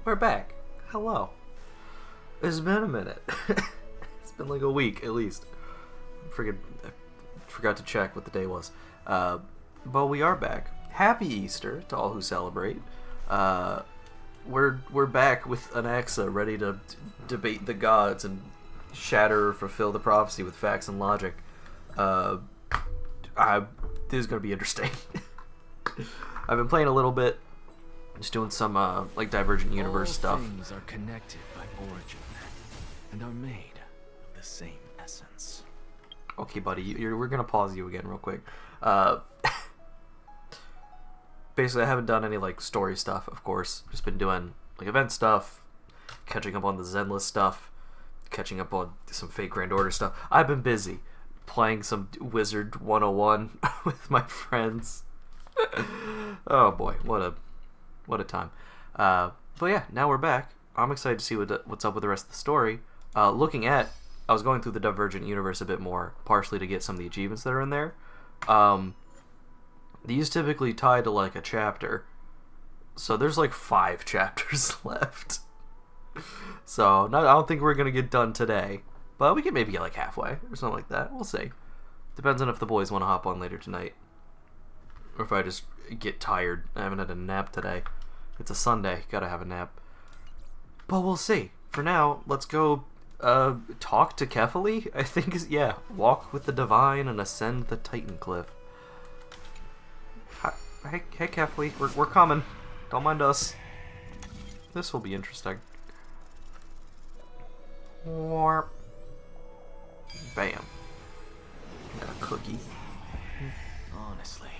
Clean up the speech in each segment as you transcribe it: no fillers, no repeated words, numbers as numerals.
We're back. Hello. It's been a minute. It's been like a week at least. I forgot to check what the day was. But we are back. Happy Easter to all who celebrate. We're back with Anaxa, ready to debate the gods and shatter or fulfill the prophecy with facts and logic. This is gonna be interesting. I've been playing a little bit, just doing some like Divergent Universe stuff. All things are connected by origin and are made of the same essence. Okay, buddy, we're gonna pause you again real quick. Basically, I haven't done any like story stuff, of course. Just been doing like event stuff, catching up on the Zenless stuff, catching up on some fake Grand Order stuff. I've been busy playing some Wizard 101 with my friends. Oh boy, what a time. But yeah, now we're back. I'm excited to see what's up with the rest of the story. I was going through the Divergent Universe a bit more, partially to get some of the achievements that are in there. These typically tie to like a chapter, so there's like 5 chapters left. So I don't think we're gonna get done today, but we can maybe get like halfway or something like that. We'll see. Depends on if the boys want to hop on later tonight, or if I just get tired. I haven't had a nap today. It's a Sunday, gotta have a nap. But we'll see. For now, let's go talk to Kefali. I think, yeah, walk with the divine and ascend the Titan Cliff. Hey Kefali, we're coming. Don't mind us. This will be interesting. Warp. Bam. Got a cookie. Honestly,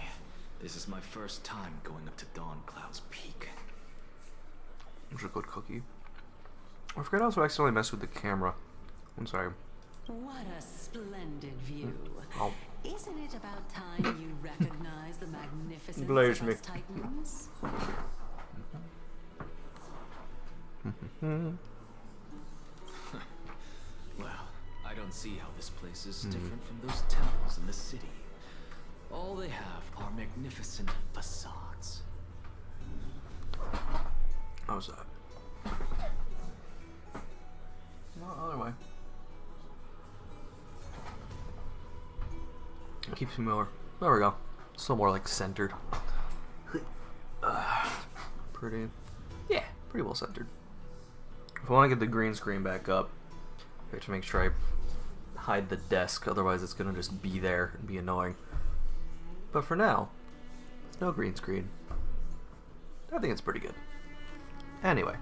this is my first time going up to Dawn Cloud's peak. There's a good cookie. I forgot I also accidentally messed with the camera. I'm sorry. What a splendid view. Oh. Isn't it about time you recognize the magnificence Blaze of me. us Titans? Well, I don't see how this place is different from those temples in the city. All they have are magnificent facades. How's that? No, other way. Keeps me more. There we go. Still more like centered. Pretty. Yeah, pretty well centered. If I want to get the green screen back up, I have to make sure I hide the desk, otherwise it's gonna just be there and be annoying. But for now, there's no green screen. I think it's pretty good. Anyway,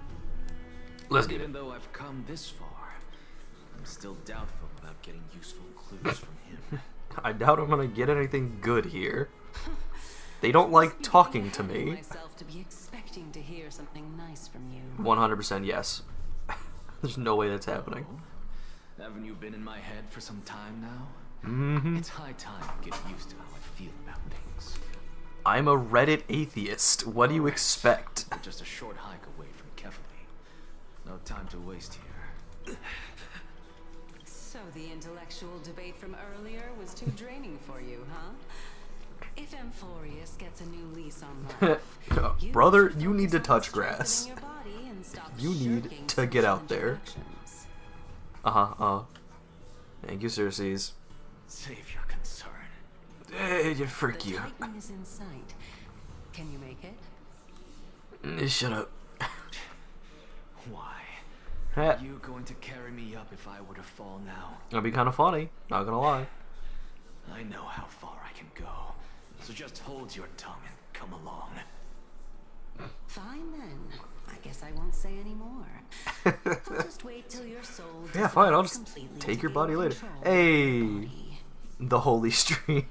let's get it. Even though I've come this far, I'm still doubtful about getting useful clues from him. I doubt I'm gonna get anything good here. They don't like talking to me. Myself to be expecting to hear something nice from you. 100% yes. There's no way that's happening. Oh, haven't you been in my head for some time now? Mm-hmm. It's high time to get used to how I feel about things. I'm a Reddit atheist. What do you expect? We're just a short hike away from Kefali. No time to waste here. So the intellectual debate from earlier was too draining for you, huh? If Amphorius gets a new lease on life, Brother, you need to touch strengthening grass. your body and stop You need shirking to get out social there. interactions. Thank you, Circes. Save your concern. Hey, The frick you. Titan is in sight. Can you make it? Shut up. Why? That'd Are you going to carry me up if I were to fall now? be kind of funny, not gonna lie. I know how far I can go. So just hold your tongue and come along. Fine then. I guess I won't say any more. I'll just wait till your soul Yeah, fine, I'll dissolves just completely take to your gain body later. control of Hey. your body. The holy stream.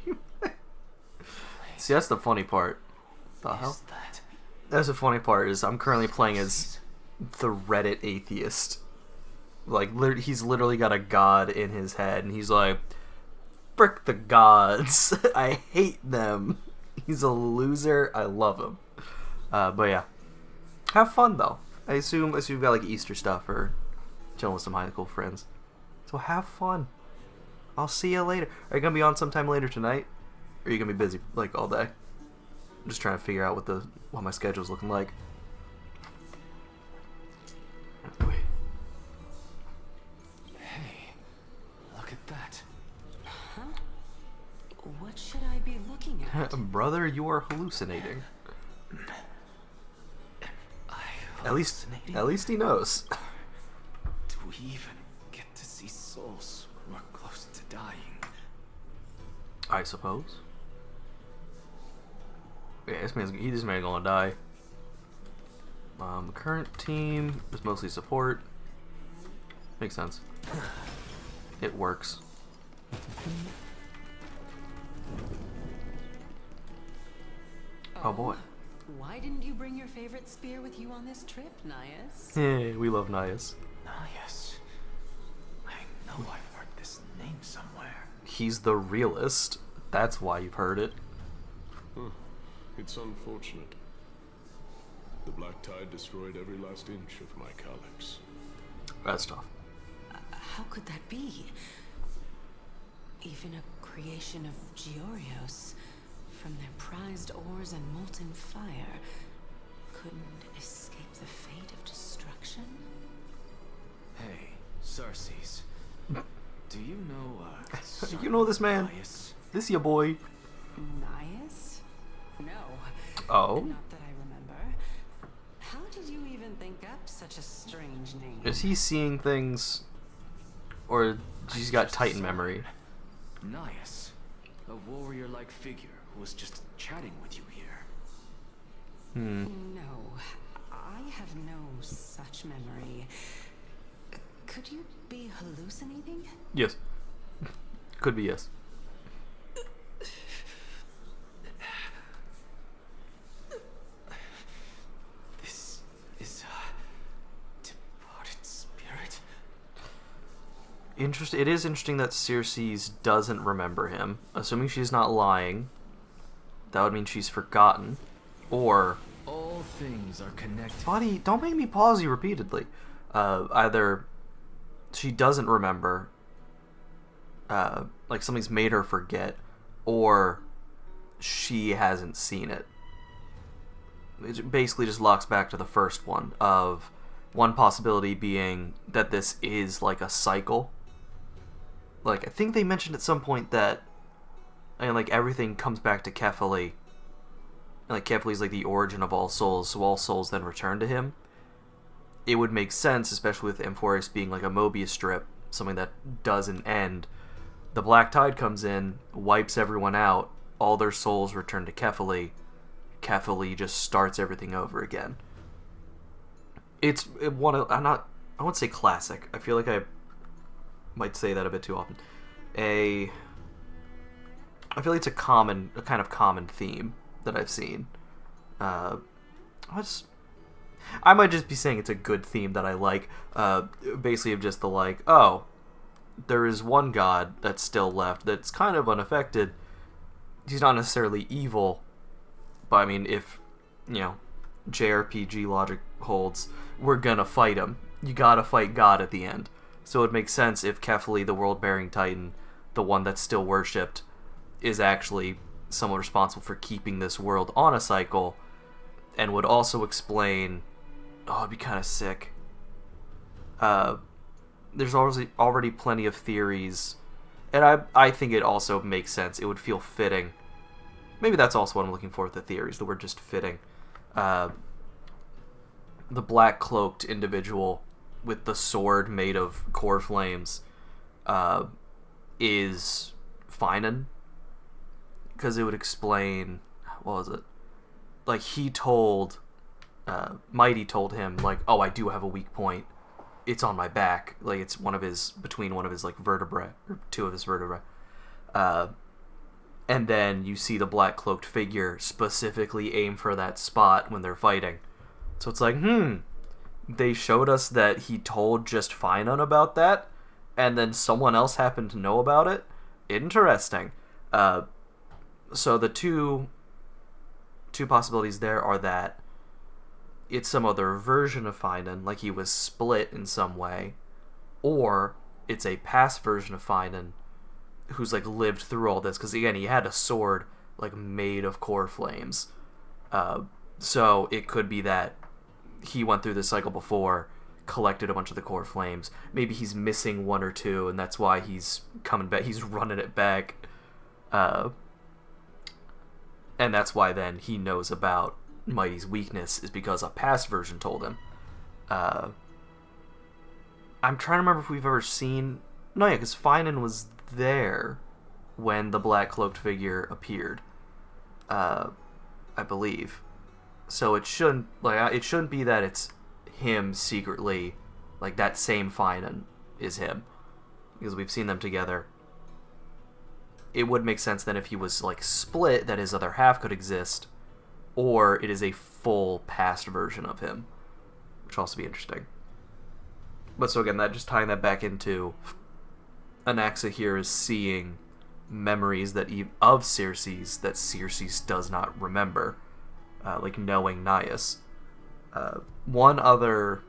See, that's the funny part. The hell? Is that? That's the funny part, is I'm currently playing as the Reddit atheist. Like, he's literally got a god in his head, and he's like, frick the gods. I hate them. He's a loser. I love him. But yeah. Have fun, though. I assume you've got, like, Easter stuff or chilling with some high school friends. So have fun. I'll see you later. Are you going to be on sometime later tonight? Or are you going to be busy, like, all day? I'm just trying to figure out what my schedule's looking like. Brother, you are hallucinating. At least he knows. Do we even get to see souls who are close to dying? I suppose. Yeah, this man's gonna die. Current team is mostly support. Makes sense. It works. Oh boy. Why didn't you bring your favorite spear with you on this trip, Nias? Hey, we love Nias. Nias. I know I've heard this name somewhere. He's the realist. That's why you've heard it. It's unfortunate. The black tide destroyed every last inch of my calyx. That's tough. How could that be? Even a creation of Georios, from their prized ores and molten fire, couldn't escape the fate of destruction? Hey, Sarces. Do you know, You know this man? Nias? This your boy. Nias? No. Oh? Not that I remember. How did you even think up such a strange name? Is he seeing things, or he's got Just Titan saw memory? Nias, a warrior-like figure who was just chatting with you here. No, I have no such memory. Could you be hallucinating? Yes. Could be yes. This is a departed spirit. It is interesting that Circe doesn't remember him. Assuming she's not lying, that would mean she's forgotten. Or, All things are connected. buddy, don't make me pause you repeatedly. Either she doesn't remember, like something's made her forget, or she hasn't seen it. It basically just locks back to the first one, of one possibility being that this is like a cycle. Like, I think they mentioned at some point that, like, everything comes back to Kefali. Like, Kefali's like the origin of all souls, so all souls then return to him. It would make sense, especially with Amphoris being like a Mobius strip, something that doesn't end. The Black Tide comes in, wipes everyone out, all their souls return to Kefali. Kefali just starts everything over again. I won't say classic. I feel like I might say that a bit too often. I feel like it's a kind of common theme that I've seen. I might just be saying it's a good theme that I like. Basically, of just the like, oh, there is one god that's still left that's kind of unaffected. He's not necessarily evil, but I mean, if JRPG logic holds, we're gonna fight him. You gotta fight God at the end. So it makes sense if Kefali, the world-bearing titan, the one that's still worshipped, is actually someone responsible for keeping this world on a cycle, and would also explain... Oh, it'd be kind of sick. There's already plenty of theories, and I think it also makes sense. It would feel fitting. Maybe that's also what I'm looking for with the theories, the word just fitting. The black-cloaked individual with the sword made of core flames is Finan. Because it would explain... What was it? Like, he told... Mighty told him, like, oh, I do have a weak point. It's on my back. Like, it's between one of his, like, vertebrae. Or two of his vertebrae. And then you see the black-cloaked figure specifically aim for that spot when they're fighting. So it's like, they showed us that he told just Finan about that, and then someone else happened to know about it? Interesting. So the two possibilities there are that it's some other version of Finan, like he was split in some way, or it's a past version of Finan who's like lived through all this, because again, he had a sword like made of core flames. So it could be that he went through this cycle before, collected a bunch of the core flames. Maybe he's missing one or two, and that's why he's coming back. He's running it back. And that's why then he knows about Mighty's weakness, is because a past version told him. I'm trying to remember if we've ever seen... No, yeah, because Finan was there when the black cloaked figure appeared. I believe. So it shouldn't be that it's him secretly, like that same Finan is him, because we've seen them together. It would make sense then if he was like split, that his other half could exist, or it is a full past version of him, which will also be interesting. But so again, that just tying that back into Anaxa here is seeing memories of Circe's that Circe does not remember, like knowing Naias. One other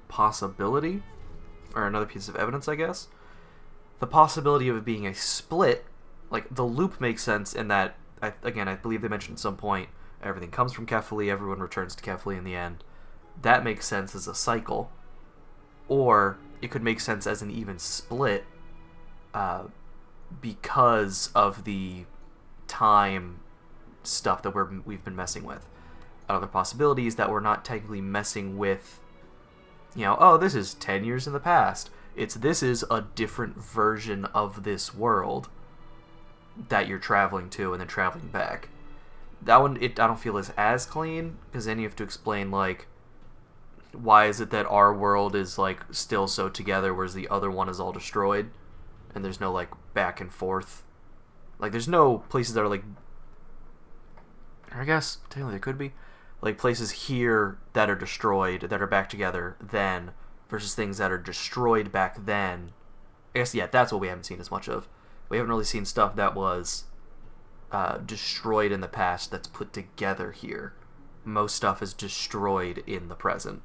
possibility, or another piece of evidence, I guess, the possibility of it being a split, like the loop makes sense in that, I believe they mentioned at some point, everything comes from Kefali, everyone returns to Kefali in the end. That makes sense as a cycle. Or it could make sense as an even split, because of the time stuff that we've been messing with. Other possibilities that we're not technically messing with, oh, this is 10 years in the past. This is a different version of this world that you're traveling to and then traveling back. That one, I don't feel is as clean, because then you have to explain, like, why is it that our world is, like, still so together, whereas the other one is all destroyed, and there's no, like, back and forth. Like, there's no places that are, like, I guess, technically there could be, like, places here that are destroyed, that are back together then, versus things that are destroyed back then. I guess, yeah, that's what we haven't seen as much of. We haven't really seen stuff that was destroyed in the past that's put together here. Most stuff is destroyed in the present.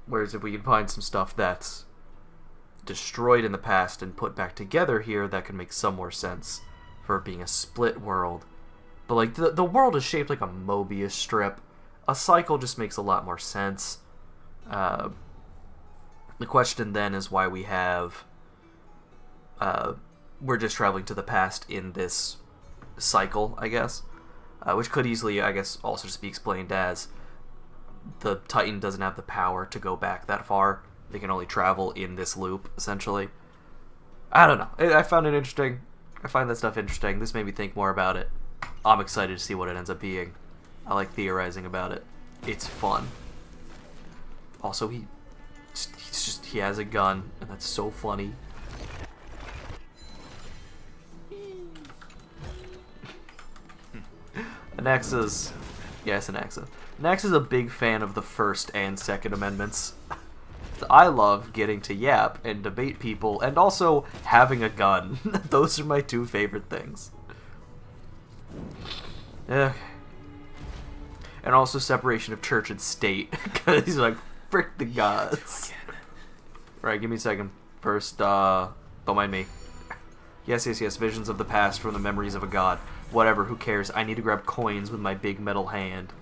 Whereas if we can find some stuff that's destroyed in the past and put back together here, that can make some more sense for it being a split world. But like the world is shaped like a Mobius strip. A cycle just makes a lot more sense. The question then is why we have we're just traveling to the past in this cycle, I guess. Which could easily, I guess, also just be explained as the Titan doesn't have the power to go back that far. They can only travel in this loop, essentially. I don't know. I found it interesting. I find that stuff interesting. This made me think more about it. I'm excited to see what it ends up being. I like theorizing about it. It's fun. Also, he has a gun, and that's so funny. Anaxa's... Yes, Anaxa. Anaxa's a big fan of the First and Second Amendments. I love getting to yap and debate people, and also having a gun. Those are my two favorite things. Okay. And also separation of church and state, because he's like, frick the gods. Right, give me a second. First, don't mind me. Yes, visions of the past from the memories of a god. Whatever, who cares? I need to grab coins with my big metal hand.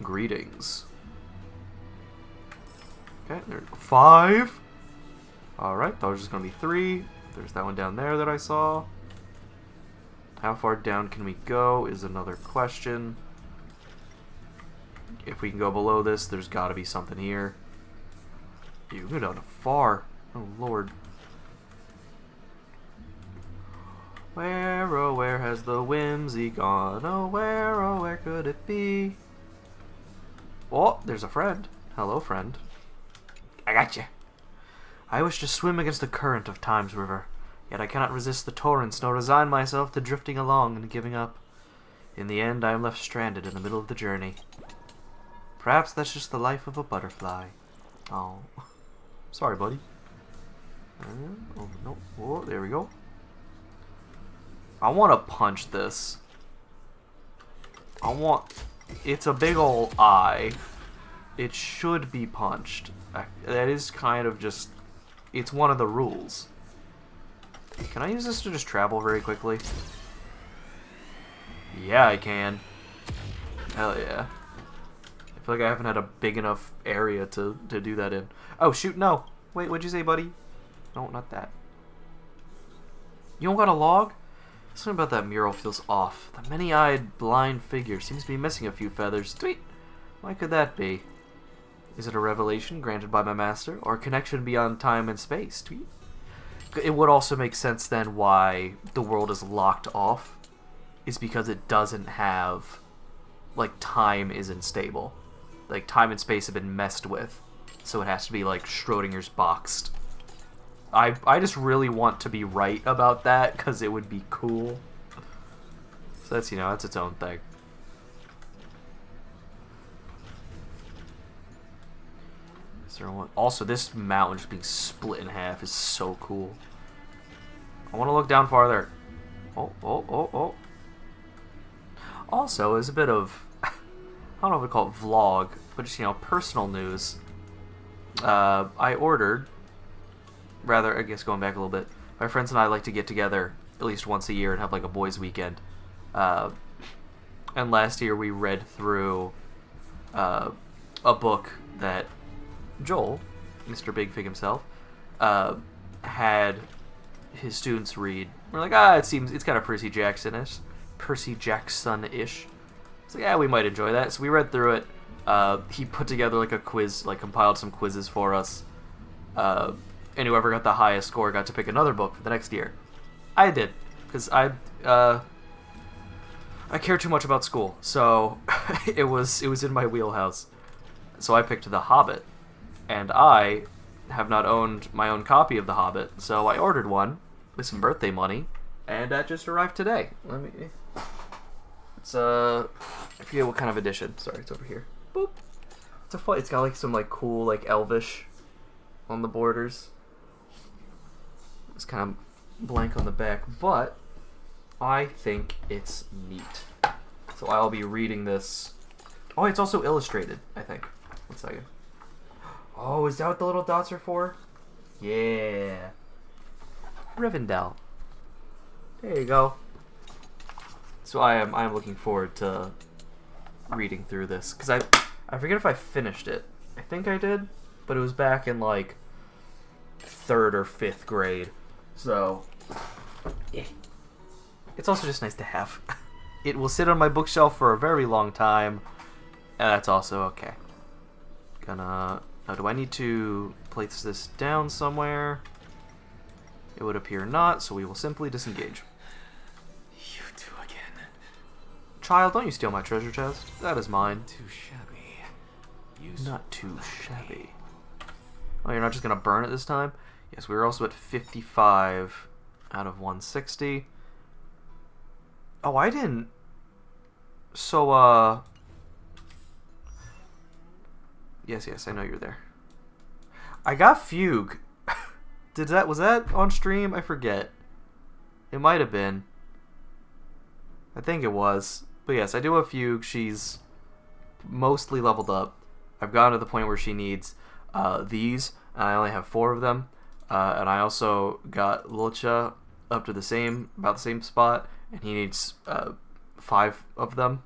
Greetings. Okay, there's 5. Alright, thought it was just gonna be 3. There's that one down there that I saw. How far down can we go is another question. If we can go below this, there's gotta be something here. You can go down far. Oh, Lord. Where, oh, where has the whimsy gone? Oh, where could it be? Oh, there's a friend. Hello, friend. I got you. I wish to swim against the current of time's river, yet I cannot resist the torrents, nor resign myself to drifting along and giving up. In the end, I am left stranded in the middle of the journey. Perhaps that's just the life of a butterfly. Oh. Sorry, buddy. Oh, no. Oh, there we go. I want to punch this. It's a big ol' eye. It should be punched. That is kind of just... It's one of the rules. Can I use this to just travel very quickly? Yeah, I can. Hell yeah. I feel like I haven't had a big enough area to do that in. Oh, shoot, no. Wait, what'd you say, buddy? No, not that. You don't got a log? Something about that mural feels off. The many-eyed, blind figure seems to be missing a few feathers. Tweet! Why could that be? Is it a revelation granted by my master, or a connection beyond time and space? Tweet. It would also make sense then why the world is locked off, is because it doesn't have, like, time isn't stable. Like, time and space have been messed with, so it has to be, like, Schrodinger's boxed. I just really want to be right about that, because it would be cool. So that's, you know, that's its own thing. Is there one? Also, this mountain just being split in half is so cool. I want to look down farther. Oh, oh, oh, oh. Also, as a bit of, I don't know if we call it vlog, but just, you know, personal news. I ordered, rather, I guess going back a little bit, my friends and I like to get together at least once a year and have like a boys' weekend. And last year we read through a book that Joel, Mr. Big Fig himself, had his students read. We're like, it's kind of Percy Jackson-ish. It's like, yeah, we might enjoy that. So we read through it. He put together like a quiz, like compiled some quizzes for us. And whoever got the highest score got to pick another book for the next year. I did, because I care too much about school, so it was in my wheelhouse. So I picked The Hobbit, and I have not owned my own copy of The Hobbit, so I ordered one with some birthday money, and that just arrived today. Let me. It's I forget what kind of edition. Sorry, it's over here. Boop. It's got like some like cool like Elvish on the borders. It's kind of blank on the back, but I think it's neat. So I'll be reading this. Oh, it's also illustrated, I think. 1 second. Oh, is that what the little dots are for? Yeah. Rivendell. There you go. So I am looking forward to reading through this, because I forget if I finished it. I think I did, but it was back in like 3rd or 5th grade. So yeah. It's also just nice to have. It will sit on my bookshelf for a very long time, and that's also okay. Now, do I need to place this down somewhere? It would appear not, so we will simply disengage. You two again. Child, don't you steal my treasure chest. That is mine. Too shabby. Not too shabby. Oh, you're not just gonna burn it this time? Yes, we were also at 55 out of 160. Oh, I didn't. So, Yes, I know you're there. I got Fugue. Was that on stream? I forget. It might have been. I think it was. But yes, I do have Fugue. She's mostly leveled up. I've gotten to the point where she needs these, and I only have 4 of them. And I also got Lucha up to about the same spot, and he needs 5 of them.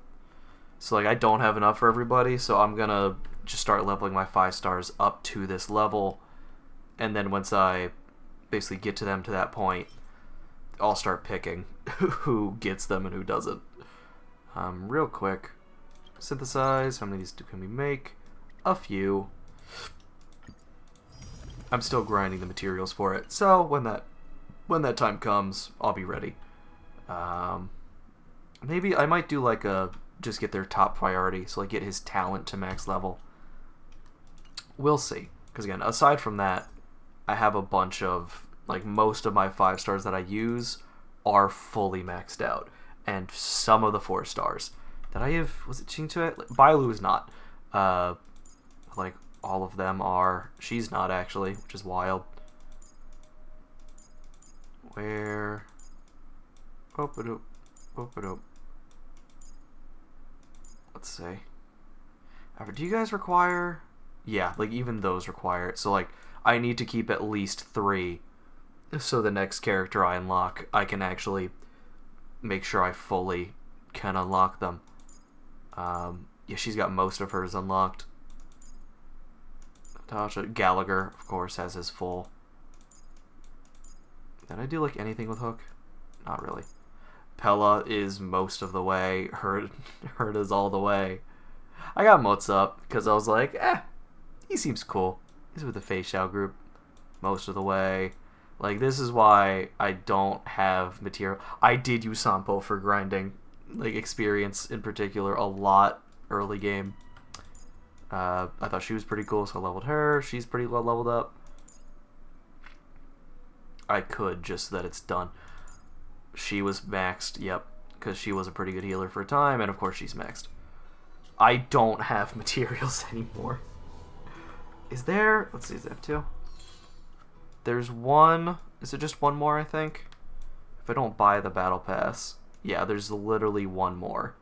So like I don't have enough for everybody, so I'm gonna just start leveling my 5 stars up to this level, and then once I basically get to them to that point, I'll start picking who gets them and who doesn't. Real quick, synthesize. How many of these can we make? A few. I'm still grinding the materials for it, so when that time comes, I'll be ready. Maybe I might do like just get their top priority, so like get his talent to max level. We'll see, because again, aside from that, I have a bunch of like most of my 5 stars that I use are fully maxed out, and some of the 4 stars that I have, was it Qingque? Bailu is not. Like all of them are. She's not actually, which is wild. Where? Oop-a-doop. Oop-a-doop. Let's see. Do you guys require? Yeah, like even those require it. So like I need to keep at least 3, so the next character I unlock, I can actually make sure I fully can unlock them. Yeah, she's got most of hers unlocked. Natasha Gallagher, of course, has his full. Did I do like anything with Hook? Not really. Pella is most of the way. Herta's all the way. I got Mots up because I was like, he seems cool. He's with the Fei Xiao group most of the way. Like, this is why I don't have material. I did use Sampo for grinding, like, experience in particular, a lot early game. I thought she was pretty cool, so I leveled her. She's pretty well leveled up. I could, just so that it's done. She was maxed, yep, because she was a pretty good healer for a time, and of course she's maxed. I don't have materials anymore. Is there... Let's see, is it F2? There's one... Is it just one more, I think? If I don't buy the battle pass. Yeah, there's literally one more.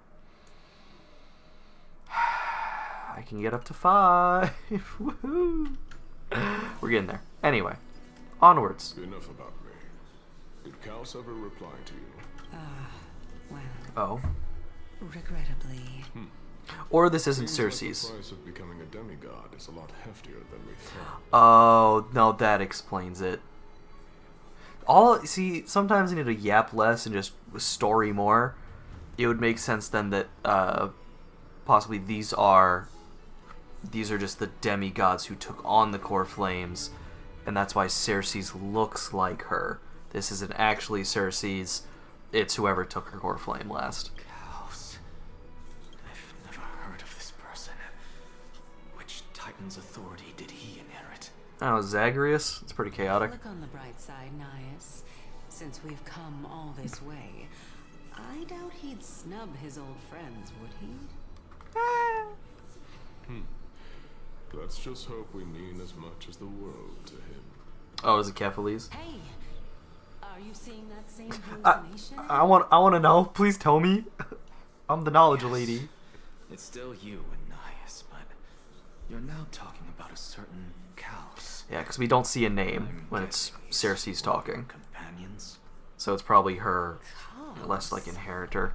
I can get up to 5. Woohoo! We're getting there. Anyway, onwards. Enough about me. Did Kaos ever reply to you? Well, Oh. regrettably. Or this isn't Seems like Cersei's. the price of becoming a demigod is a lot heftier than we thought. Oh, no, that explains it. See, sometimes I need to yap less and just story more. It would make sense then that possibly these are just the demigods who took on the core flames, and that's why Cersei's looks like her. This isn't actually Cersei's, it's whoever took her core flame last. Chaos. I've never heard of this person. Which Titan's authority did he inherit? Oh, Zagreus? It's pretty chaotic. Look on the bright side, Nias. Since we've come all this way, I doubt he'd snub his old friends, would he? Let's just hope we mean as much as the world to him. Oh, is it Kephalese? Hey, are you seeing that same hallucination? I want to know. Please tell me. I'm the knowledge lady. It's still you and Nias, but you're now talking about a certain Chaos. Yeah, because we don't see a name when it's Cersei's talking. Companions. So it's probably her, Chaos? less like inheritor.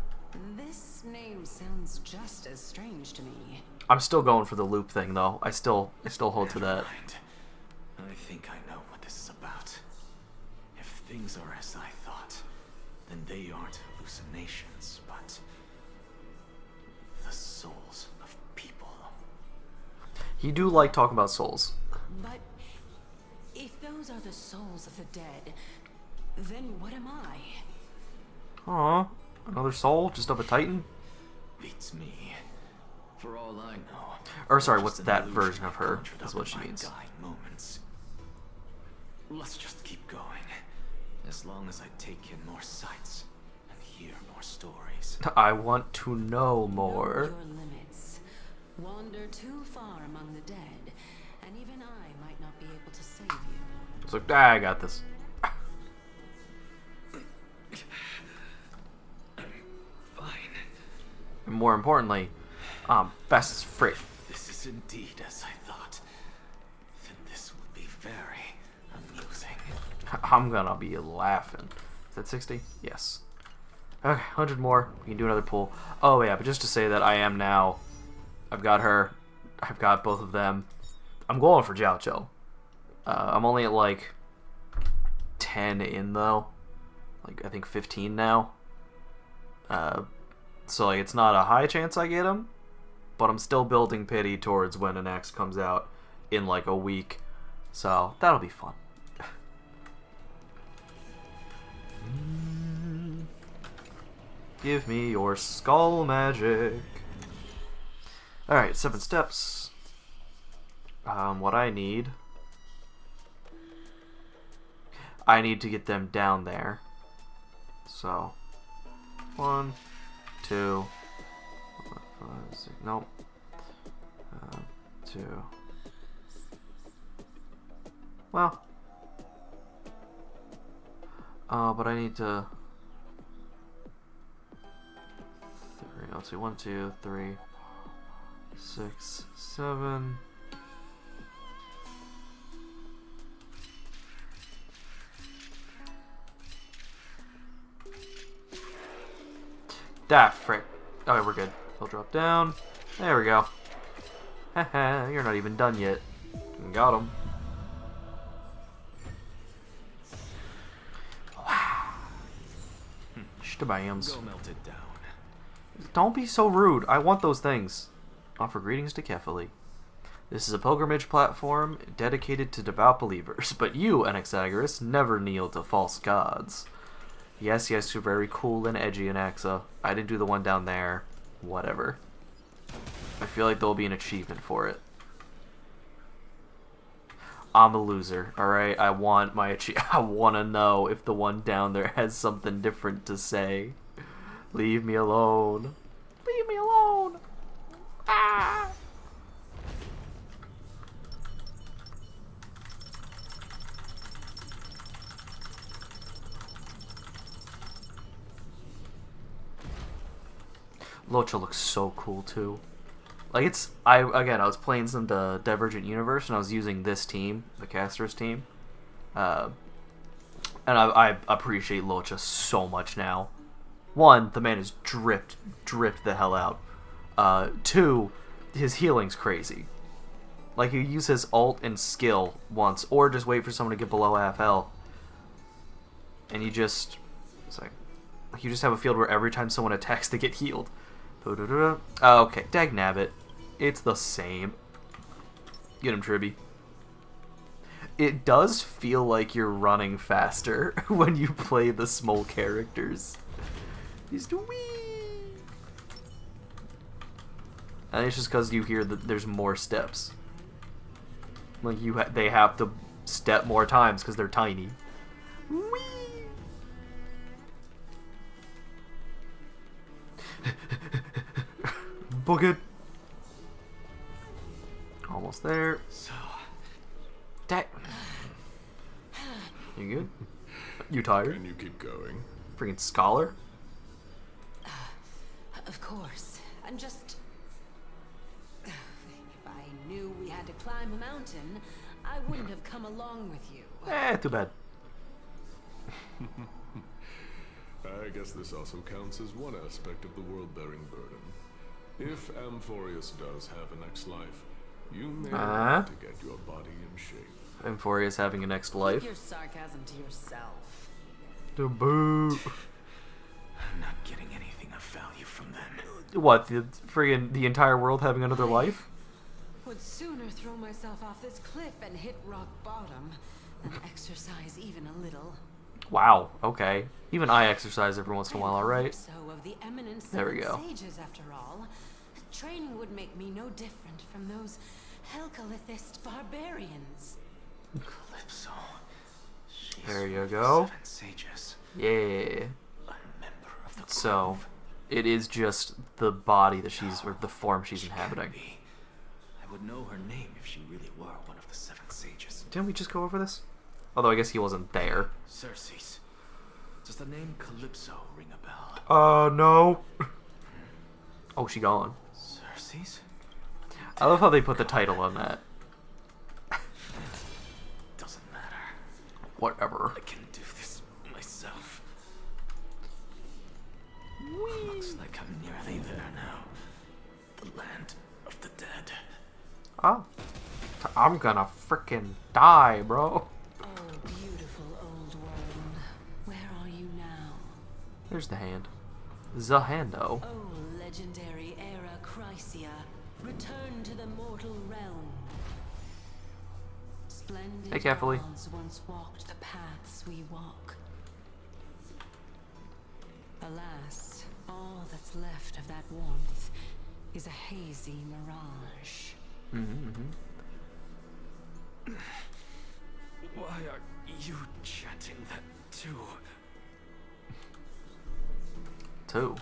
This name sounds just as strange to me. I'm still going for the loop thing, though. I still hold to Never that. mind. I think I know what this is about. If things are as I thought, then they aren't hallucinations, but the souls of people. He do like talking about souls. But if those are the souls of the dead, then what am I? Aw, another soul just of a titan? Beats me. For all I know. Or sorry, just what's an that illusion version I of her, conjured is up what in she my means. dying moments. Let's just keep going. As long as I take in more sights and hear more stories. I want to know more. Know your limits. Wander too far among the dead, and even I might not be able to save you. It's like, I got this. Fine. And more importantly, fast as freight. This is indeed as I thought. Then this will be very amusing. I'm gonna be laughing. Is that 60? Yes. Okay, 100 more. We can do another pull. Oh yeah, but just to say that I am now... I've got her. I've got both of them. I'm going for Jiao Zhou. I'm only at like 10 in though. Like I think 15 now. So like it's not a high chance I get him, but I'm still building pity towards when an X comes out in like a week. So that'll be fun. Give me your skull magic. Alright, 7 steps. What I need to get them down there. So 1, 2, 5, 6, nope. 2. Well. But I need to 3, let's see, 1, 2, 3, 6, 7. Ah, frick. Okay, we're good. He'll drop down. There we go. Haha, you're not even done yet. Got him. Shabams. Go melt it down. Don't be so rude. I want those things. Offer greetings to Kefali. This is a pilgrimage platform dedicated to devout believers, but you, Anaxagoras, never kneel to false gods. Yes, you're very cool and edgy, Anaxa. I didn't do the one down there. Whatever. I feel like there'll be an achievement for it. I'm a loser, alright? I want I want to know if the one down there has something different to say. Leave me alone. Leave me alone. Ah! Locha looks so cool too. Like I was playing some Divergent Universe and I was using this team, the Casters team, and I appreciate Locha so much now. One, the man is dripped the hell out. Two, his healing's crazy. Like you use his ult and skill once, or just wait for someone to get below half health, and you just have a field where every time someone attacks they get healed. Okay, dagnabbit. It's the same. Get him, Tribby. It does feel like you're running faster when you play the small characters. He's wee. I think it's just because you hear that there's more steps. Like they have to step more times because they're tiny. Wee. Book it. Almost there. So, you good? You tired? Can you keep going? Freaking scholar. Of course. I'm just... If I knew we had to climb a mountain, I wouldn't have come along with you. Too bad. I guess this also counts as one aspect of the world-bearing burden. If Amphorius does have a next life, you may want to get your body in shape. Amphorius having a next life. Keep your sarcasm to yourself. To boo. I'm not getting anything of value from them. What, the entire world having another life? Would sooner throw myself off this cliff and hit rock bottom than exercise even a little. Wow, okay. Even I exercise every once in a while, alright? So of the eminent There we go. sages, after all. Training would make me no different from those Helcalithist barbarians. Calypso. She's There you one of the go. 7 sages. Yeah. A member of the So, Grove. it is just the body that or the form she's She inhabiting. can't be. I would know her name if she really were one of the 7 sages. Didn't we just go over this? Although I guess he wasn't there. Circes. Does the name Calypso ring a bell? No. Oh, she gone. Circes? I love how they put the title on that. Doesn't matter. Whatever. I can do this myself. Looks like I'm nearly there now. The land of the dead. Oh. I'm gonna frickin' die, bro. Oh, beautiful old world. Where are you now? There's the hand. The hando. Oh, legendary era Chrysia, return to the mortal realm. Splendid Hey, carefully. gods once walked the paths we walk. Alas, all that's left of that warmth is a hazy mirage. Why are you chanting that too? Two.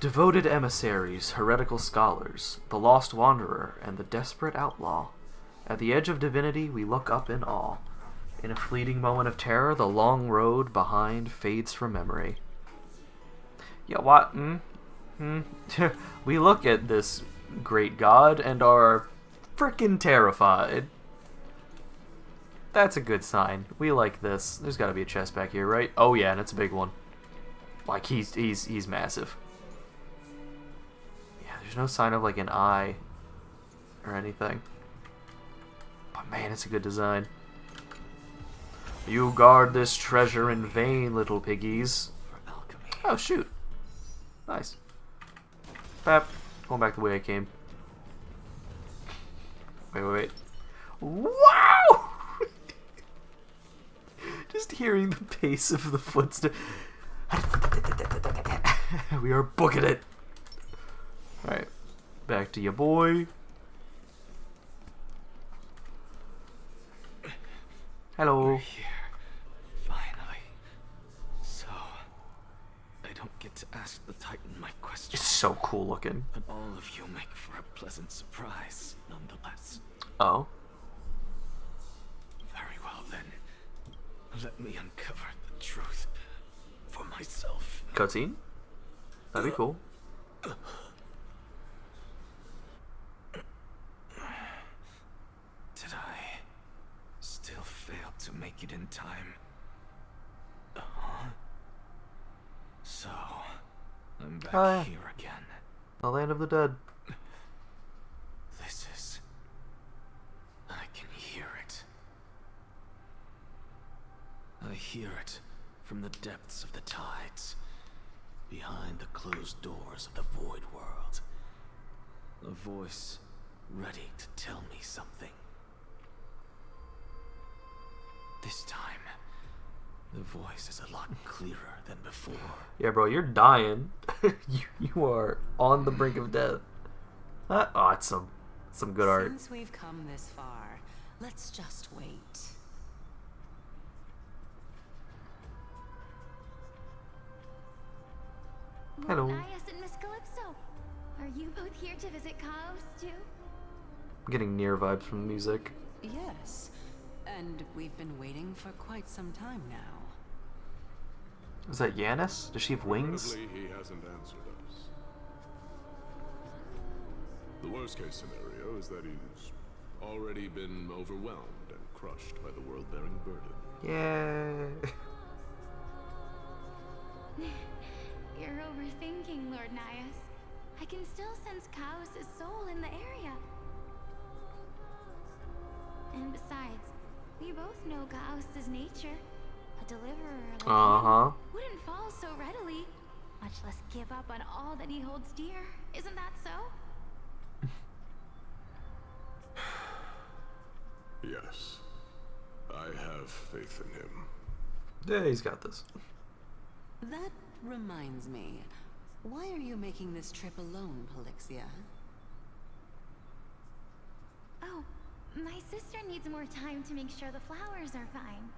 Devoted emissaries, heretical scholars, the lost wanderer, and the desperate outlaw. At the edge of divinity, we look up in awe. In a fleeting moment of terror, the long road behind fades from memory. Yeah, what? We look at this great god and are frickin' terrified. That's a good sign. We like this. There's gotta be a chest back here, right? Oh yeah, and it's a big one. Like, he's massive. Yeah, there's no sign of, like, an eye or anything. But man, it's a good design. You guard this treasure in vain, little piggies. For alchemy. Oh, shoot. Nice. Pap. Going back the way I came. Wait. Wow! Just hearing the pace of the footsteps. We are booking it. Alright. Back to you, boy. Hello. We're here. Finally. So, I don't get to ask the Titan my It's questions. so cool looking. But all of you make for a pleasant surprise, nonetheless. Oh. Very well then. Let me uncover the truth for myself. Cutscene? That'd be cool. Did I still fail to make it in time? So, I'm back Oh, yeah. here again. The land of the dead. This is... I can hear it. I hear it from the depths of the tides, behind the closed doors of the void world. A voice ready to tell me something. This time, the voice is a lot clearer than before. Yeah, bro, you're dying. you are on the brink of death. Oh, it's some good art. Since we've come this far, let's just wait. Hello. Lord Nias and Miss Calypso, are you both here to visit Chaos too? I'm getting near vibes from the music. Yes, and we've been waiting for quite some time now. Is that Yanis? Does she have wings? Regrettably, he hasn't answered us. The worst case scenario is that he's already been overwhelmed and crushed by the world-bearing burden. Yeah. You're overthinking, Lord Nias. I can still sense Chaos' soul in the area. And besides, we both know Chaos' nature. A deliverer like him wouldn't fall so readily, much less give up on all that he holds dear. Isn't that so? Yes. I have faith in him. Yeah, he's got this. That reminds me. Why are you making this trip alone, Polixia? Oh, my sister needs more time to make sure the flowers are fine.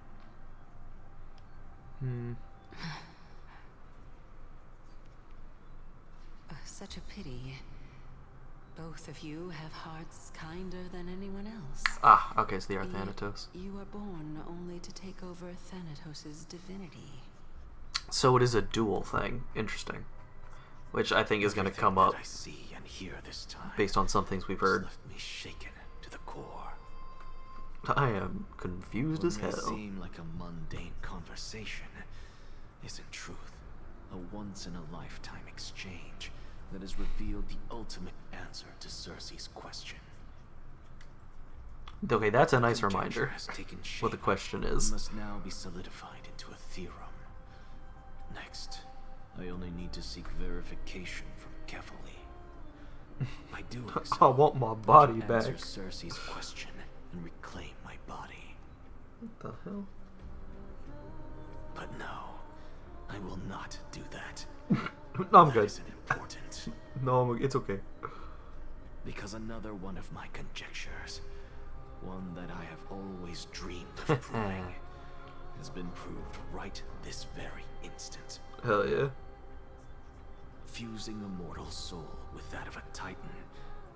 Such a pity. Both of you have hearts kinder than anyone else. Ah, okay, it's the Yet Thanatos. you were born only to take over Thanatos' divinity. So it is a dual thing. Interesting. Which I think is going to come up Everything that I see and hear this time based on some things we've has heard. left me shaken to the core. I am confused What as may hell. seem like a mundane conversation is in truth a once-in-a-lifetime exchange that has revealed the ultimate answer to Cersei's question. Okay, that's a nice Conjecture reminder. has taken shape What the question and is. must now be solidified into a theorem. Next, I only need to seek verification from Kefali. By doing so, I want my body can back. answer Cersei's question and reclaim my body. What the hell? But no, I will not do that. No, I'm That good. isn't important. No, it's okay. Because another one of my conjectures, one that I have always dreamed of proving, has been proved right this very instant. Hell yeah. Fusing a mortal soul with that of a titan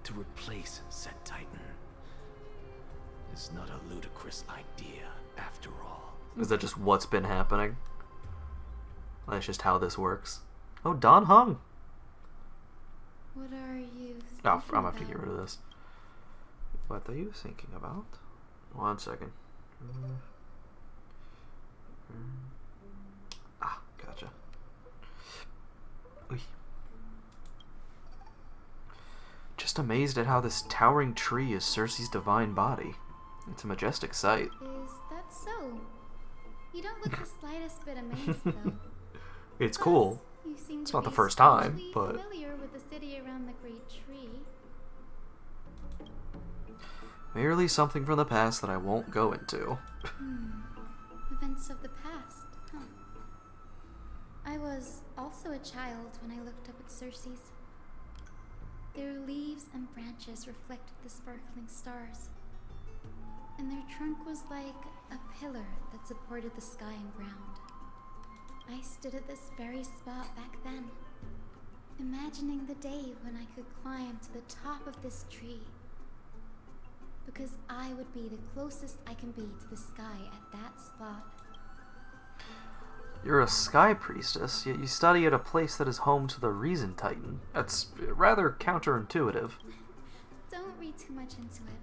to replace said titan is not a ludicrous idea after all. Is that just what's been happening? That's just how this works. Oh, Don Hung. What are you Oh, I'm gonna have to get rid of this. What are you thinking about? 1 second. Ah, gotcha. Oy. Just amazed at how this towering tree is Cersei's divine body. It's a majestic sight. Is that so? You don't look the slightest bit amazed, though. It's Plus, cool. You seem It's to not the be first time, strangely but... familiar with the city around the Great Tree. Merely something from the past that I won't go into. Events of the past, huh? I was also a child when I looked up at Circe's. Their leaves and branches reflected the sparkling stars, and their trunk was like a pillar that supported the sky and ground. I stood at this very spot back then, imagining the day when I could climb to the top of this tree, because I would be the closest I can be to the sky at that spot. You're a sky priestess, yet you study at a place that is home to the Reason Titan. That's rather counterintuitive. Don't read too much into it.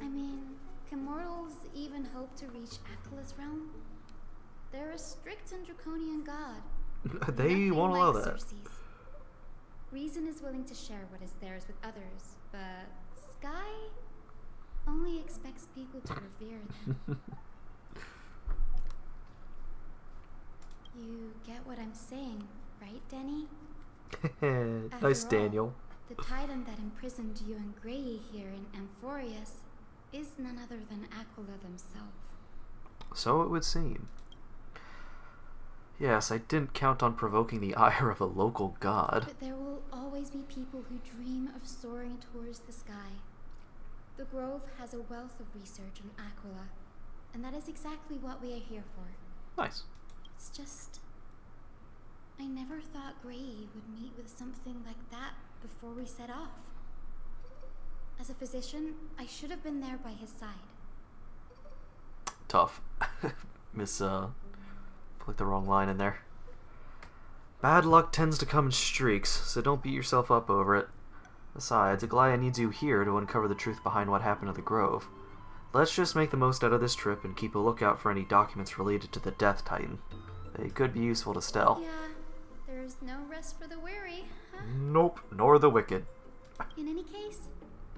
I mean, can mortals even hope to reach Aquila's realm? They're a strict and draconian god. They Nothing won't allow like that. Circe's. Reason is willing to share what is theirs with others, but Sky only expects people to revere them. You get what I'm saying, right, Denny? Nice, After all, Daniel. The titan that imprisoned you and Grey here in Amphorius is none other than Aquila themselves. So it would seem. Yes, I didn't count on provoking the ire of a local god. But there will always be people who dream of soaring towards the sky. The Grove has a wealth of research on Aquila, and that is exactly what we are here for. Nice. It's just... I never thought Grey would meet with something like that before we set off. As a physician, I should have been there by his side. Tough. Put the wrong line in there. Bad luck tends to come in streaks, so don't beat yourself up over it. Besides, Aglaya needs you here to uncover the truth behind what happened to the Grove. Let's just make the most out of this trip and keep a lookout for any documents related to the Death Titan. They could be useful to Stell. Yeah, there's no rest for the weary, huh? Nope, nor the wicked. In any case,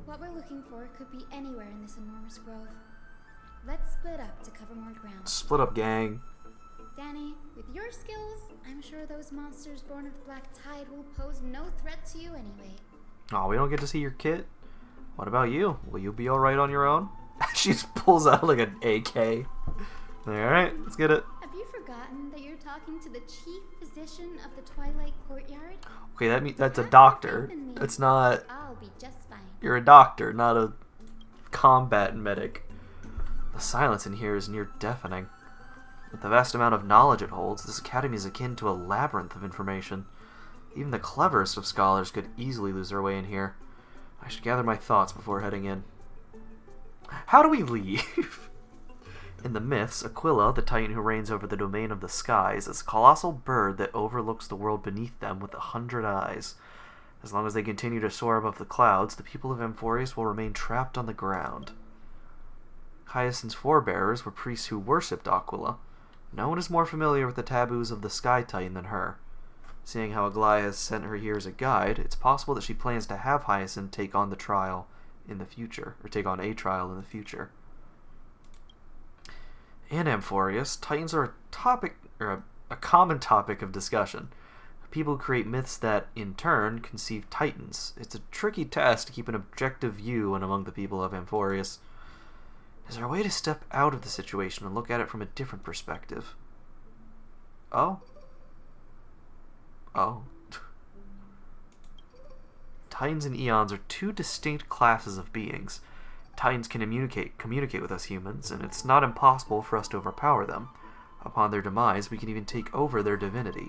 what we're looking for could be anywhere in this enormous grove. Let's split up to cover more ground. Split up, gang. Danny, with your skills, I'm sure those monsters born of the Black Tide will pose no threat to you anyway. Oh, we don't get to see your kit? What about you? Will you be alright on your own? She just pulls out like an AK. Alright, let's get it. Have you forgotten that you're talking to the chief physician of the Twilight Courtyard? Okay, that's a doctor. That's not... I'll be just fine. You're a doctor, not a combat medic. The silence in here is near deafening. With the vast amount of knowledge it holds, this academy is akin to a labyrinth of information. Even the cleverest of scholars could easily lose their way in here. I should gather my thoughts before heading in. How do we leave? In the myths, Aquila, the titan who reigns over the domain of the skies, is a colossal bird that overlooks the world beneath them with 100 eyes. As long as they continue to soar above the clouds, the people of Amphorius will remain trapped on the ground. Hyacinth's forebearers were priests who worshipped Aquila. No one is more familiar with the taboos of the Sky Titan than her. Seeing how Aglaya has sent her here as a guide, it's possible that she plans to have Hyacinth take on the trial in the future, or take on a trial in the future. In Amphorius, Titans are a common topic of discussion. People create myths that, in turn, conceive Titans. It's a tricky task to keep an objective view in among the people of Amphorius. Is there a way to step out of the situation and look at it from a different perspective? Oh? Oh. Titans and Eons are two distinct classes of beings. Titans can communicate with us humans, and it's not impossible for us to overpower them. Upon their demise, we can even take over their divinity.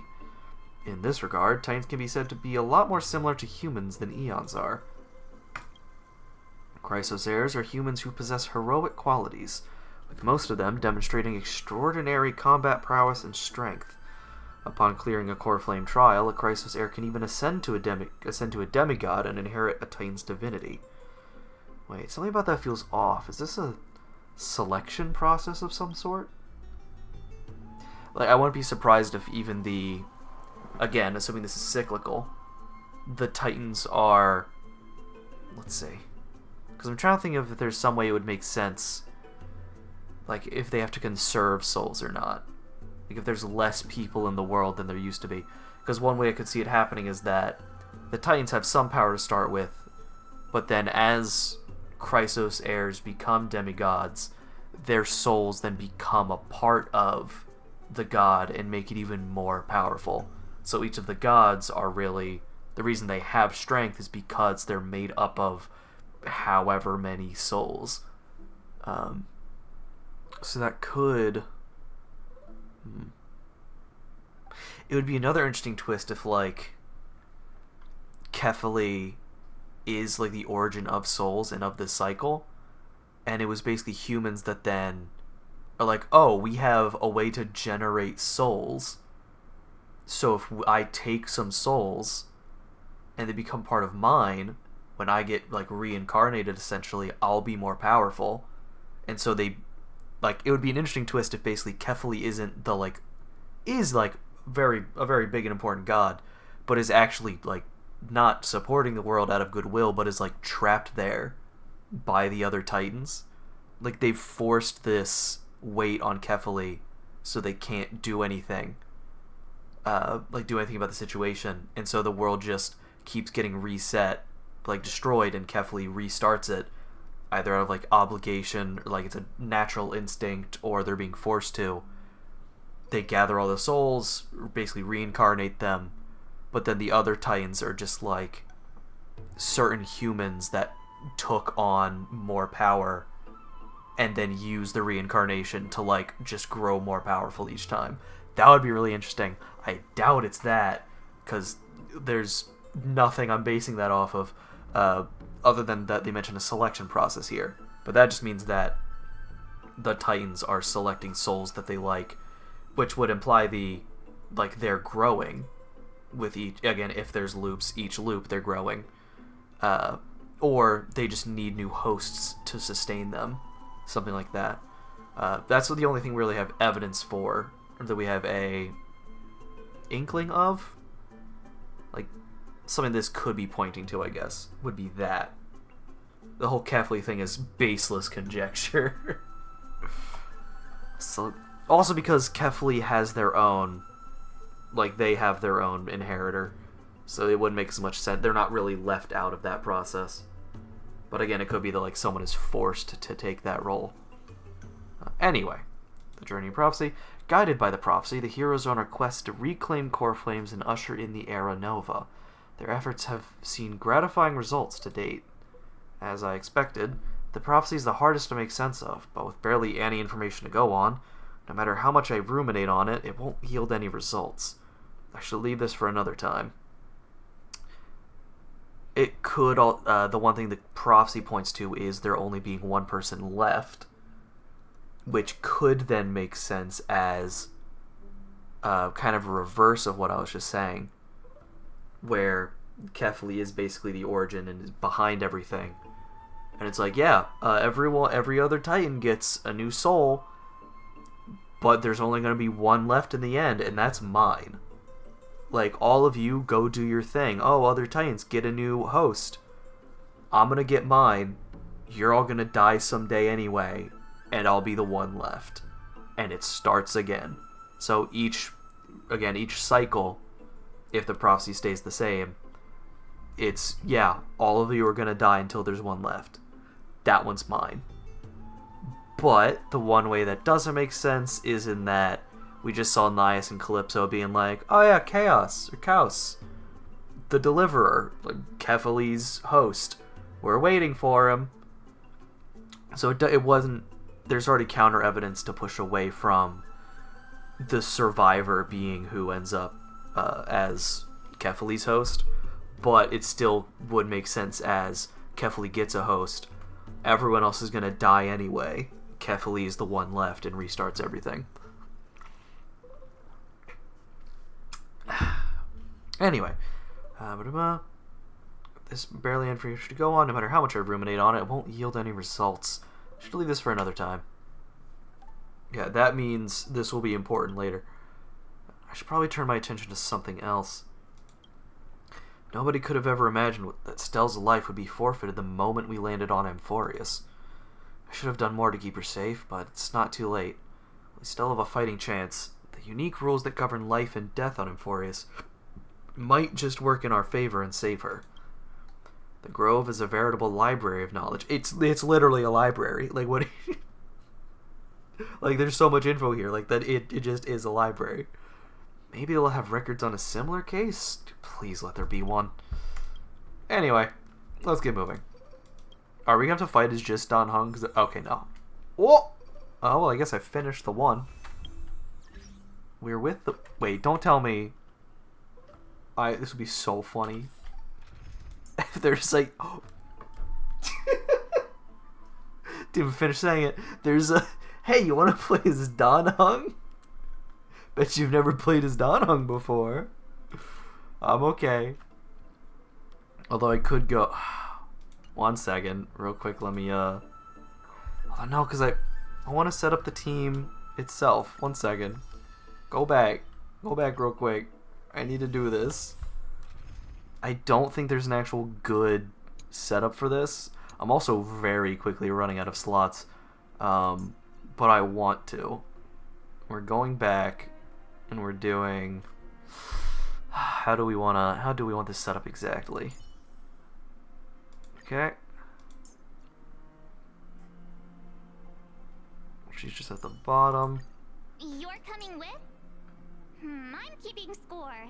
In this regard, Titans can be said to be a lot more similar to humans than Eons are. Chrysosaurs are humans who possess heroic qualities, with most of them demonstrating extraordinary combat prowess and strength. Upon clearing a core flame trial, a Chrysosaur can even ascend to a demigod and inherit a Titan's divinity. Wait, something about that feels off. Is this a selection process of some sort? Like, I wouldn't be surprised if even the... Again, assuming this is cyclical, the Titans are... Let's see. Because I'm trying to think of if there's some way it would make sense. like, if they have to conserve souls or not. Like, if there's less people in the world than there used to be. Because one way I could see it happening is that the Titans have some power to start with, but then as Chrysos heirs become demigods, their souls then become a part of the god and make it even more powerful. So each of the gods are really... The reason they have strength is because they're made up of however many souls. So that could... It would be another interesting twist if, like, Kefali is, like, the origin of souls and of this cycle, and it was basically humans that then are like, oh, we have a way to generate souls, so if I take some souls and they become part of mine, when I get, like, reincarnated, essentially, I'll be more powerful. And so they, like, it would be an interesting twist if basically Kefali isn't the, like, is, like, a very big and important god, but is actually, like, not supporting the world out of goodwill, but is, like, trapped there by the other Titans. Like, they've forced this weight on Kefali so they can't do anything, like, do anything about the situation, and so the world just keeps getting reset, like, destroyed, and Kefali restarts it, either out of, like, obligation, or, like, it's a natural instinct, or they're being forced to. They gather all the souls, basically reincarnate them, but then the other Titans are just, like, certain humans that took on more power and then use the reincarnation to, like, just grow more powerful each time. That would be really interesting. I doubt it's that, because there's nothing I'm basing that off of, other than that they mentioned a selection process here. But that just means that the Titans are selecting souls that they like, which would imply they're growing with each, again, if there's loops, each loop they're growing, or they just need new hosts to sustain them, something like that. That's the only thing we really have evidence for, or that we have a inkling of, like, something this could be pointing to, I guess, would be that. The whole Kefali thing is baseless conjecture. So, also because Kefali has their own, like, they have their own inheritor, so it wouldn't make as much sense. They're not really left out of that process. But again, it could be that, like, someone is forced to take that role. Anyway, the Journey of Prophecy. Guided by the prophecy, the heroes are on a quest to reclaim core flames and usher in the Era Nova. Their efforts have seen gratifying results to date. As I expected, the prophecy is the hardest to make sense of, but with barely any information to go on, no matter how much I ruminate on it, it won't yield any results. I should leave this for another time. It could, the one thing the prophecy points to is there only being one person left, which could then make sense as kind of a reverse of what I was just saying, where Kefali is basically the origin and is behind everything. And it's like, yeah, every other Titan gets a new soul, but there's only going to be one left in the end, and that's mine. Like, all of you go do your thing. Oh, other Titans, get a new host. I'm going to get mine. You're all going to die someday anyway, and I'll be the one left. And it starts again. So each cycle, if the prophecy stays the same, it's, yeah, all of you are going to die until there's one left. That one's mine. But the one way that doesn't make sense is in that we just saw Nias and Calypso being like, oh yeah, Chaos, the Deliverer, like Kefali's host. We're waiting for him. So it wasn't, there's already counter evidence to push away from the survivor being who ends up as Kefali's host, but it still would make sense as Kefali gets a host, everyone else is going to die anyway, Kefali is the one left and restarts everything. Anyway, this barely any information to go on. No matter how much I ruminate on it, it won't yield any results. Should leave this for another time. Yeah, that means this will be important later. I should probably turn my attention to something else. Nobody could have ever imagined that Stell's life would be forfeited the moment we landed on Amphorius. I should have done more to keep her safe, but it's not too late. We still have a fighting chance. The unique rules that govern life and death on Emphorius might just work in our favor and save her. The Grove is a veritable library of knowledge. It's literally a library. Like, what? Like, there's so much info here. Like, that it just is a library. Maybe it'll have records on a similar case? Please let there be one. Anyway, let's get moving. Are we going to have to fight as just Dan Heng? Okay, no. Whoa! Oh, well, I guess I finished the one. We're with the... Wait, don't tell me... This would be so funny. If there's like... Oh. Didn't even finish saying it. There's a... Hey, you want to play as Dan Heng? Bet you've never played as Dan Heng before. I'm okay. Although I could go... 1 second. Real quick, let me... Oh, no, because I want to set up the team itself. 1 second. Go back. Go back real quick. I need to do this. I don't think there's an actual good setup for this. I'm also very quickly running out of slots. But I want to. We're going back and we're doing... How do we want this set up exactly? Okay. She's just at the bottom. You're coming with? I'm keeping score.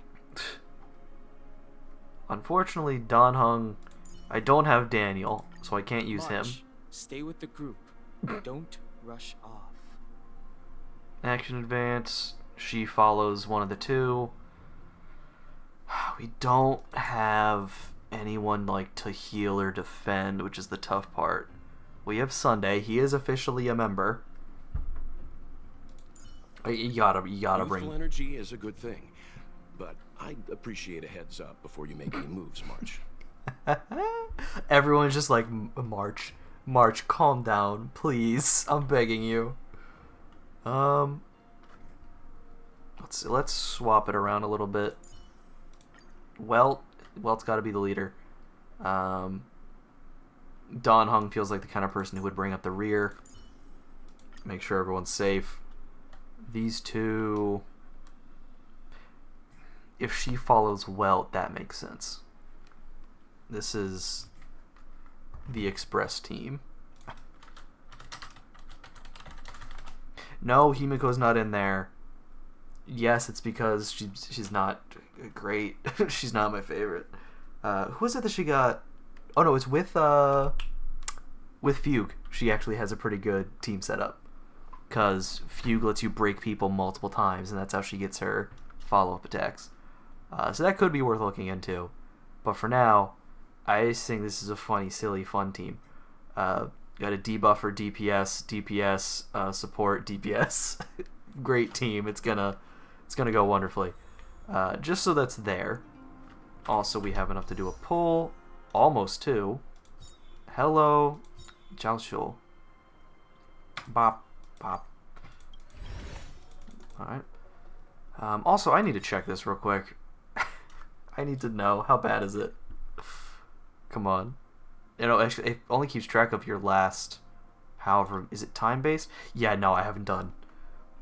Unfortunately, Dan Heng, I don't have Daniel, so I can't use him. Stay with the group. Don't rush off. Action advance. She follows one of the two. We don't have anyone like to heal or defend, which is the tough part. We have Sunday. He is officially a member. You gotta bring. Youthful energy is a good thing, but I'd appreciate a heads up before you make any moves, March. Everyone's just like, March, calm down, please. I'm begging you. Let's swap it around a little bit. Welt's got to be the leader. Dan Heng feels like the kind of person who would bring up the rear, make sure everyone's safe. These two, if she follows Welt, that makes sense. This is the Express team. No, Himiko's not in there. Yes, it's because she's not great. She's not my favorite. Who is it that she got? Oh no, it's with Fugue. She actually has a pretty good team setup. Because Fugue lets you break people multiple times, and that's how she gets her follow-up attacks. So that could be worth looking into. But for now, I just think this is a funny, silly, fun team. Got a debuffer, DPS, support, DPS. Great team. It's gonna go wonderfully. Just so that's there. Also, we have enough to do a pull. Almost two. Hello, Jiaoshu. Bop. Pop. Alright. Also, I need to check this real quick. I need to know, how bad is it? Come on. You know, actually, it only keeps track of your last, however, is it time-based? Yeah, no, I haven't done.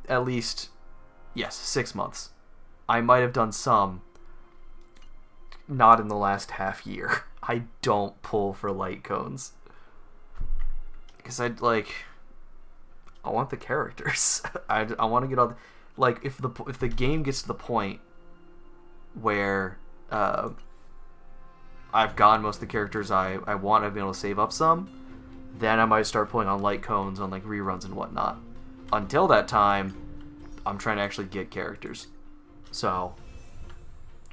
At least, yes, 6 months. I might have done some, not in the last half year. I don't pull for light cones. Because I'd, like... I want the characters. I want to get all the, like, if the game gets to the point where I've gotten most of the characters I want, I've been able to save up some, then I might start pulling on light cones on like reruns and whatnot. Until that time, I'm trying to actually get characters. So,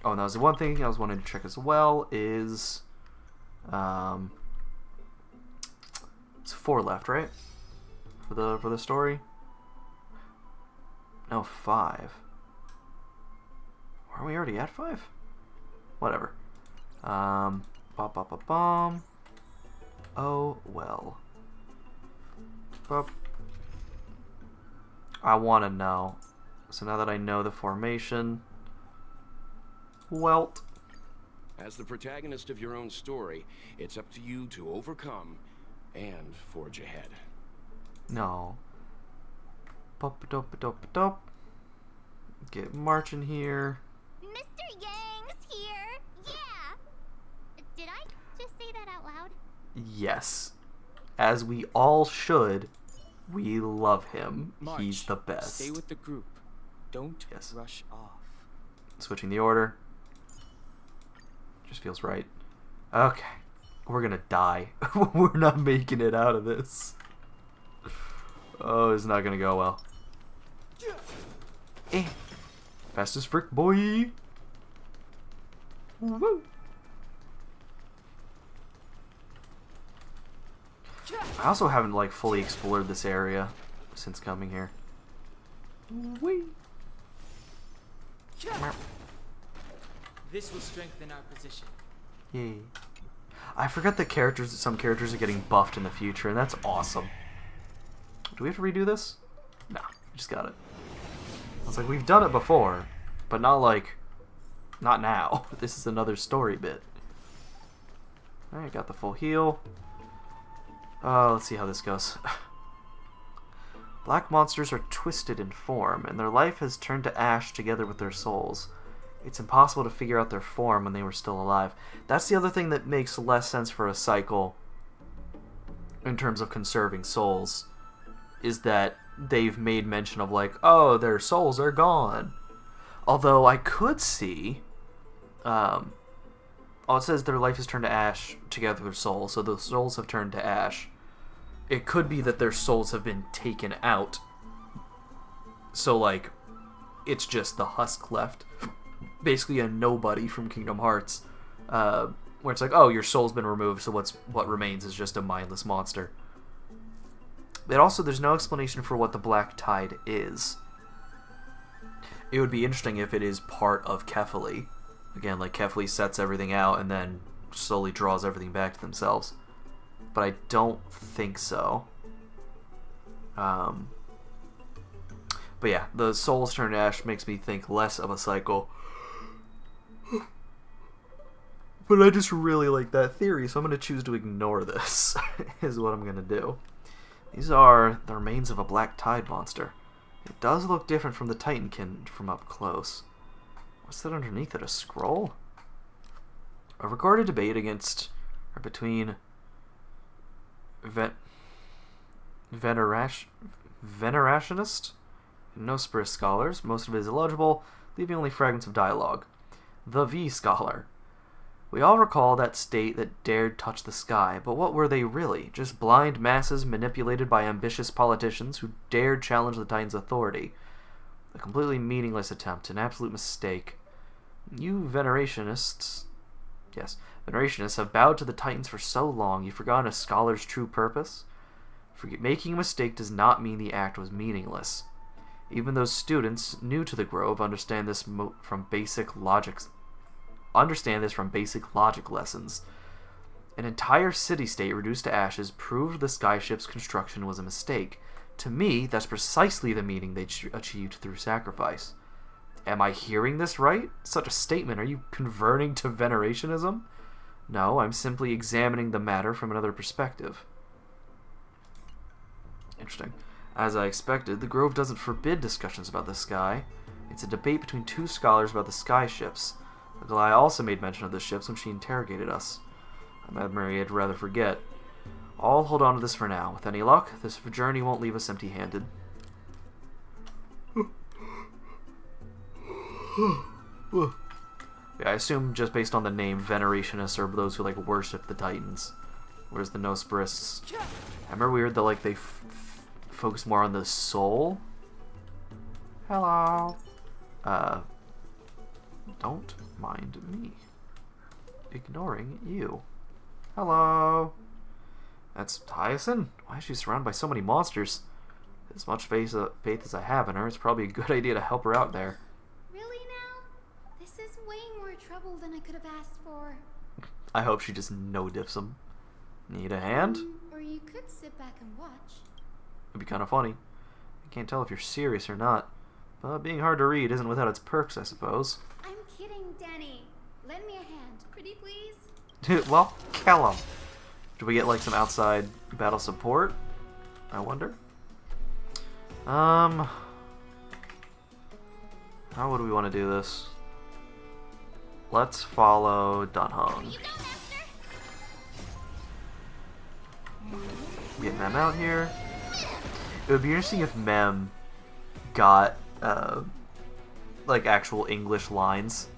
oh, and that was the one thing I was wanting to check as well is it's 4 left, right? For the story? No, 5. Are we already at 5? Whatever. Bop. Oh, well. Bop. I want to know. So now that I know the formation... Welt. As the protagonist of your own story, it's up to you to overcome and forge ahead. No. Pop-a-dop-a-dop-a-dop. Get marching here. Mr. Yang's here! Yeah! Did I just say that out loud? Yes. As we all should. We love him. March. He's the best. Stay with the group. Don't Yes. rush off. Switching the order. Just feels right. Okay. We're gonna die. We're not making it out of this. Oh, it's not gonna go well. Eh. Fastest frick, boy. Woo. I also haven't like fully explored this area since coming here. Wee. This will strengthen our position. Yay. I forgot that some characters are getting buffed in the future, and that's awesome. Do we have to redo this? No, we just got it. I was like, we've done it before, but not now. This is another story bit. Alright, got the full heal. Let's see how this goes. Black monsters are twisted in form, and their life has turned to ash together with their souls. It's impossible to figure out their form when they were still alive. That's the other thing that makes less sense for a cycle in terms of conserving souls, is that they've made mention of like, oh, their souls are gone. Although I could see, it says their life has turned to ash together with their souls, so the souls have turned to ash. It could be that their souls have been taken out. So like, it's just the husk left. Basically a nobody from Kingdom Hearts, where it's like, oh, your soul's been removed, so what remains is just a mindless monster. But also, there's no explanation for what the Black Tide is. It would be interesting if it is part of Kefali. Again, like Kefali sets everything out and then slowly draws everything back to themselves. But I don't think so. But yeah, the souls turn to ash makes me think less of a cycle. But I just really like that theory, so I'm going to choose to ignore this, is what I'm going to do. These are the remains of a Black Tide monster. It does look different from the Titankin from up close. What's that underneath it, a scroll? A recorded debate between Venerationist and Nospris scholars. Most of it is illegible, leaving only fragments of dialogue. The V scholar. We all recall that state that dared touch the sky, but what were they really? Just blind masses manipulated by ambitious politicians who dared challenge the Titan's authority. A completely meaningless attempt, an absolute mistake. You Venerationists have bowed to the Titans for so long, you've forgotten a scholar's true purpose? Making a mistake does not mean the act was meaningless. Even those students new to the Grove understand this from basic logic lessons. An entire city-state reduced to ashes proved the skyship's construction was a mistake. To me, that's precisely the meaning they achieved through sacrifice. Am I hearing this right? Such a statement, are you converting to Venerationism? No, I'm simply examining the matter from another perspective. Interesting. As I expected, the Grove doesn't forbid discussions about the sky. It's a debate between two scholars about the sky ships. Aglaya also made mention of the ships when she interrogated us. A memory I'd rather forget. I'll hold on to this for now. With any luck, this journey won't leave us empty-handed. Yeah, I assume just based on the name, Venerationists are those who like worship the Titans, whereas the Nospirists, I remember we heard that they focus more on the soul. Hello. Don't mind me. Ignoring you. Hello. That's Hyacinth? Why is she surrounded by so many monsters? As much faith as I have in her, it's probably a good idea to help her out there. Really now? This is way more trouble than I could have asked for. I hope she just no-diffs him. Need a hand? Or you could sit back and watch. It'd be kind of funny. I can't tell if you're serious or not. But being hard to read isn't without its perks, I suppose. I'm kidding, Danny. Lend me a hand, pretty please. Well, kill him. Do we get some outside battle support? I wonder. How would we want to do this? Let's follow Dunhong. Get Mem out here. It would be interesting if Mem got like actual English lines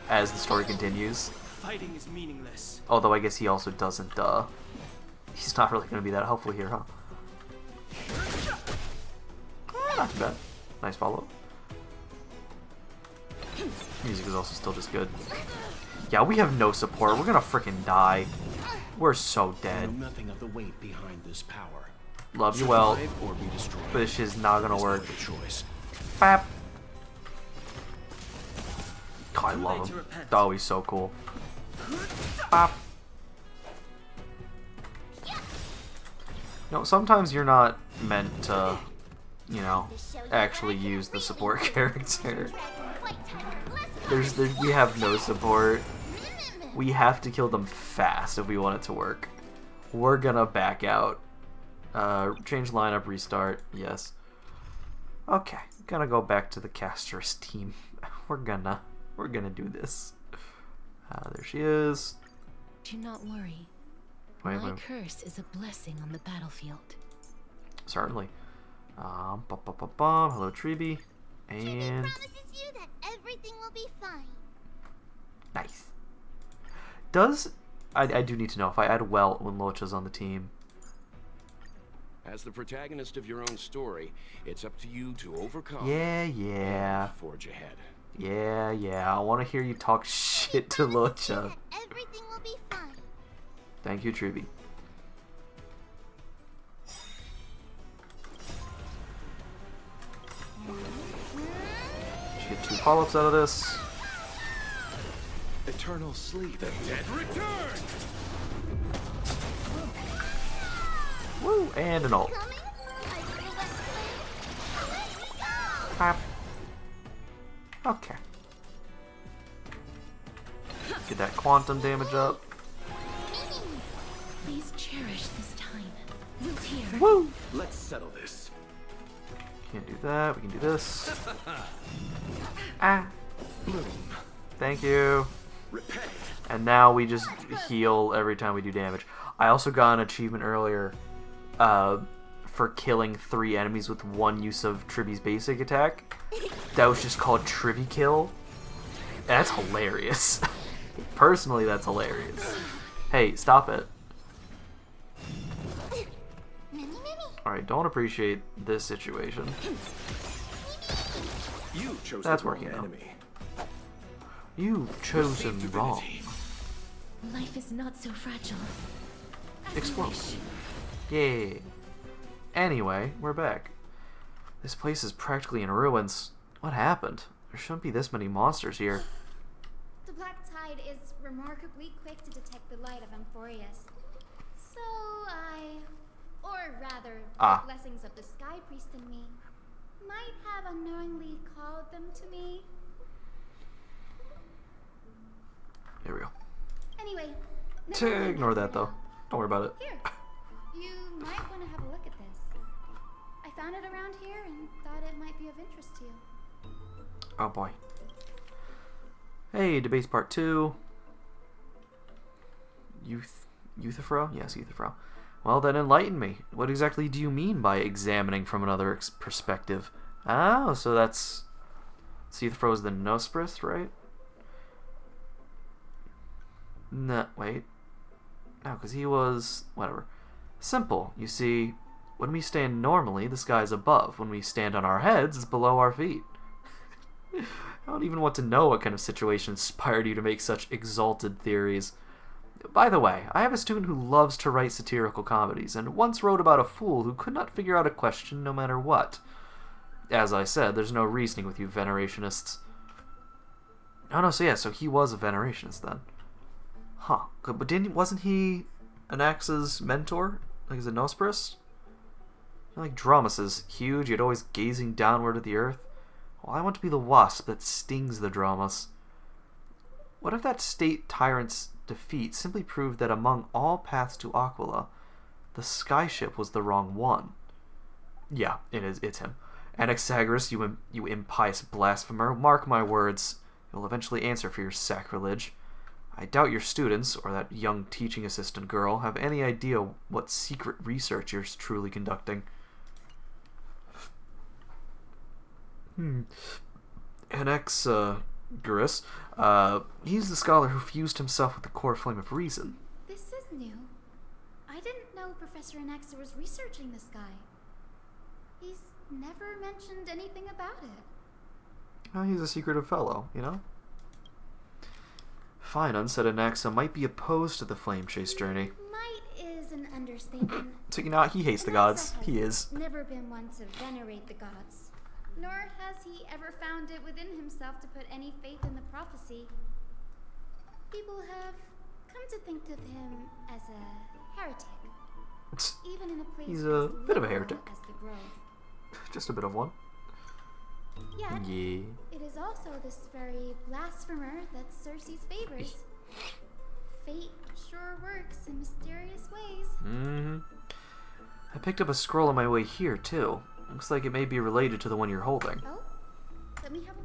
as the story continues. Fighting is meaningless. Although I guess he also doesn't. He's not really going to be that helpful here, huh? Not too bad. Nice follow. Music is also still just good. Yeah, we have no support. We're gonna freaking die. We're so dead. Nothing of the weight behind this power. Love you well, Survive or be destroyed. but this is not gonna work. Choice. Bap. God, I love him. Oh, he's so cool. Bop. You know, sometimes you're not meant to, you know, actually use the support character. We have no support. We have to kill them fast if we want it to work. We're gonna back out. Change lineup, restart. Yes. Okay, gonna go back to the caster's team. We're gonna do this. There she is. Do not worry. Wait. My curse is a blessing on the battlefield. Certainly. Hello, Treeby. And promises you that everything will be fine. nice. I do need to know if I add Welt when Locha's on the team. As the protagonist of your own story, it's up to you to overcome. Yeah. And forge ahead. Yeah. I want to hear you talk shit to Locha. That everything will be fine. Thank you, Treeby. Should get 2 polyps out of this. Eternal sleep. The dead return! Woo! And an ult. Coming? I feel that flame. Pop. Okay. Get that quantum damage up. Please cherish this time. Root here. Woo! Let's settle this. Can't do that. We can do this. Ah. Bloom. Thank you. Repay. And now we just heal every time we do damage. I also got an achievement earlier for killing 3 enemies with 1 use of Triby's basic attack. That was just called Tribby Kill. That's hilarious. Personally, that's hilarious. Hey, stop it. Alright, don't appreciate this situation. You chose That's the wrong working out. enemy. You've chosen wrong. Life is not so fragile. Explode. Yay. Anyway, we're back. This place is practically in ruins. What happened? There shouldn't be this many monsters here. The black tide is remarkably quick to detect the light of Amphorius. So or rather, the blessings of the Sky Priest in me, might have unknowingly called them to me. Here we go. Anyway, Ignore that though. Don't worry about it. Here, you might want to have a look at this. I found it around here and thought it might be of interest to you. Oh boy. Hey, debates part 2. Euthyphro? Yes, Euthyphro. Well, then enlighten me. What exactly do you mean by examining from another perspective? Oh, so that's... Euthyphro is the Nospris, right? No, wait. No, because he was... whatever. Simple. You see, when we stand normally, the sky is above. When we stand on our heads, it's below our feet. I don't even want to know what kind of situation inspired you to make such exalted theories. By the way, I have a student who loves to write satirical comedies, and once wrote about a fool who could not figure out a question no matter what. As I said, there's no reasoning with you Venerationists. Oh no, so he was a Venerationist then. Huh. But wasn't he Anax's mentor? Like, as a Nospris? Like Dromus is huge, yet always gazing downward at the earth. Well, I want to be the wasp that stings the Dromus. What if that state tyrant's defeat simply proved that among all paths to Aquila, the skyship was the wrong one? Yeah, it's him. Anaxagoras, you impious blasphemer, mark my words. You'll eventually answer for your sacrilege. I doubt your students, or that young teaching assistant girl, have any idea what secret research you're truly conducting. Anaxagoras, he's the scholar who fused himself with the core flame of reason. This is new. I didn't know Professor Anaxa was researching this guy. He's never mentioned anything about it. He's a secretive fellow, you know? Finon said Anaxa might be opposed to the flame chase journey. Might is an understatement. So, you know, he hates the gods. He is. Never been one to venerate the gods. Nor has he ever found it within himself to put any faith in the prophecy. People have come to think of him as a heretic. Even in a place He's a bit of a heretic. as the Grove. Just a bit of one. Yet, Yeah. it is also this very blasphemer that Cersei's favors. Fate sure works in mysterious ways. I picked up a scroll on my way here, too. Looks like it may be related to the one you're holding. Oh? Let me have a...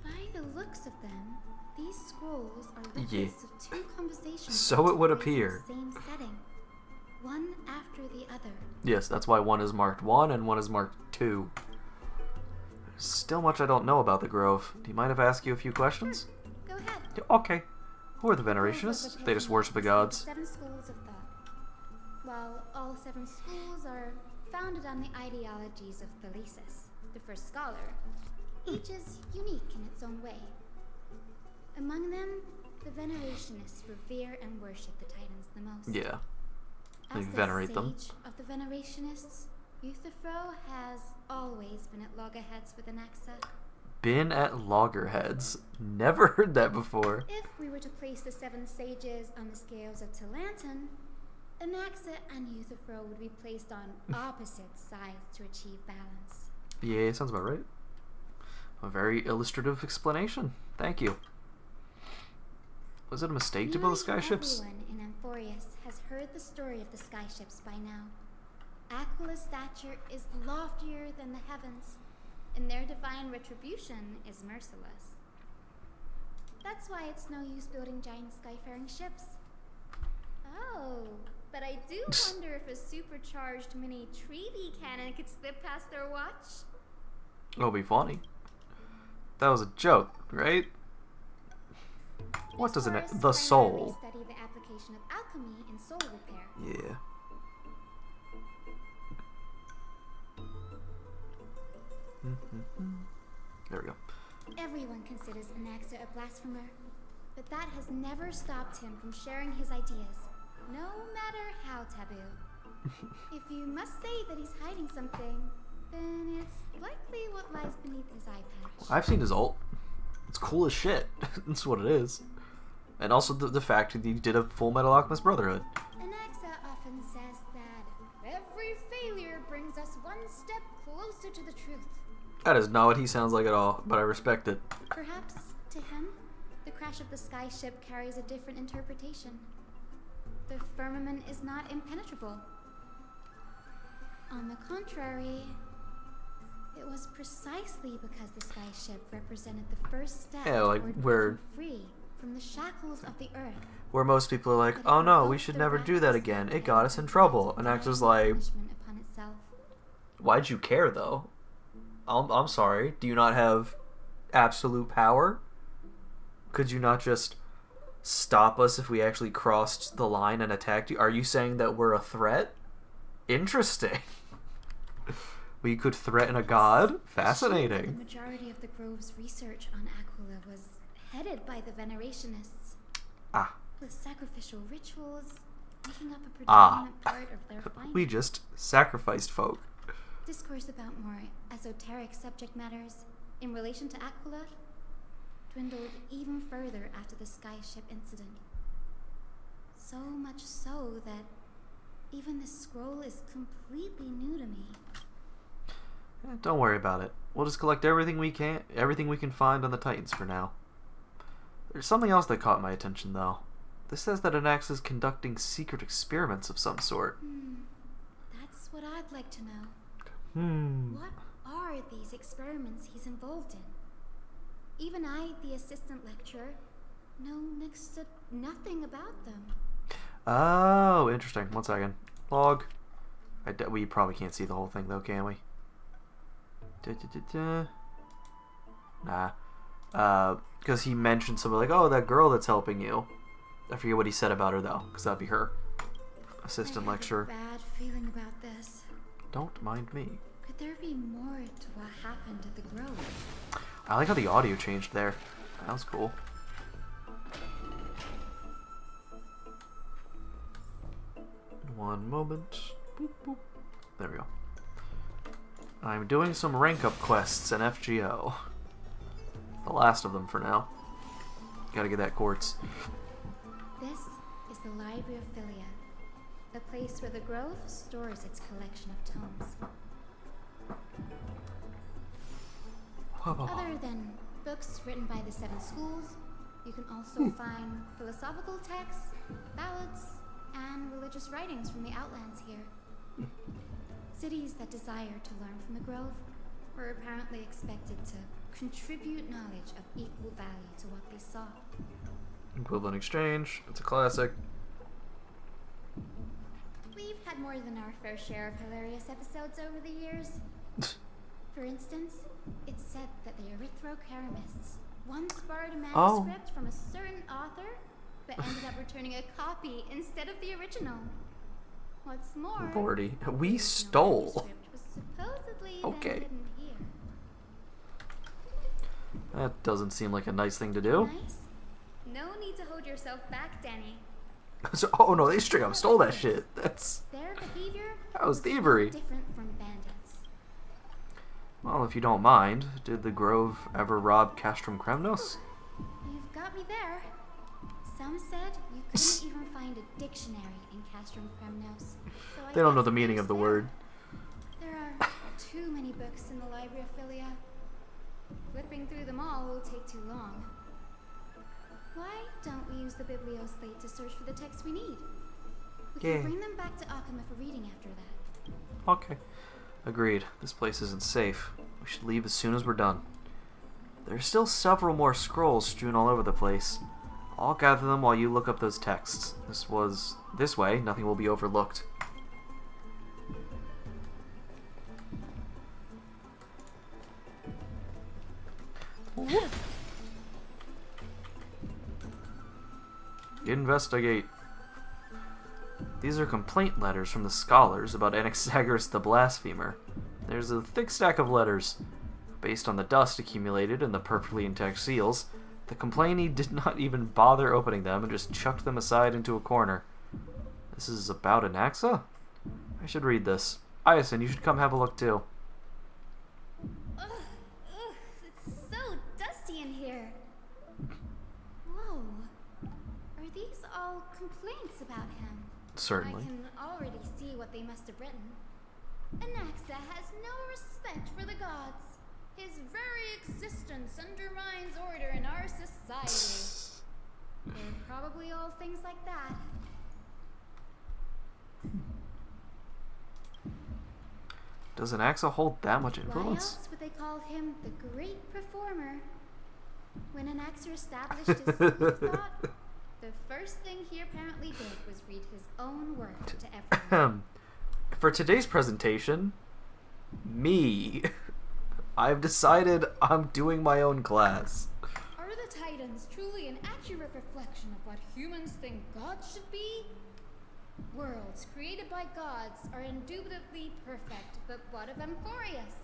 By the looks of them, these scrolls are records of two conversations. So it would that took place in appear. the same setting, one after the other. Yes, that's why one is marked 1 and one is marked 2. There's still much I don't know about the Grove. Do you mind if I ask you a few questions? Go ahead. Okay. Who are the Venerationists? They just worship the gods. 7 schools of thought. While all 7 schools are founded on the ideologies of Thalesis, the first scholar, each is unique in its own way. Among them, the Venerationists revere and worship the Titans the most. Yeah. They As venerate the them. sage of the Venerationists, Euthyphro has always been at loggerheads with Anaxa. Been at loggerheads. Never heard that before. If we were to place the 7 sages on the scales of Talanton, Anaxa and Euthyphro would be placed on opposite sides to achieve balance. Yeah, sounds about right. A very illustrative explanation. Thank you. Was it a mistake to build the Nearly skyships? everyone in Amphorius has heard the story of the skyships by now. Aquila's stature is loftier than the heavens, and their divine retribution is merciless. That's why it's no use building giant skyfaring ships. Oh, but I do wonder if a supercharged mini treaty cannon could slip past their watch. It'll be funny. That was a joke, right? What does These the forests soul? primarily study the application of alchemy in soul repair. Yeah. There we go. Everyone considers Anaxa a blasphemer, but that has never stopped him from sharing his ideas, no matter how taboo. If you must say that he's hiding something, then it's likely what lies beneath his eye patch. I've seen his ult. It's cool as shit. That's what it is. And also the fact that he did a Full Metal Alchemist Brotherhood. Anaxa often says that every failure brings us one step closer to the truth. That is not what he sounds like at all, but I respect it. Perhaps, to him, the crash of the skyship carries a different interpretation. The firmament is not impenetrable. On the contrary, it was precisely because the skyship represented the first step Yeah, like toward where- breaking free from the shackles of the earth. Where most people are like, oh no, we should never do that again. It got us in trouble. And Axel's like, Punishment upon itself. why'd you care though? I'm sorry. Do you not have absolute power? Could you not just stop us if we actually crossed the line and attacked you? Are you saying that we're a threat? Interesting. We could threaten a god? The Fascinating. majority of the Grove's research on Aquila was headed by the Venerationists. Ah. With sacrificial rituals making up a Ah. predominant part of their findings. We just sacrificed folk. Discourse about more esoteric subject matters in relation to Aquila dwindled even further after the skyship incident. So much so that even this scroll is completely new to me. Don't worry about it. We'll just collect everything we can find on the Titans for now. There's something else that caught my attention though. This says that Anax is conducting secret experiments of some sort. That's what I'd like to know. What are these experiments he's involved in? Even I, the assistant lecturer, know next to nothing about them. Oh, interesting. 1 second. Log. We probably can't see the whole thing though, can we? Nah. Because he mentioned something like, oh, that girl that's helping you. I forget what he said about her though, because that'd be her. Assistant lecturer. I have a bad feeling about this. Don't mind me. Could there be more to what happened at the Grove? I like how the audio changed there. That was cool. One moment. Boop, boop. There we go. I'm doing some rank up quests in FGO. The last of them for now. Gotta get that quartz. This is the Library of Philia, the place where the Grove stores its collection of tomes. Other than books written by the 7 schools, you can also find philosophical texts, ballads, and religious writings from the Outlands here. Cities that desire to learn from the Grove were apparently expected to contribute knowledge of equal value to what they saw. Equivalent exchange. It's a classic. We've had more than our fair share of hilarious episodes over the years. For instance, it's said that the Erythrocheramists once borrowed a manuscript from a certain author, but ended up returning a copy instead of the original. What's more, Lordy, we the stole. manuscript was supposedly Okay. then hidden here. That doesn't seem like a nice thing to do. Nice? No need to hold yourself back, Danny. So, oh no, they straight up stole that shit. That Their behavior was thievery. different from bandits. Well, if you don't mind, did the Grove ever rob Castrum Kremnos? You've got me there. Some said you couldn't even find a dictionary in Castrum Kremnos. So I They don't know guess the meaning of the there's word. There are too many books in the Library of Philia. Flipping through them all will take too long. Why don't we use the Biblioslate to search for the texts we need? We can bring them back to Akama for reading after that. Okay. Agreed. This place isn't safe. We should leave as soon as we're done. There's still several more scrolls strewn all over the place. I'll gather them while you look up those texts. This way, nothing will be overlooked. Investigate. These are complaint letters from the scholars about Anaxagoras the Blasphemer. There's a thick stack of letters. Based on the dust accumulated in the perfectly intact seals, the complainee did not even bother opening them and just chucked them aside into a corner. This is about Anaxa? I should read this. Iason, you should come have a look too. Ugh, it's so dusty in here. Whoa. Are these all complaints about him? Certainly. I can already see what they must have written. Anaxa has no respect for the gods. His very existence undermines order in our society. They're probably all things like that. Does Anaxa hold that much Why influence? else would they call him the great performer? When Anaxa established his school of thought, the first thing he apparently did was read his own work to everyone. For today's presentation, me. I've decided I'm doing my own class. Are the Titans truly an accurate reflection of what humans think gods should be? Worlds created by gods are indubitably perfect, but what of Amphorius?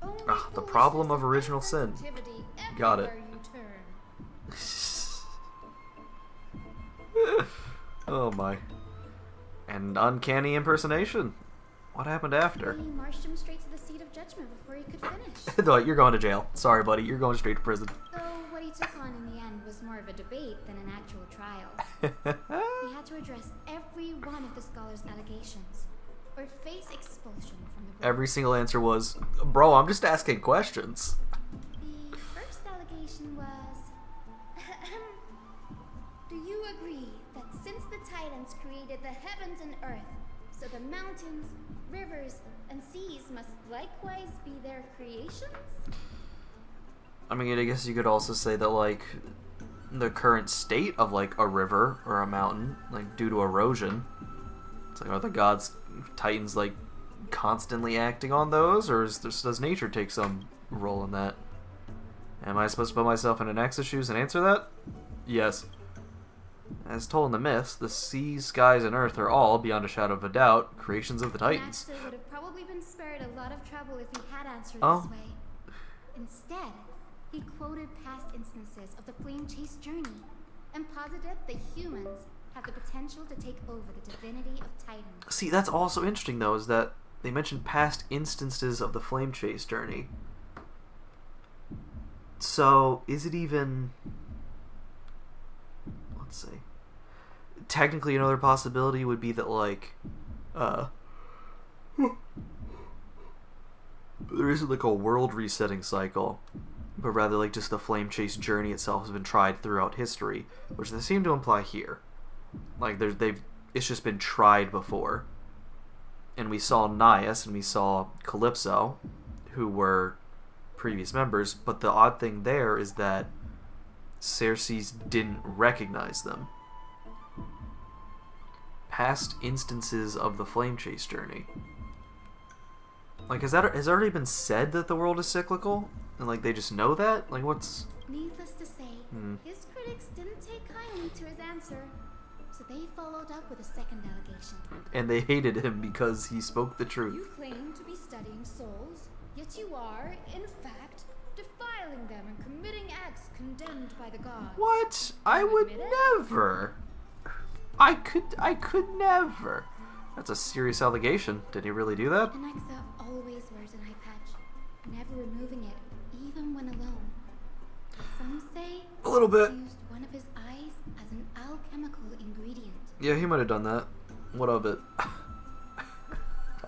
Only The problem of foolishness and original sin. insensitivity Got it. everywhere you turn. Oh my. And uncanny impersonation. What happened after? He marched him straight to the seat of judgment before he could finish. No, you're going to jail. Sorry, buddy. You're going straight to prison. Though what he took on in the end was more of a debate than an actual trial. He had to address every one of the scholar's allegations, or face expulsion from the group. Every single answer was, bro, I'm just asking questions. The first allegation was... Do you agree that since the Titans created the heavens and earth, so the mountains, rivers, and seas must likewise be their creations? I mean, I guess you could also say that, like, the current state of, like, a river or a mountain, like, due to erosion, it's like, are the gods, Titans, like, constantly acting on those, or does nature take some role in that? Am I supposed to put myself in an Nexus shoes and answer that? Yes. As told in the myths, the seas, skies, and earth are all, beyond a shadow of a doubt, creations of the Titans. Naxxter would have probably been spared a lot of trouble if he had answered Oh. this way. Instead, he quoted past instances of the Flame Chase journey and posited that humans have the potential to take over the divinity of Titans. See, that's also interesting, though, is that they mentioned past instances of the Flame Chase journey. So, is it even... Let's see. Technically, another possibility would be that, like, there isn't, like, a world resetting cycle, but rather, like, just the Flame Chase journey itself has been tried throughout history, which they seem to imply here. Like, it's just been tried before. And we saw Nias and we saw Calypso, who were previous members, but the odd thing there is that Cersei's didn't recognize them. Past instances of the Flame Chase journey. Like, has it already been said that the world is cyclical? And, like, they just know that? Like, what's... Needless to say, his critics didn't take kindly to his answer, so they followed up with a second allegation. And they hated him because he spoke the truth. You claim to be studying souls, yet you are, in fact, defiling them and committing acts condemned by the gods. What? I would never. I could never. That's a serious allegation. Did he really do that? Anaxa always wears an eye patch, never removing it, even when alone. Some say A little bit. he used one of his eyes as an alchemical ingredient. Yeah, he might have done that. What of it?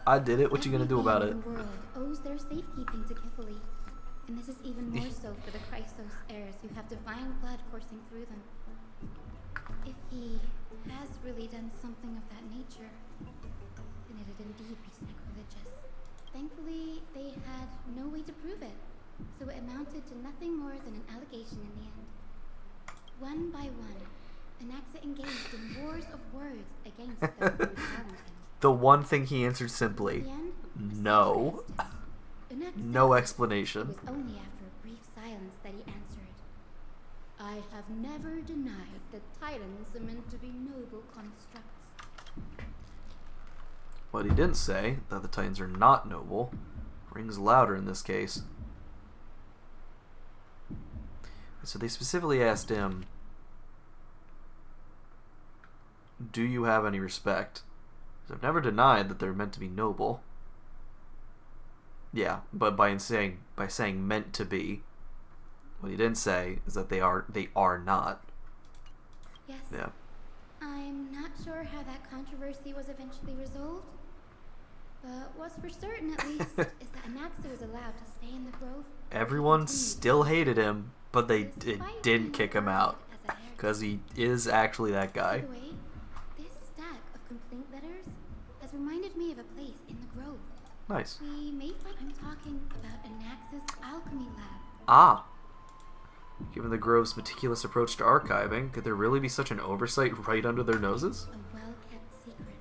I did it. What you gonna do about it? The world owes their safekeeping to Kifili, and this is even more so for the Chrysos heirs who have divine blood coursing through them. If he has really done something of that nature, then it'd indeed be sacrilegious. Thankfully, they had no way to prove it, so it amounted to nothing more than an allegation in the end. One by one, Anaxa engaged in wars of words against those who would challenge him. The one thing he answered simply, In the end, no. Anaxa No It explanation. was only after a brief silence that he answered, I have never denied that Titans are meant to be noble constructs. What he didn't say, that the Titans are not noble, rings louder in this case. So they specifically asked him, do you have any respect? So I've never denied that they're meant to be noble. Yeah, but by saying meant to be, what he didn't say is that they are not. Yes. Yeah. I'm not sure how that controversy was eventually resolved, but what's for certain at least is that Anaxa was allowed to stay in the grove. Everyone still hated him, but they didn't kick him out because he is actually that By guy. the way, this stack of complaint letters has reminded me of a place in the grove. Nice. We may find I'm talking about Anaxa's alchemy lab. Ah. Given the Grove's meticulous approach to archiving, could there really be such an oversight right under their noses? A well-kept secret.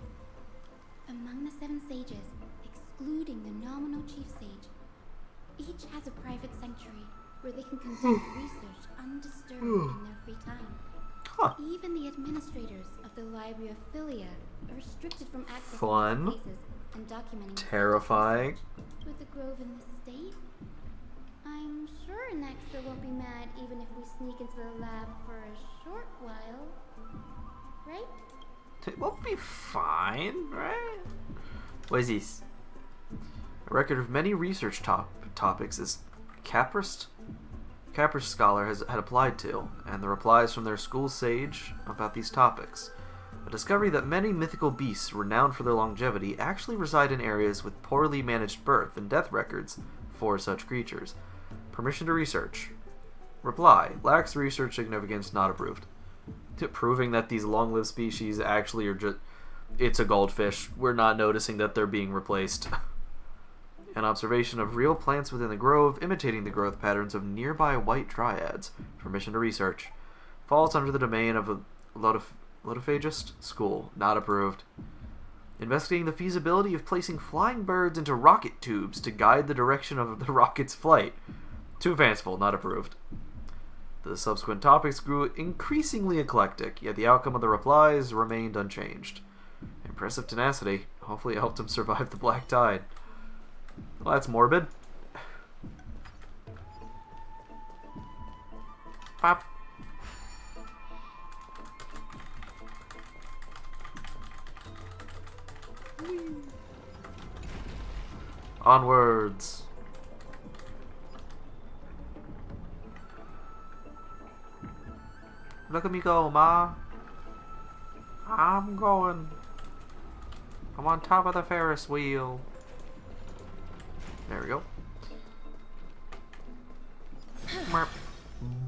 Among the 7 sages, excluding the nominal chief sage, each has a private sanctuary where they can conduct research undisturbed in their free time. Huh. Even the administrators of the Library of Philia are restricted from access Fun. to these places and documenting the Terrifying. research. With the grove in this state, I'm sure Anaxa won't be mad even if we sneak into the lab for a short while. Right? It won't be fine, right? What is this? A record of many research topics is Caprist scholar had applied to, and the replies from their school sage about these topics. A discovery that many mythical beasts renowned for their longevity actually reside in areas with poorly managed birth and death records for such creatures. Permission to research. Reply. Lacks research significance, not approved. Proving that these long-lived species actually are just... It's a goldfish. We're not noticing that they're being replaced. An observation of real plants within the grove, imitating the growth patterns of nearby white dryads. Permission to research. Falls under the domain of a lotophagist school. Not approved. Investigating the feasibility of placing flying birds into rocket tubes to guide the direction of the rocket's flight. Too fanciful. Not approved. The subsequent topics grew increasingly eclectic, yet the outcome of the replies remained unchanged. Impressive tenacity. Hopefully it helped him survive the black tide. Well, that's morbid. Pop. Onwards. Look at me go, Ma. I'm going. I'm on top of the Ferris wheel. There we go.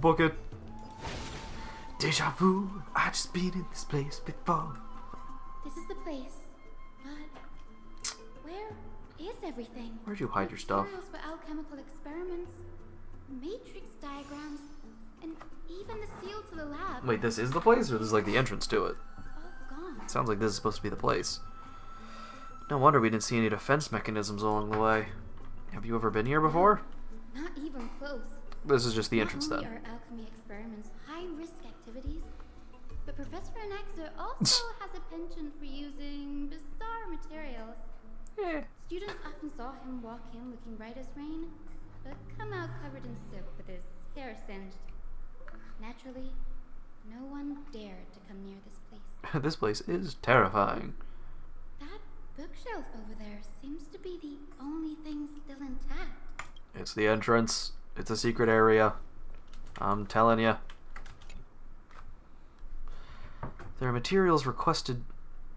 Book it. Deja vu. I just been in this place before. This is the place. But where is everything? Where'd you hide your stuff? Materials for alchemical experiments, matrix diagrams, and even the seal to the lab. Wait, this is the place, or this is like the entrance to it? All gone. Sounds like this is supposed to be the place. No wonder we didn't see any defense mechanisms along the way. Have you ever been here before? Not even close. This is just the entrance Not then. only are alchemy experiments high-risk activities, but Professor Anaxter also has a penchant for using bizarre materials. Yeah. Students often saw him walk in looking bright as rain, but come out covered in soot with his hair singed. Naturally, no one dared to come near this place. This place is terrifying. That bookshelf over there seems to be the only thing still intact. It's the entrance. It's a secret area. I'm telling you. There are materials requested.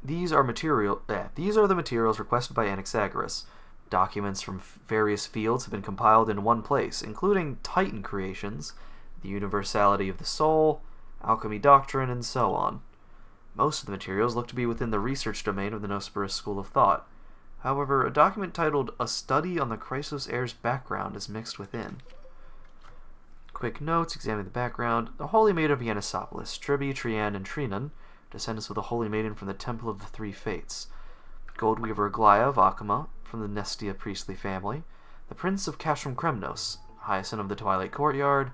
These are the materials requested by Anaxagoras. Documents from various fields have been compiled in one place, including Titan creations, the universality of the soul, alchemy doctrine, and so on. Most of the materials look to be within the research domain of the Nosperus school of thought. However, a document titled A Study on the Chrysos Heir's Background is mixed within. Quick notes, examine the background. The Holy Maiden of Yanisopolis, Tribi, Trian, and Trinan, descendants of the Holy Maiden from the Temple of the Three Fates. Goldweaver Aglaia of Akama, from the Nestia priestly family. The Prince of Castrum Kremnos, Hyacinth of the Twilight Courtyard.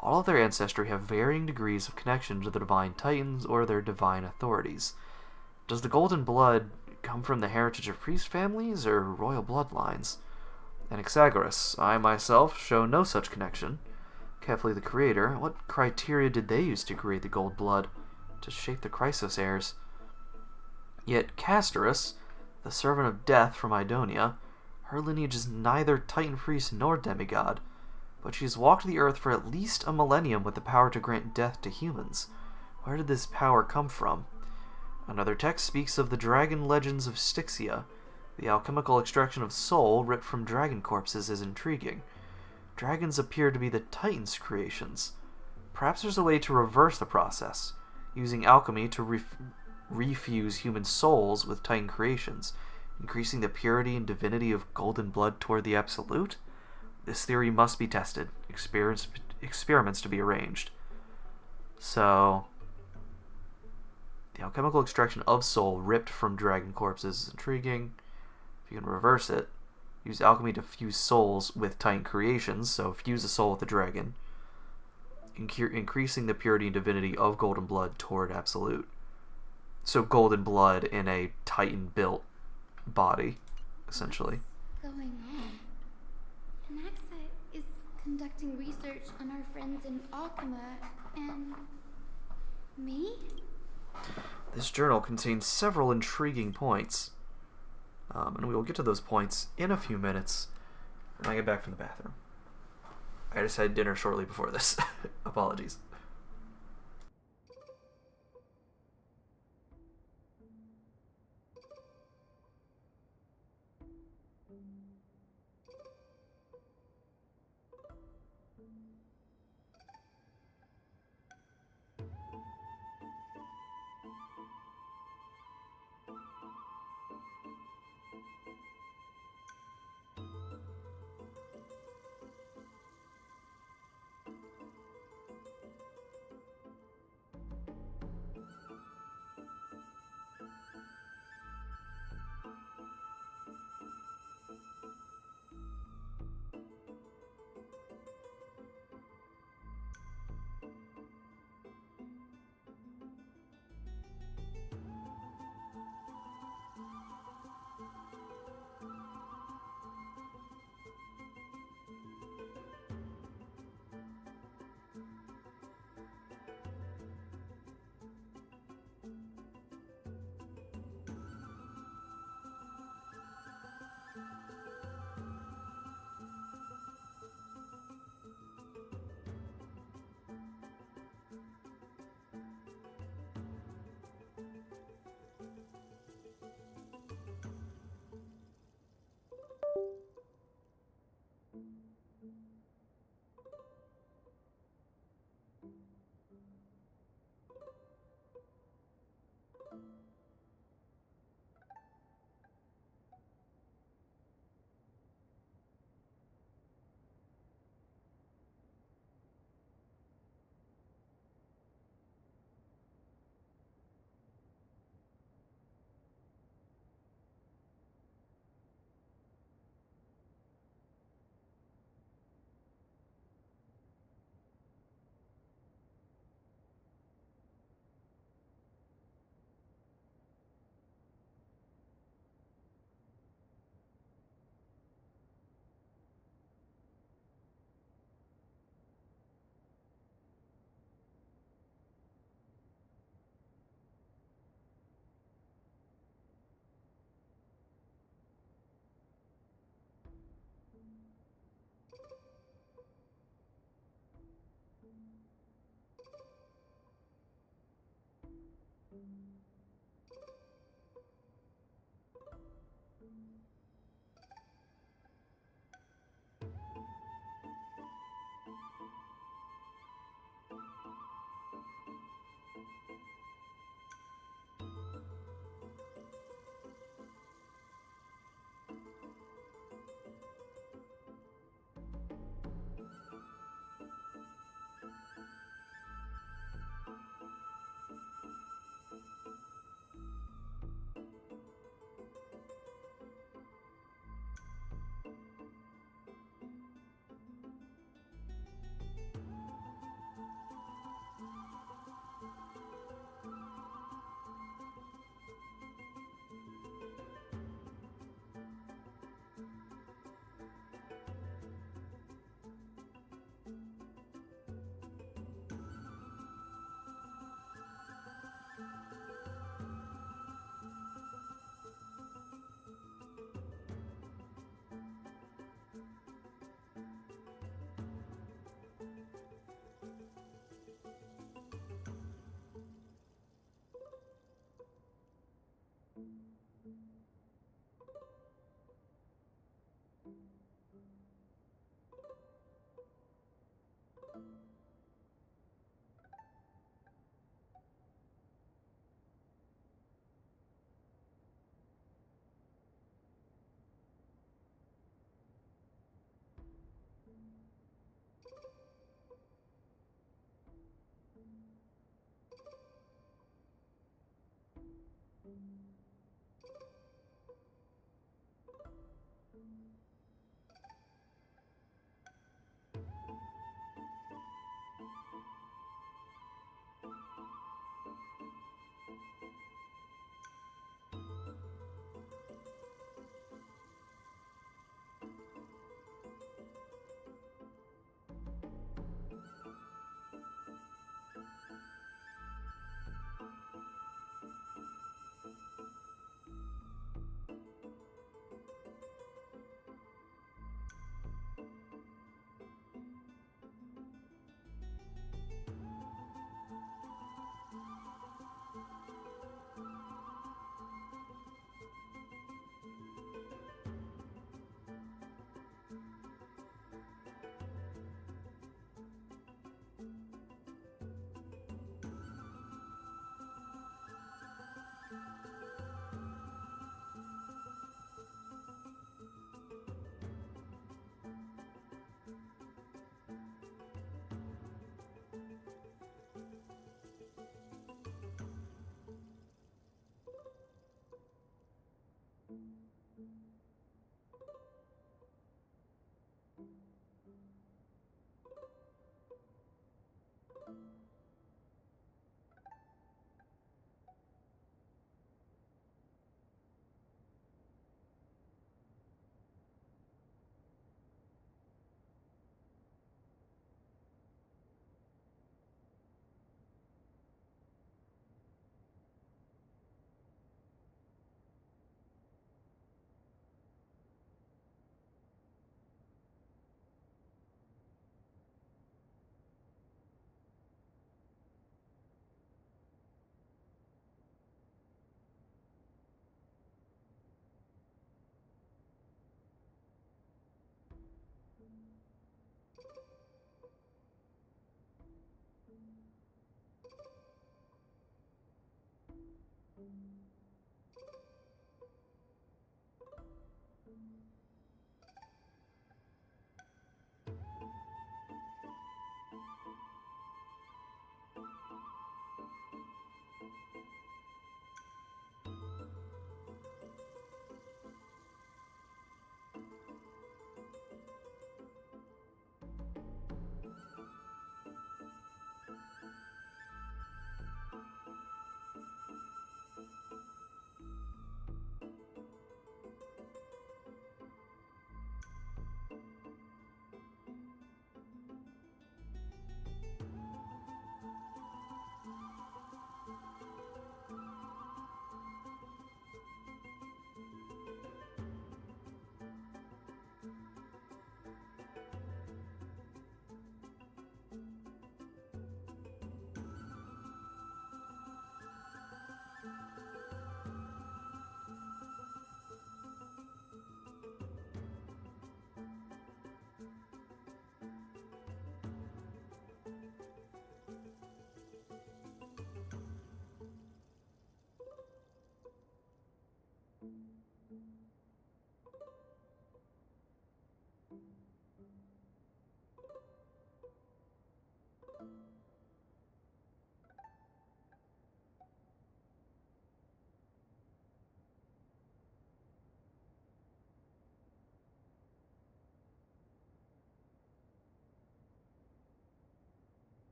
All of their ancestry have varying degrees of connection to the Divine Titans or their divine authorities. Does the Golden Blood come from the heritage of priest families or royal bloodlines? Anaxagoras, I myself show no such connection. Kefli the Creator, what criteria did they use to create the Gold Blood, to shape the Chrysos heirs? Yet Castorus, the servant of death from Idonia, her lineage is neither Titan priest nor demigod, but she has walked the earth for at least a millennium with the power to grant death to humans. Where did this power come from? Another text speaks of the dragon legends of Styxia. The alchemical extraction of soul ripped from dragon corpses is intriguing. Dragons appear to be the Titans' creations. Perhaps there's a way to reverse the process, using alchemy to refuse human souls with Titan creations, increasing the purity and divinity of golden blood toward the absolute? This theory must be tested, experiments to be arranged. So, the alchemical extraction of soul ripped from dragon corpses is intriguing. If you can reverse it, use alchemy to fuse souls with Titan creations, so fuse a soul with a dragon, increasing the purity and divinity of golden blood toward absolute. So golden blood in a Titan-built body, essentially. What's going on? Anaxa is conducting research on our friends in Alchema and me? This journal contains several intriguing points, and we will get to those points in a few minutes when I get back from the bathroom. I just had dinner shortly before this. Apologies.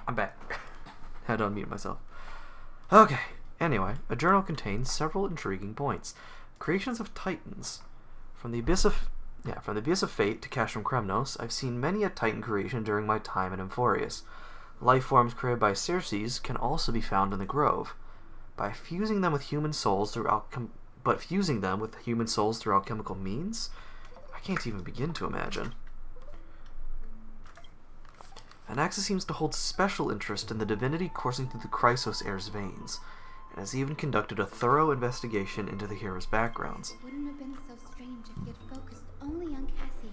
I'm back. Had to unmute myself. Okay. Anyway, a journal contains several intriguing points. Creations of Titans. From the abyss of fate to Castrum Kremnos, I've seen many a Titan creation during my time in Amphorius. Life forms created by Circes can also be found in the Grove. By fusing them with human souls through alchemical means? I can't even begin to imagine. Anaxa seems to hold special interest in the divinity coursing through the Chrysos heir's veins, and has even conducted a thorough investigation into the hero's backgrounds. It wouldn't have been so strange if he had focused only on Cassie,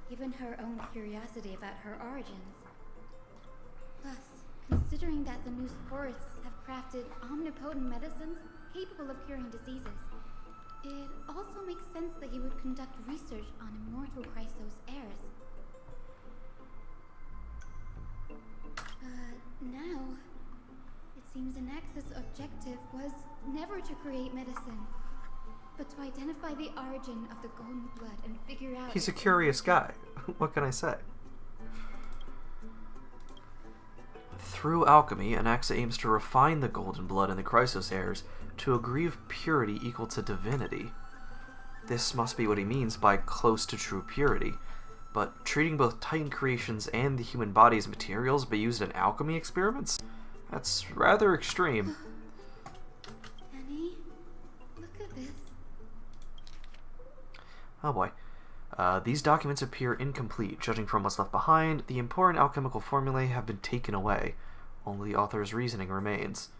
given her own curiosity about her origins. Plus, considering that the Noose forests have crafted omnipotent medicines capable of curing diseases, it also makes sense that he would conduct research on immortal Chrysos heirs. But now, it seems Anax's objective was never to create medicine, but to identify the origin of the golden blood and figure out... He's a curious guy. What can I say? Through alchemy, Anaxa aims to refine the golden blood in the Chrysos heirs to a degree of purity equal to divinity. This must be what he means by close to true purity. But treating both Titan creations and the human body as materials be used in alchemy experiments? That's rather extreme. Annie, look at this. Oh boy. These documents appear incomplete. Judging from what's left behind, the important alchemical formulae have been taken away. Only the author's reasoning remains.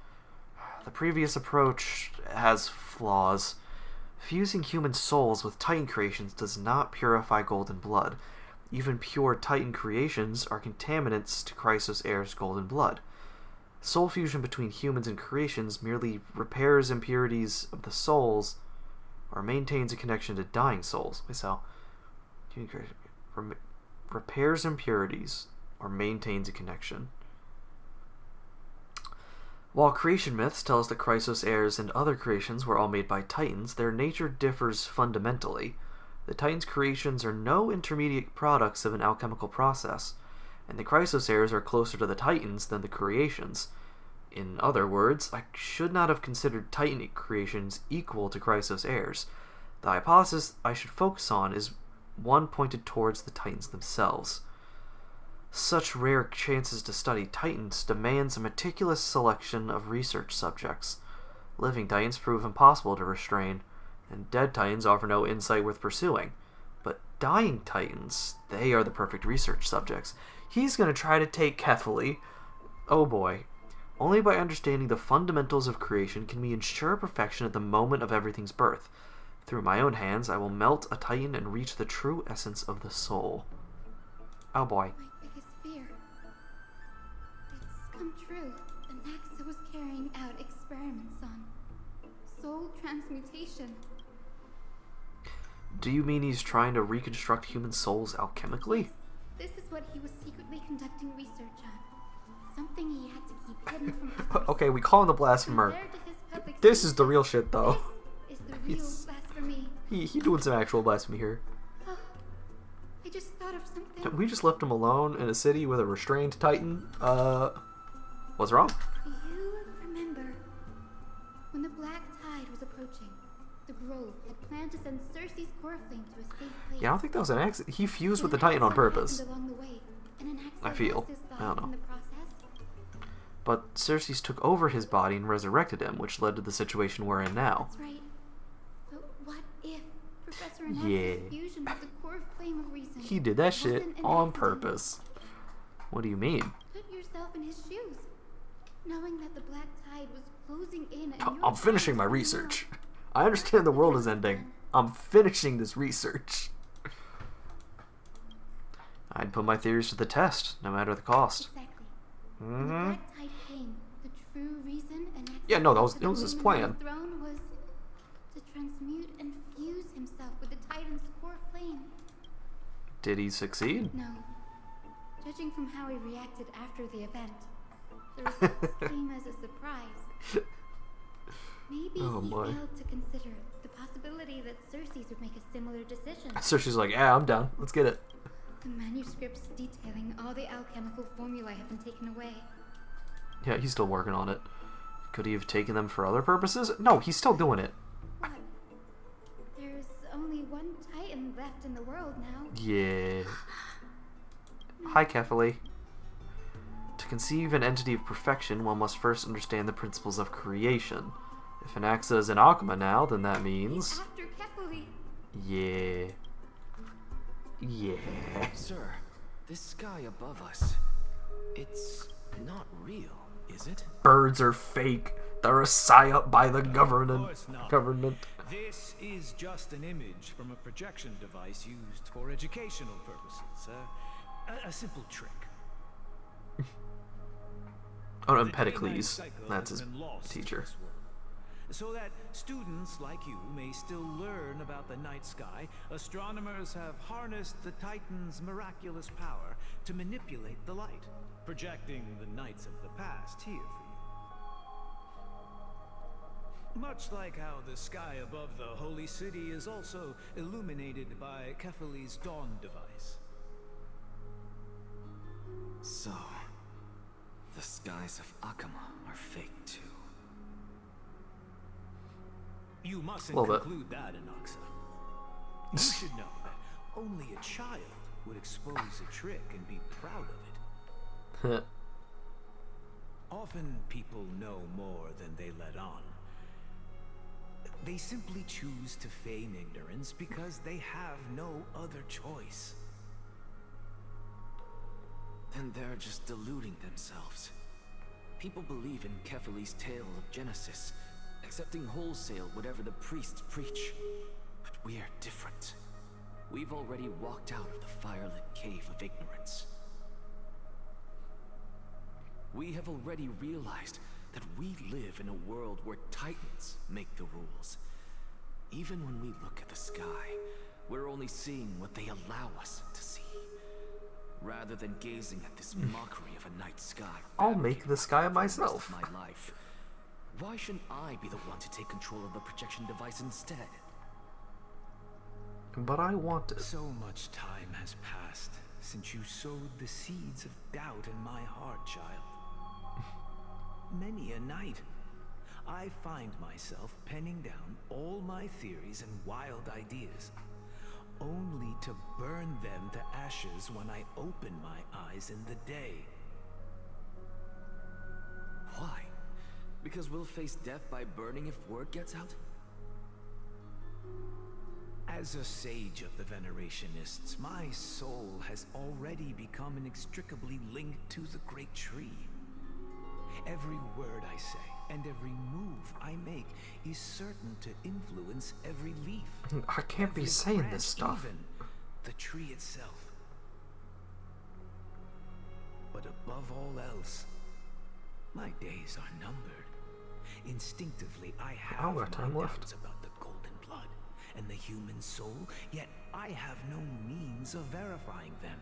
The previous approach has flaws. Fusing human souls with Titan creations does not purify golden blood. Even pure Titan creations are contaminants to Chrysos heirs' golden blood. Soul fusion between humans and creations merely repairs impurities of the souls or maintains a connection to dying souls. So, repairs impurities or maintains a connection. While creation myths tell us that Chrysos heirs and other creations were all made by Titans, their nature differs fundamentally. The Titans' creations are no intermediate products of an alchemical process, and the Chrysos heirs are closer to the Titans than the creations. In other words, I should not have considered Titan creations equal to Chrysos heirs. The hypothesis I should focus on is one pointed towards the Titans themselves. Such rare chances to study Titans demands a meticulous selection of research subjects. Living Titans prove impossible to restrain, and dead Titans offer no insight worth pursuing. But dying Titans, they are the perfect research subjects. He's going to try to take Kefali. Oh boy. Only by understanding the fundamentals of creation can we ensure perfection at the moment of everything's birth. Through my own hands, I will melt a Titan and reach the true essence of the soul. Oh boy. My biggest fear. It's come true. Anaxa was carrying out experiments on soul transmutation. Do you mean he's trying to reconstruct human souls alchemically? Yes, this is what he was secretly conducting research on. Something he had to keep hidden from others. Okay, we call him the blasphemer. This is the real shit, though. This is the real blasphemy. He doing some actual blasphemy here. Oh, I just thought of something. We just left him alone in a city with a restrained Titan. What's wrong? Do you remember when the Black Tide was approaching? The Grove had planned to send Cersei's core flame to a safe place. Yeah, I don't think that was an accident. He fused with the Titan on purpose. Along the way, and I feel. I don't know. in the process. But Cersei took over his body and resurrected him, which led to the situation we're in now. That's right. But what if Professor Anax's fusion with the core flame of reason? He did that shit wasn't an on accident? purpose. What do you mean? Put yourself in his shoes, knowing that the Black Tide was closing in. And I'm finishing my research. I understand the world is ending. I'm finishing this research. I'd put my theories to the test, no matter the cost. Exactly. When the Black Tide came, the true reason Anax Yeah, no, that was his plan. The throne was to transmute and fuse himself with the Titan's core flame. Did he succeed? No. Judging from how he reacted after the event, the results came as a surprise. Maybe he failed to consider the possibility that Cersei's would make a similar decision. Cersei's like, yeah, I'm down. Let's get it. The manuscripts detailing all the alchemical formulae have been taken away. Yeah, he's still working on it. Could he have taken them for other purposes? No, he's still doing it. What? There's only one Titan left in the world now. Yeah. Hi, Kefali. To conceive an entity of perfection, one must first understand the principles of creation. If Anaxa is an Akuma now, then that means... He's after Kefali. Yeah. Yeah. Sir, this sky above us, it's not real, is it? Birds are fake. They're a psyop by the government. This is just an image from a projection device used for educational purposes. A simple trick. Oh, no, Empedocles. That's his teacher. So that students like you may still learn about the night sky, astronomers have harnessed the Titan's miraculous power to manipulate the light, projecting the nights of the past here for you. Much like how the sky above the holy city is also illuminated by Kefali's dawn device. So, the skies of Akama are fake too. You mustn't Little bit. conclude that, Inoxa. You should know that only a child would expose a trick and be proud of it. Often people know more than they let on. They simply choose to feign ignorance because they have no other choice. Then they're just deluding themselves. People believe in Kefali's tale of Genesis, accepting wholesale whatever the priests preach. But we are different. We've already walked out of the firelit cave of ignorance. We have already realized that we live in a world where Titans make the rules. Even when we look at the sky, we're only seeing what they allow us to see. Rather than gazing at this mockery of a night sky. I'll make the sky myself. My life. Why shouldn't I be the one to take control of the projection device instead? But I want it. So much time has passed since you sowed the seeds of doubt in my heart, child. Many a night, I find myself penning down all my theories and wild ideas, only to burn them to ashes when I open my eyes in the day. Why? Because we'll face death by burning if word gets out? As a sage of the Venerationists, my soul has already become inextricably linked to the great tree. Every word I say and every move I make is certain to influence every leaf. I can't be saying this stuff. Even the tree itself. But above all else, my days are numbered. Instinctively, I have got time my left. doubts about the golden blood and the human soul, yet I have no means of verifying them.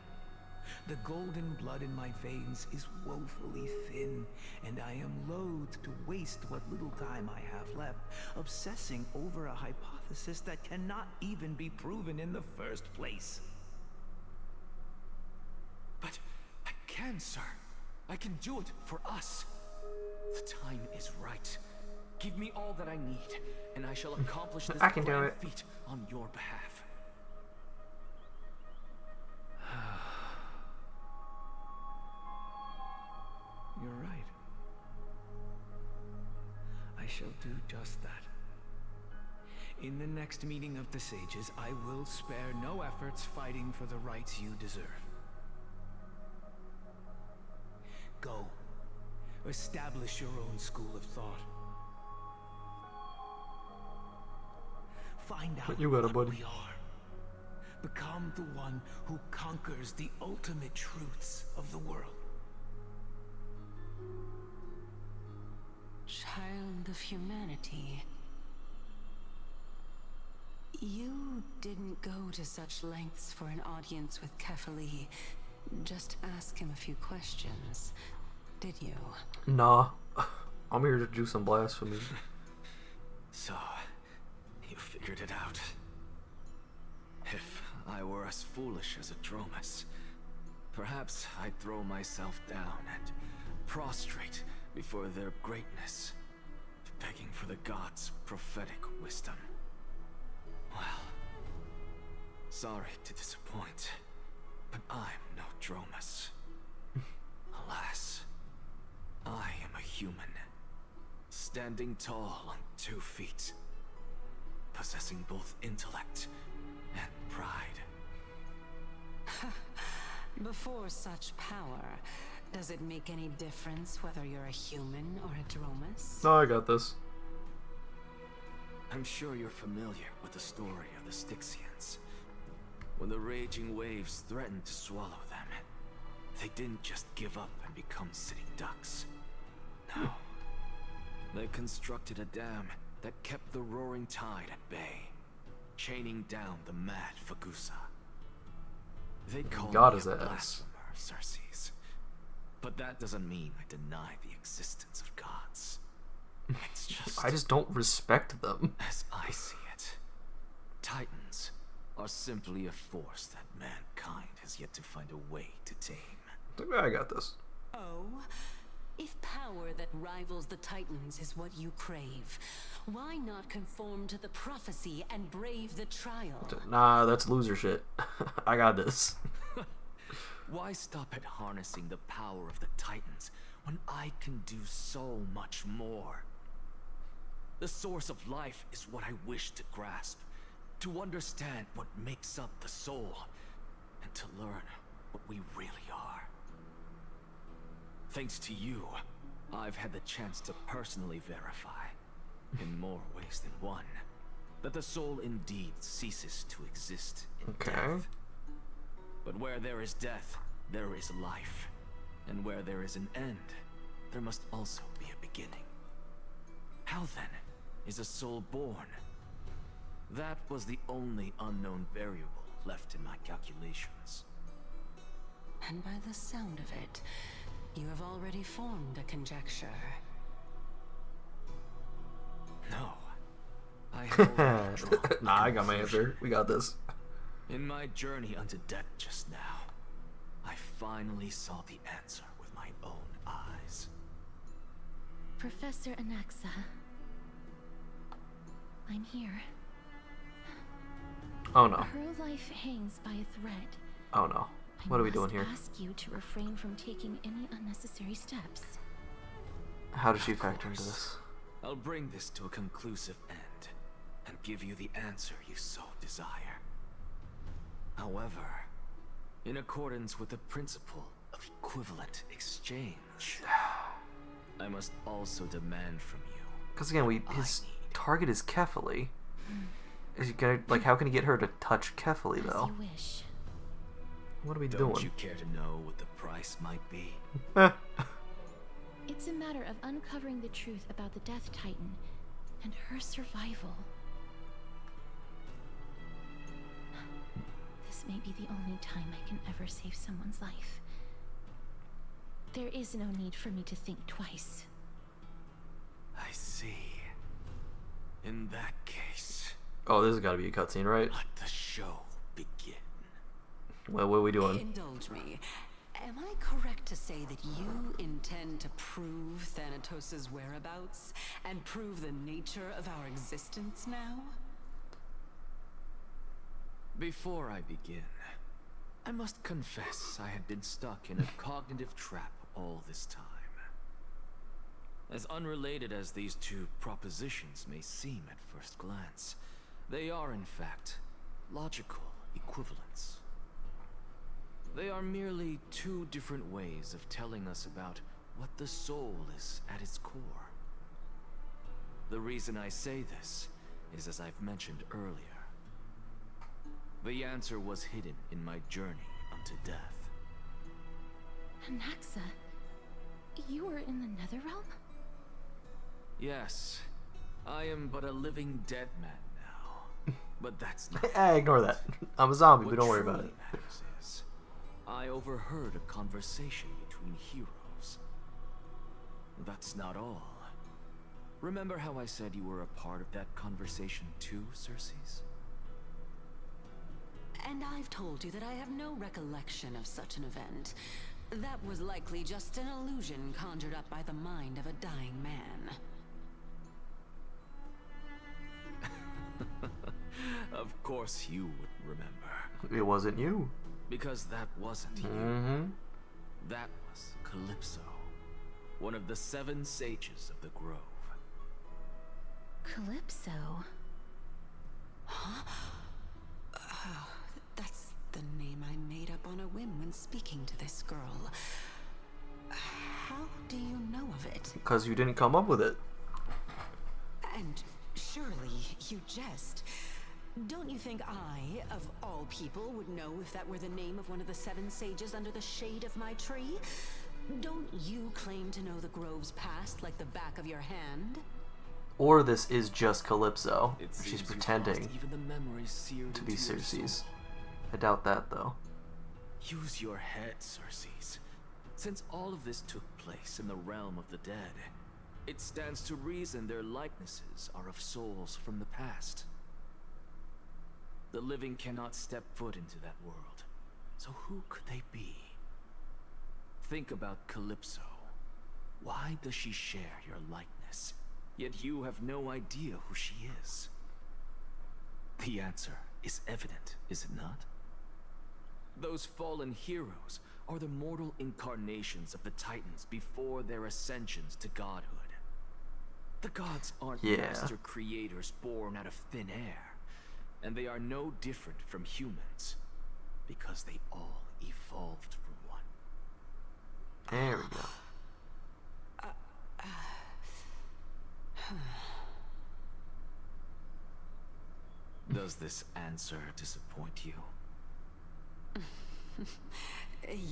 The golden blood in my veins is woefully thin, and I am loath to waste what little time I have left obsessing over a hypothesis that cannot even be proven in the first place. But I can, sir. I can do it for us. The time is right. Give me all that I need, and I shall accomplish this I can do grand it. feat on your behalf. You're right. I shall do just that. In the next meeting of the sages, I will spare no efforts fighting for the rights you deserve. Go. Establish your own school of thought. Find out You got it, what buddy. we are. Become the one who conquers the ultimate truths of the world. Child of humanity. You didn't go to such lengths for an audience with Kefali. Just ask him a few questions, did you? Nah. I'm here to do some blasphemy. So, you figured it out. If I were as foolish as Adromus, perhaps I'd throw myself down and prostrate before their greatness, begging for the gods' prophetic wisdom. Well, sorry to disappoint, but I'm no Dromus. Alas, I am a human, standing tall on 2 feet, possessing both intellect and pride. Before such power, does it make any difference whether you're a human or a Dromus? No, I got this. I'm sure you're familiar with the story of the Styxians. When the raging waves threatened to swallow them, they didn't just give up and become sitting ducks. No. They constructed a dam that kept the roaring tide at bay, chaining down the mad Fagusa. They call God me is a ass. blasphemer, Xerxes. But that doesn't mean I deny the existence of gods. It's just... I just don't respect them. As I see it, Titans are simply a force that mankind has yet to find a way to tame. I got this. Oh, if power that rivals the Titans is what you crave, why not conform to the prophecy and brave the trial? Nah, that's loser shit. I got this. Why stop at harnessing the power of the Titans when I can do so much more? The source of life is what I wish to grasp, to understand what makes up the soul, and to learn what we really are. Thanks to you, I've had the chance to personally verify, in more ways than one, that the soul indeed ceases to exist in death. But where there is death, there is life. And where there is an end, there must also be a beginning. How then is a soul born? That was the only unknown variable left in my calculations. And by the sound of it, you have already formed a conjecture. No. I have already drawn a Nah, I got my conclusion. answer. We got this. In my journey unto death just now, I finally saw the answer with my own eyes. Professor Anaxa, I'm here. Oh no. Her life hangs by a thread. Oh no. What are we doing I here? must ask you to refrain from taking any unnecessary steps. How does she factor into this? I'll bring this to a conclusive end and give you the answer you so desire. However, in accordance with the principle of equivalent exchange, I must also demand from you. Because again, his target is Kefali. Is he gonna, like, how can he get her to touch Kefali though? As you wish. What are we Don't doing? you care to know what the price might be? It's a matter of uncovering the truth about the Death Titan and her survival. This may be the only time I can ever save someone's life. There is no need for me to think twice. I see. In that case, Oh, this has got to be a cutscene, right? let the show begin. Well, what are we doing? Indulge me. Am I correct to say that you intend to prove Thanatos' whereabouts and prove the nature of our existence now? Before I begin, I must confess I had been stuck in a cognitive trap all this time. As unrelated as these two propositions may seem at first glance, they are in fact logical equivalents. They are merely two different ways of telling us about what the soul is at its core. The reason I say this is, as I've mentioned earlier, the answer was hidden in my journey unto death. Anaxa, you were in the Netherrealm? Yes, I am but a living dead man now, but that's not... Ignore that. I'm a zombie, What but don't worry about truly it. matters is, I overheard a conversation between heroes. That's not all. Remember how I said you were a part of that conversation too, Circes? And I've told you that I have no recollection of such an event. That was likely just an illusion conjured up by the mind of a dying man. Of course you would remember. It wasn't you. Because that wasn't you. Mm-hmm. That was Calypso, one of the 7 sages of the Grove. Calypso? Huh? Oh, that's the name I made up on a whim when speaking to this girl. How do you know of it? Because you didn't come up with it. And surely you jest. Don't you think I, of all people, would know if that were the name of one of the 7 sages under the shade of my tree? Don't you claim to know the Grove's past like the back of your hand? Or this is just Calypso. It She's seems you've pretending lost even the memories seared to be into your Circes. soul. I doubt that, though. Use your head, Circes. Since all of this took place in the realm of the dead, It stands to reason their likenesses are of souls from the past. The living cannot step foot into that world. So who could they be? Think about Calypso. Why does she share your likeness? Yet you have no idea who she is. The answer is evident, is it not? Those fallen heroes are the mortal incarnations of the Titans before their ascensions to godhood. The gods aren't master creators born out of thin air, and they are no different from humans, because they all evolved from one. There we go. Does this answer disappoint you?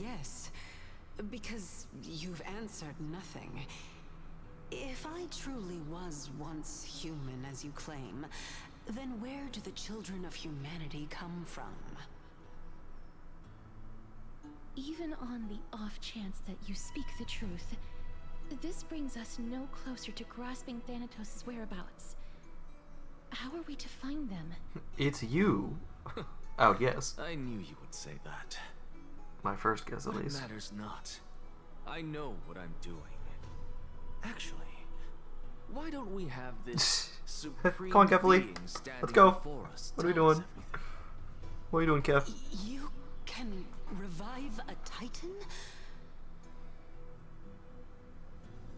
Yes, because you've answered nothing. If I truly was once human, as you claim, then where do the children of humanity come from? Even on the off chance that you speak the truth, this brings us no closer to grasping Thanatos' whereabouts. How are we to find them? It's you. Oh, yes. I knew you would say that. My first guess, at But least. it matters not. I know what I'm doing. Actually, why don't we have this supreme Come on, Kefli. being standing Let's go. before us What are we tell us doing? everything? What are you doing, Kef? You can revive a Titan?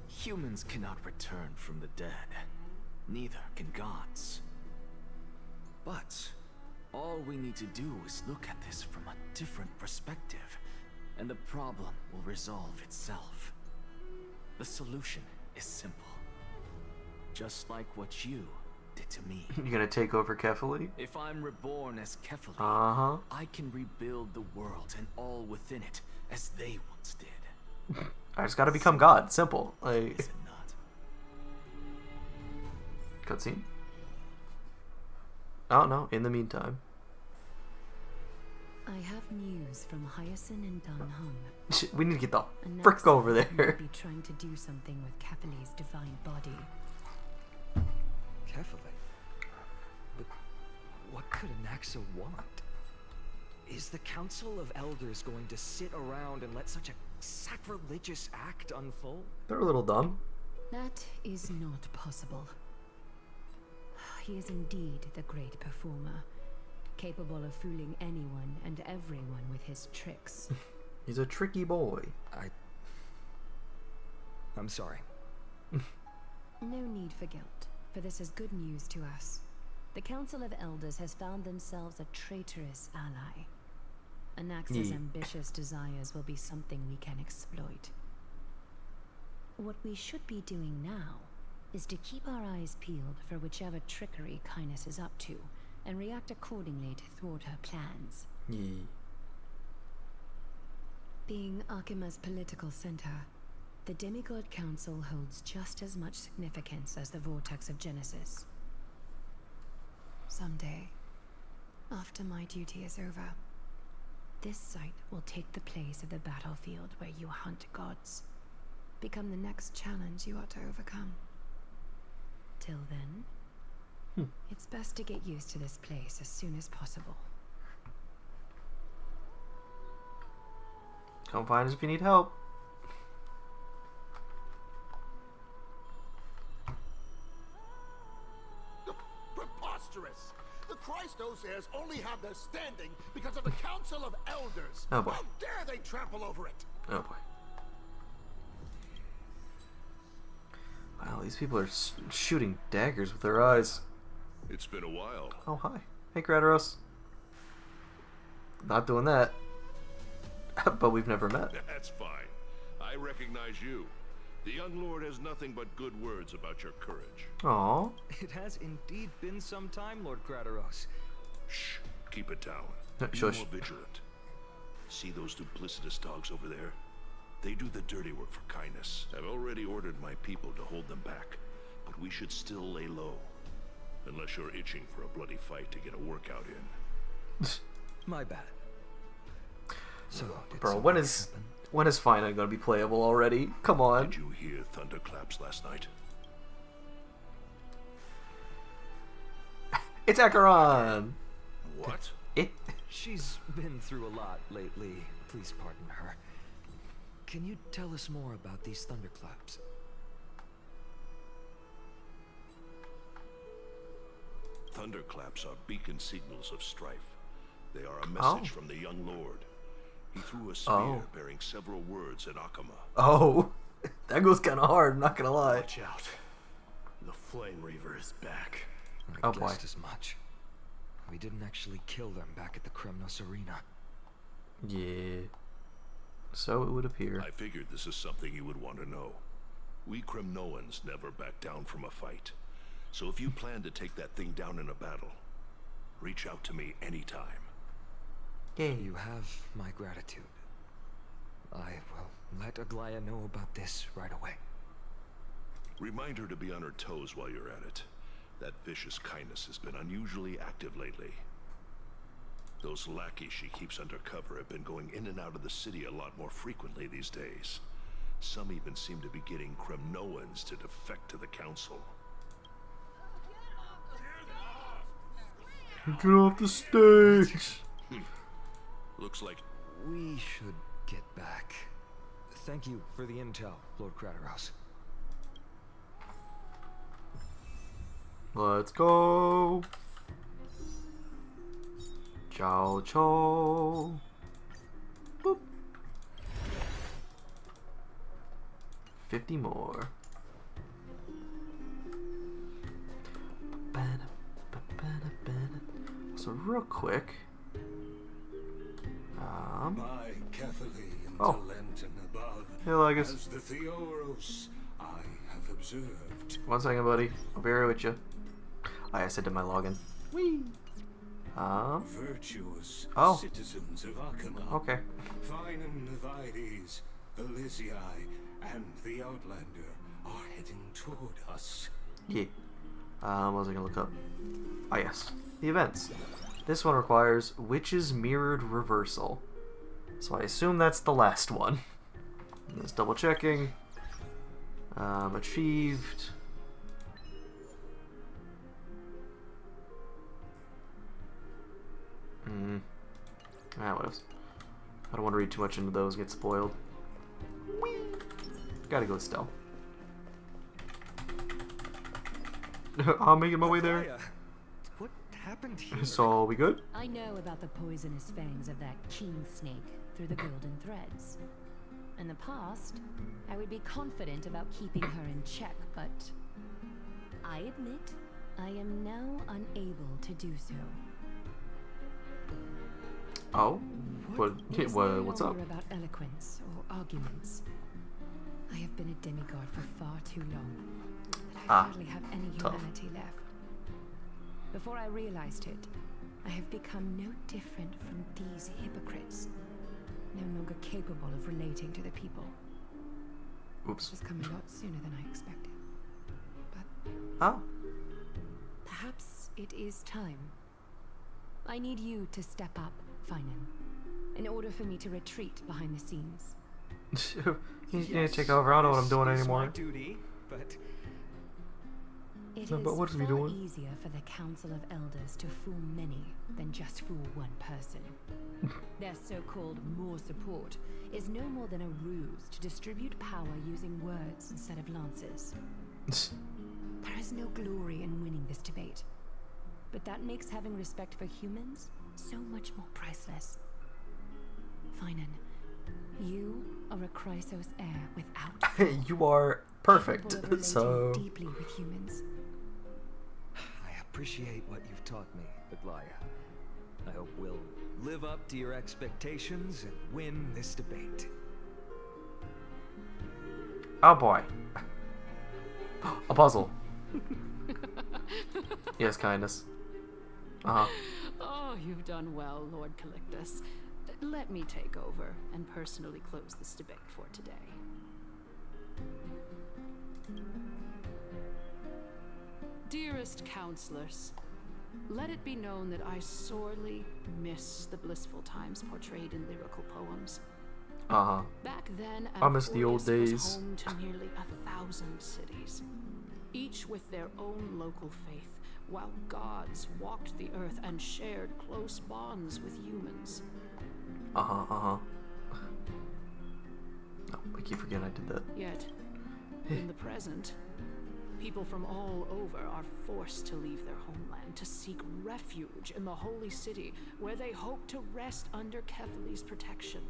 Humans cannot return from the dead. Neither can gods. But all we need to do is look at this from a different perspective, and the problem will resolve itself. The solution is simple. Just like what you did to me. You gonna take over Kefli? If I'm reborn as Kefli, I can rebuild the world and all within it as they once did. I just gotta become God. Simple. Like. Is it not? Cutscene? Oh no, in the meantime. I have news from Hyacinth and Danhung. We need to get the frick over might there. be trying to do something with Kefali's divine body. Kefali? But what could Anaxa want? Is the Council of Elders going to sit around and let such a sacrilegious act unfold? They're a little dumb. That is not possible. He is indeed the great performer, capable of fooling anyone and everyone with his tricks. He's a tricky boy. I'm sorry. No need for guilt, for this is good news to us. The Council of Elders has found themselves a traitorous ally. Anaxa's ambitious desires will be something we can exploit. What we should be doing now is to keep our eyes peeled for whichever trickery Kindness is up to, and react accordingly to thwart her plans. Being Akima's political center, the Demigod Council holds just as much significance as the Vortex of Genesis. Someday, after my duty is over, this site will take the place of the battlefield where you hunt gods. Become the next challenge you ought to overcome. Till then, it's best to get used to this place as soon as possible. Come find us if you need help. Preposterous! The Christos heirs only have their standing because of the Council of Elders. Oh boy. How dare they trample over it? Oh boy. Wow, these people are shooting daggers with their eyes. It's been a while. Oh, hi. Hey, Gradaros. Not doing that. But we've never met. That's fine. I recognize you. The young lord has nothing but good words about your courage. Aww. It has indeed been some time, Lord Gradaros. Shh. Keep it down. Be Shush. more vigilant. See those duplicitous dogs over there? They do the dirty work for kindness. I've already ordered my people to hold them back, but we should still lay low. Unless you're itching for a bloody fight to get a workout in. My bad. So, Bro, when is Final gonna be playable already? Come on. Did you hear thunderclaps last night? It's Acheron! What? She's been through a lot lately. Please pardon her. Can you tell us more about these thunderclaps? Thunderclaps are beacon signals of strife. They are a message from the young lord. He threw a spear bearing several words at Akama. Oh, that goes kind of hard, not gonna lie. Watch out. The Flame Reaver is back. I guessed as much. We didn't actually kill them back at the Kremnos Arena. Yeah. So it would appear. I figured this is something you would want to know. We Kremnoans never back down from a fight. So if you plan to take that thing down in a battle, reach out to me anytime. Yeah. You have my gratitude. I will let Aglaya know about this right away. Remind her to be on her toes while you're at it. That vicious kindness has been unusually active lately. Those lackeys she keeps under cover have been going in and out of the city a lot more frequently these days. Some even seem to be getting Kremnoans to defect to the council. Get off the stage! Looks like we should get back. Thank you for the intel, Lord Krateros. Let's go! Ciao, ciao! Boop. 50 more. So real quick, My Catherly and Talenton above, hey, Legus. as the Theoros I have observed. 1 second, buddy. I'll be right with you. I said to my login. Whee! Virtuous citizens of Akama. Okay. Fine and Vides, Elysiae, and the Outlander are heading toward us. Yeah. What was I gonna look up? Ah, yes. The events. This one requires Witch's Mirrored Reversal. So I assume that's the last one. Just double checking. Achieved. What else? I don't want to read too much into those, get spoiled. Gotta go stealth. I'm making my way there. What happened here? So, we good? I know about the poisonous fangs of that king snake through the golden threads. In the past, I would be confident about keeping her in check, but I admit I am now unable to do so. Oh? It is What's no up? longer about eloquence or arguments. I have been a demigod for far too long that I hardly have any humanity left. Before I realized it, I have become no different from these hypocrites, no longer capable of relating to the people. Oops. This has come a lot sooner than I expected. But perhaps it is time. I need you to step up, Finan, in order for me to retreat behind the scenes. You need to take over. I don't know what I'm doing anymore. My duty, but it is but what are we far doing? easier for the Council of Elders to fool many than just fool one person. Their so-called more support is no more than a ruse to distribute power using words instead of lances. There is no glory in winning this debate, but that makes having respect for humans so much more priceless. Finan, you are a Chrysos heir without You are perfect. capable of relating So deeply with humans. I appreciate what you've taught me, Aglaya. I hope we'll live up to your expectations and win this debate. oh boy. A puzzle. Yes, kindness. Oh, you've done well, Lord Calictus. Let me take over and personally close this debate for today. Dearest counselors, let it be known that I sorely miss the blissful times portrayed in lyrical poems. Back then, I miss the old Amphoreus was days. home to nearly 1,000 cities, each with their own local faith, while gods walked the earth and shared close bonds with humans. No, I keep forgetting I did that. Yet, in the present, people from all over are forced to leave their homeland to seek refuge in the holy city, where they hope to rest under Kefali's protection.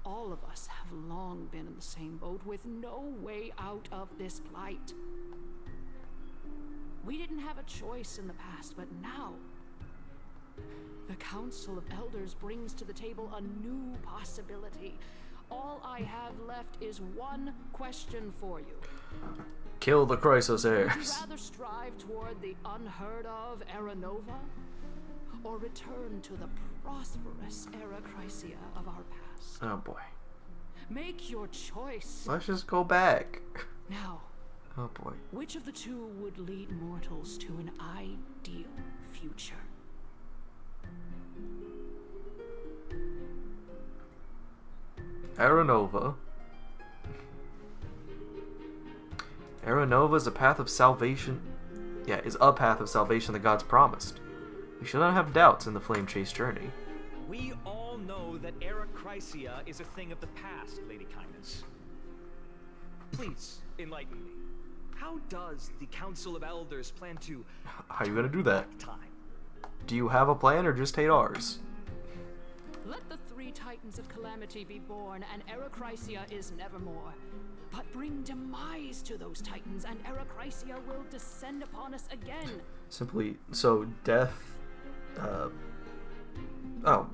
All of us have long been in the same boat, with no way out of this plight. We didn't have a choice in the past, but now the Council of Elders brings to the table a new possibility. All I have left is one question for you. Kill the Chrysos heirs. Would you rather strive toward the unheard of Era Nova, or return to the prosperous Era Chrysia of our past? Oh boy. Make your choice. Let's just go back. Now, oh boy. Which of the two would lead mortals to an ideal future? Era Nova. Era Nova is a path of salvation. Yeah, is a path of salvation the gods promised. You should not have doubts in the flame chase journey. We all know that Era Chrysia is a thing of the past, Lady Kindness. Please, enlighten me. How does the Council of Elders plan to... How are you gonna do that? Time? Do you have a plan or just hate ours? Let the three titans of calamity be born, and Era Chrysia is nevermore. But bring demise to those titans, and Era Chrysia will descend upon us again. Simply, so death,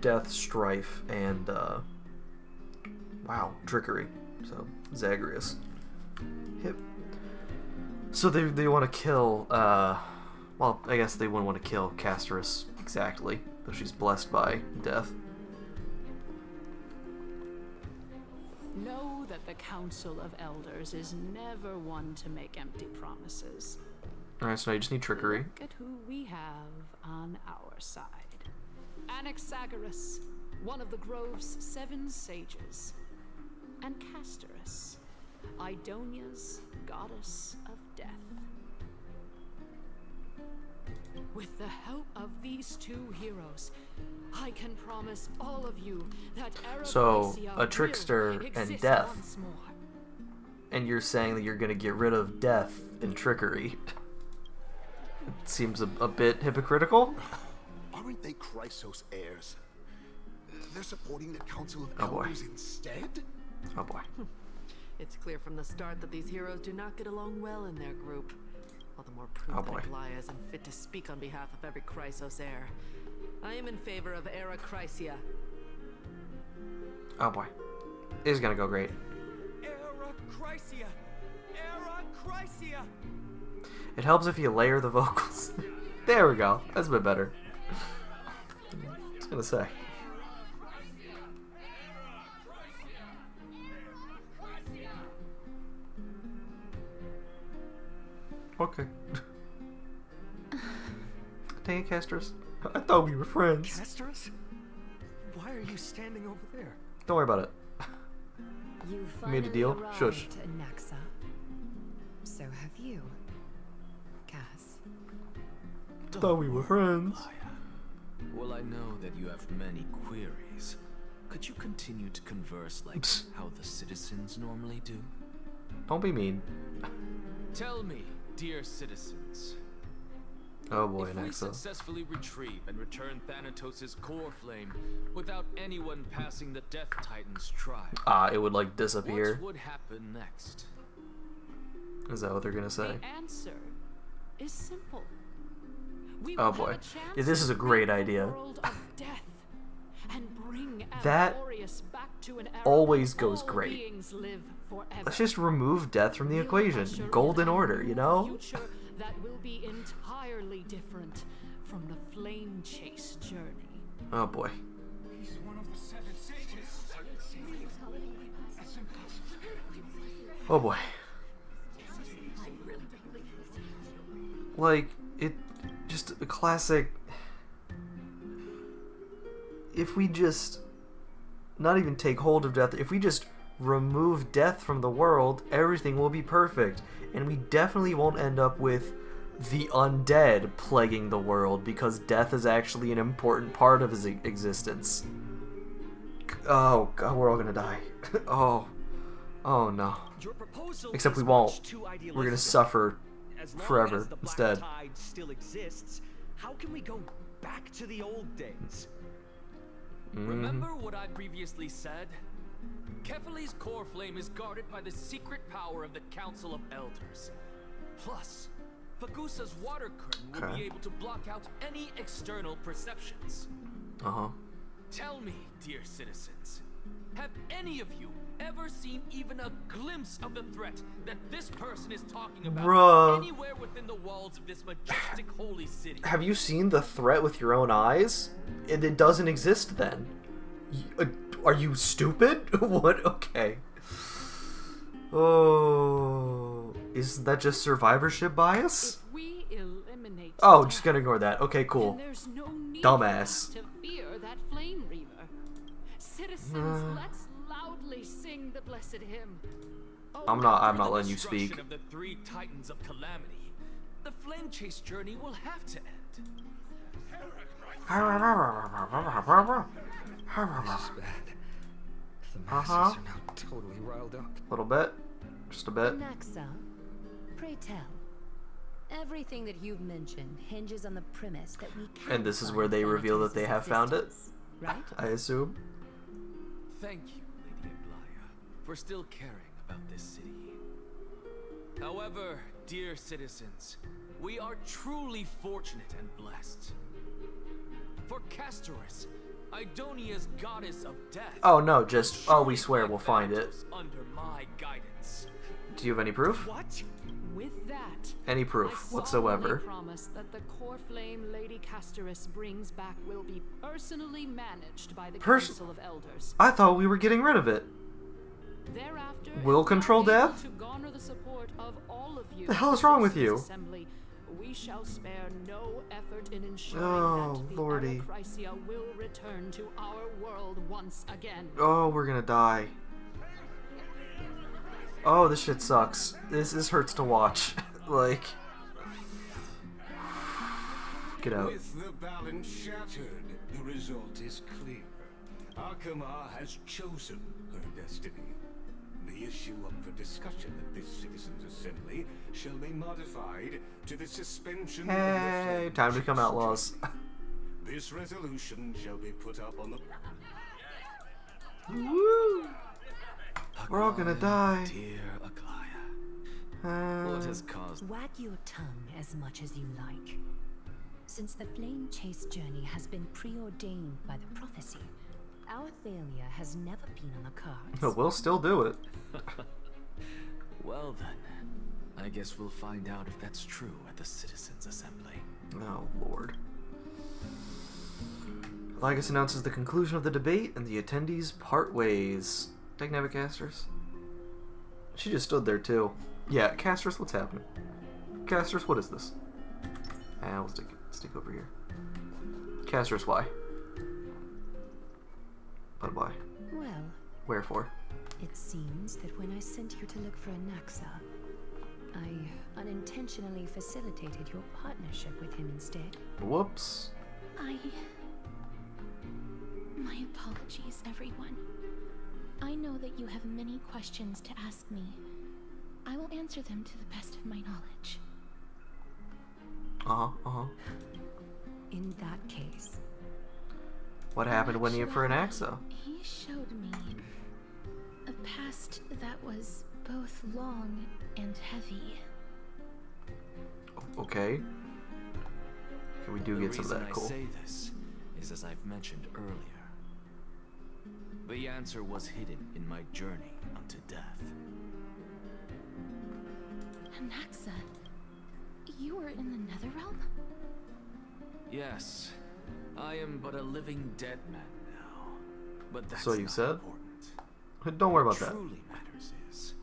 death, strife, and, wow, trickery. So, Zagreus. Yep. So they want to kill, well, I guess they wouldn't want to kill Casterus exactly, though she's blessed by death. Know that the Council of Elders is never one to make empty promises. Alright, so now you just need trickery. Look at who we have on our side. Anaxagoras, one of the Grove's 7 sages. And Casterus, Idonia's goddess of death. With the help of these two heroes, I can promise all of you that So, a trickster and death. And you're saying that you're going to get rid of death and trickery. It seems a bit hypocritical. Aren't they Chrysos heirs? They're supporting the Council of Oh boy. Elders instead? Oh boy. It's clear from the start that these heroes do not get along well in their group. All the more Oh proof boy. that Aglaia is unfit to speak on behalf of every Chrysos heir. I am in favor of Era Chrysia. Oh boy. This is going to go great. Era Chrysia! Era Chrysia! It helps if you layer the vocals. There we go. That's a bit better. I was going to say. Okay. Dang it, Casterus. I thought we were friends. Casterus? Why are you standing over there? Don't worry about it. You Made a deal? finally Shush. arrived in Naxa. So have you, Cass. Thought we were friends. Well, I know that you have many queries. Could you continue to converse like how the citizens normally do? Don't be mean. Tell me, dear citizens. Oh boy, If we Naxa. successfully retrieve and return Thanatos' core flame without anyone passing the Death Titan's tribe, It would like disappear. what would happen next? Is that what they're gonna say? The answer is simple. We Oh will have boy. a chance Yeah, this is a to great rid the idea. world of death and bring That Amorius back to an era always where goes all great. beings live forever. Let's just remove death from the We'll equation. usher in Golden a order, you know? future that will be entirely different from the flame chase journey. Oh boy. He's one of the 7 sages. Oh boy. Like, it just a classic. If we just not even take hold of death, if we just remove death from the world, everything will be perfect. And we definitely won't end up with the undead plaguing the world, because death is actually an important part of his existence. Oh god, we're all gonna die. Oh no. Except we won't. We're gonna suffer forever instead. Still exists. How can we go back to the old days? Remember what I previously said? Kefali's core flame is guarded by the secret power of the Council of Elders. Plus, Fagusa's water curtain will be able to block out any external perceptions. Tell me, dear citizens, have any of you ever seen even a glimpse of the threat that this person is talking about anywhere within the walls of this majestic holy city? Have you seen the threat with your own eyes? It doesn't exist then. Are you stupid? What? Okay. Oh, isn't that just survivorship bias? If we eliminate Oh, just gonna ignore that. Okay, cool. there's no need Dumbass. to fear that flame reaver. Citizens, let's loudly sing the blessed hymn. I'm not letting you speak. Of the 3 titans of calamity, the flame chase journey will have to end. This is bad. The masses are now totally riled up. A little bit. Just a bit. Naxa, pray tell. Everything that you've mentioned hinges on the premise that we can. And this is where they reveal that they have found it. Right? I assume. Thank you, Lady Aglaya, for still caring about this city. However, dear citizens, we are truly fortunate and blessed. For Castorus, Idonia's goddess of death. Oh no, just we swear we'll find it. Under my guidance. Do you have any proof? What? With that, any proof whatsoever? I promise that the core flame Lady Castorus brings back will be personally managed by the Council of Elders. I thought we were getting rid of it. Thereafter, will control death? To garner the support of all of you, the hell is wrong with you? Assembly, we shall spare no effort in ensuring that the Lordy. Chrysia will return to our world once again. Oh, we're gonna die. Oh, this shit sucks. This hurts to watch. Like, get out. With the balance shattered, the result is clear. Akamar has chosen her destiny. The issue up for discussion at this citizens' assembly shall be modified to the suspension of the flame Time to come outlaws. This resolution shall be put up on the... Woo! We're all gonna die. Dear Aglaya, what has caused... Wag your tongue as much as you like. Since the flame chase journey has been preordained by the prophecy, our failure has never been on the cards. We'll still do it. Well then, I guess we'll find out if that's true at the Citizens' Assembly. Oh, Lord. Lygus announces the conclusion of the debate, and the attendees part ways. Dynamic Casters. She just stood there, too. Yeah, Casters, what's happening? Casters, what is this? We'll stick over here. Casters, why? But why? Well, wherefore? It seems that when I sent you to look for a Naxa, I unintentionally facilitated your partnership with him instead. Whoops. My apologies, everyone. I know that you have many questions to ask me. I will answer them to the best of my knowledge. In that case, what happened when you for an Naxa? He showed me a past that was both long and heavy. Okay. We do get some of that. Cool. The reason I say this is as I've mentioned earlier. The answer was hidden in my journey unto death. Naxa, you were in the Netherrealm? Yes, I am but a living dead man now. But that's so you not said? Important. Don't worry about what that. Truly matters is,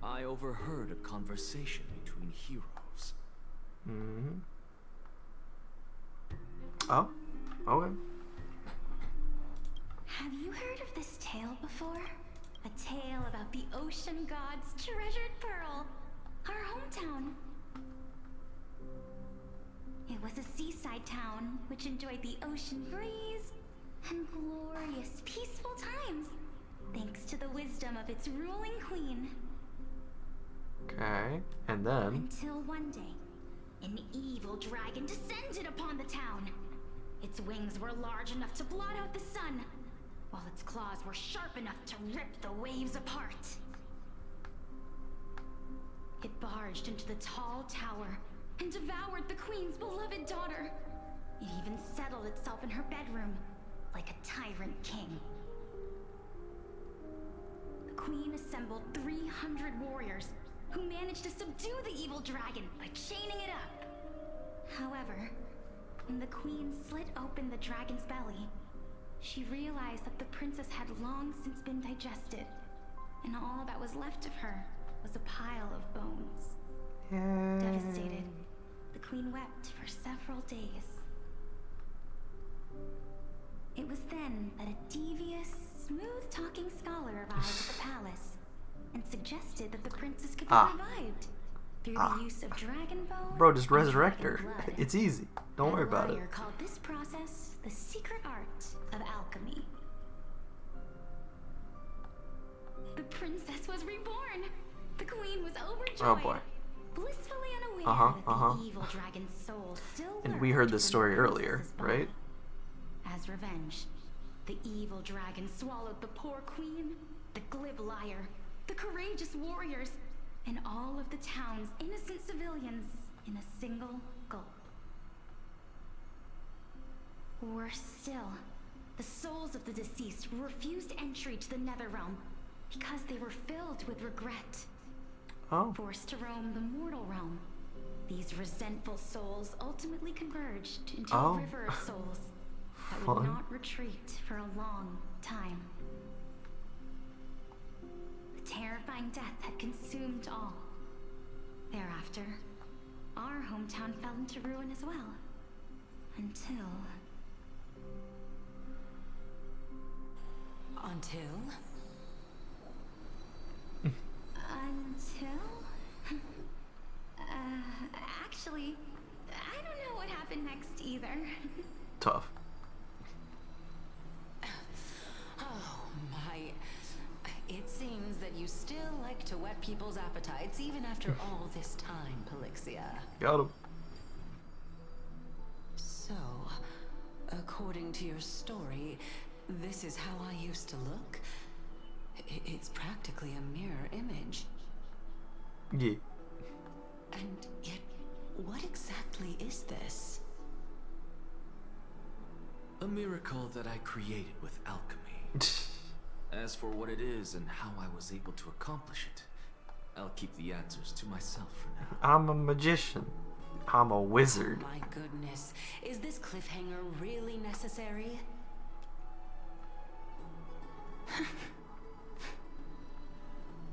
I overheard a conversation between heroes. Mm-hmm. Oh, okay. Have you heard of this tale before? A tale about the ocean god's treasured pearl, our hometown. seaside town, which enjoyed the ocean breeze and glorious, peaceful times, thanks to the wisdom of its ruling queen. Okay, and then... Until one day, an evil dragon descended upon the town. Its wings were large enough to blot out the sun, while its claws were sharp enough to rip the waves apart. It barged into the tall tower and devoured the queen's beloved daughter. It even settled itself in her bedroom, like a tyrant king. The queen assembled 300 warriors who managed to subdue the evil dragon by chaining it up. However, when the queen slit open the dragon's belly, she realized that the princess had long since been digested, and all that was left of her was a pile of bones. Devastated, the queen wept for several days. It was then that a devious, smooth-talking scholar arrived at the palace and suggested that the princess could be revived through the use of dragon bone. Bro, just and resurrect her. dragon blood. It's easy. Don't worry about it. The lawyer called this process the secret art of alchemy. The princess was reborn. The queen was overjoyed. Oh boy. Blissfully unaware that the evil dragon's soul still And we heard this story earlier, right? As revenge, the evil dragon swallowed the poor queen, the glib liar, the courageous warriors, and all of the town's innocent civilians in a single gulp. Worse still, the souls of the deceased refused entry to the Netherrealm because they were filled with regret. Forced to roam the mortal realm, these resentful souls ultimately converged into a river of souls that would not retreat for a long time. The terrifying death had consumed all. Thereafter, our hometown fell into ruin as well. Until... Actually, I don't know what happened next either. Tough. Oh my. It seems that you still like to whet people's appetites even after all this time, Pelixia. Got him. So, according to your story, this is how I used to look? It's practically a mirror image. Yeah. And yet, what exactly is this? A miracle that I created with alchemy. As for what it is and how I was able to accomplish it, I'll keep the answers to myself for now. I'm a magician. I'm a wizard. Oh my goodness. Is this cliffhanger really necessary?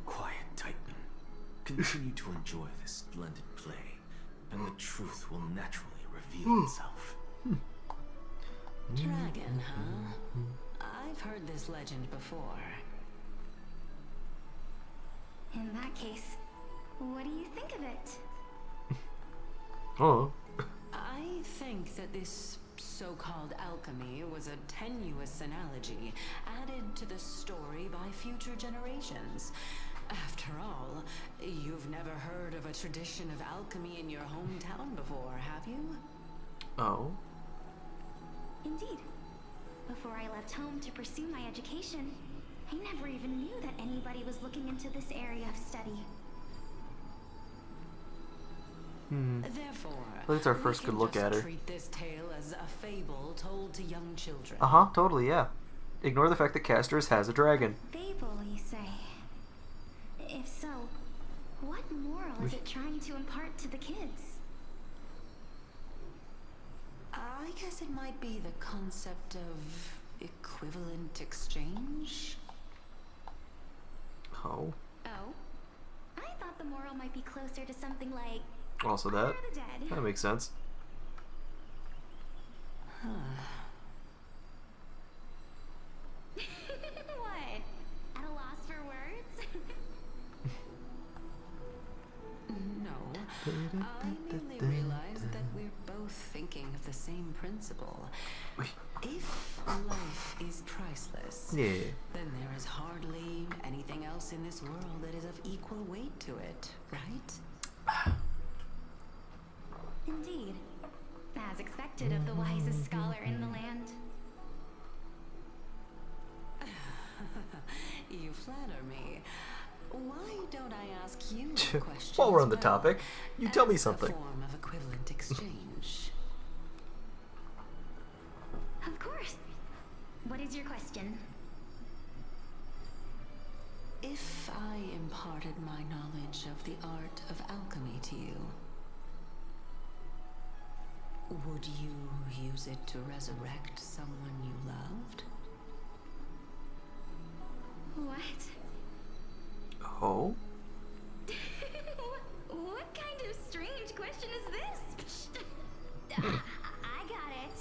Quiet, Titan. Continue to enjoy this splendid play, and the truth will naturally reveal itself. Dragon, huh? I've heard this legend before. In that case, what do you think of it? Oh. I think that this so-called alchemy was a tenuous analogy added to the story by future generations. After all, you've never heard of a tradition of alchemy in your hometown before, have you? Oh. Indeed. Before I left home to pursue my education, I never even knew that anybody was looking into this area of study. Therefore, that's our first good look at her. Treat this tale as a fable told to young children. Totally, yeah. Ignore the fact that Casters has a dragon. Fable, you say? If so, what moral is it trying to impart to the kids? I guess it might be the concept of equivalent exchange. Oh. Oh? I thought the moral might be closer to something like... Also that. That makes sense. What? At a loss for words? No. I merely realized that we're both both thinking of the same principle. If life is priceless, then there is hardly anything else in this world that is of equal weight to it, right? Indeed. As expected of the wisest scholar in the land. You flatter me. Why don't I ask you a question? While we're on the topic, you tell me something. A form of equivalent exchange. Of course. What is your question? If I imparted my knowledge of the art of alchemy to you, would you use it to resurrect someone you loved? What? Oh? What kind of strange question is this? I got it.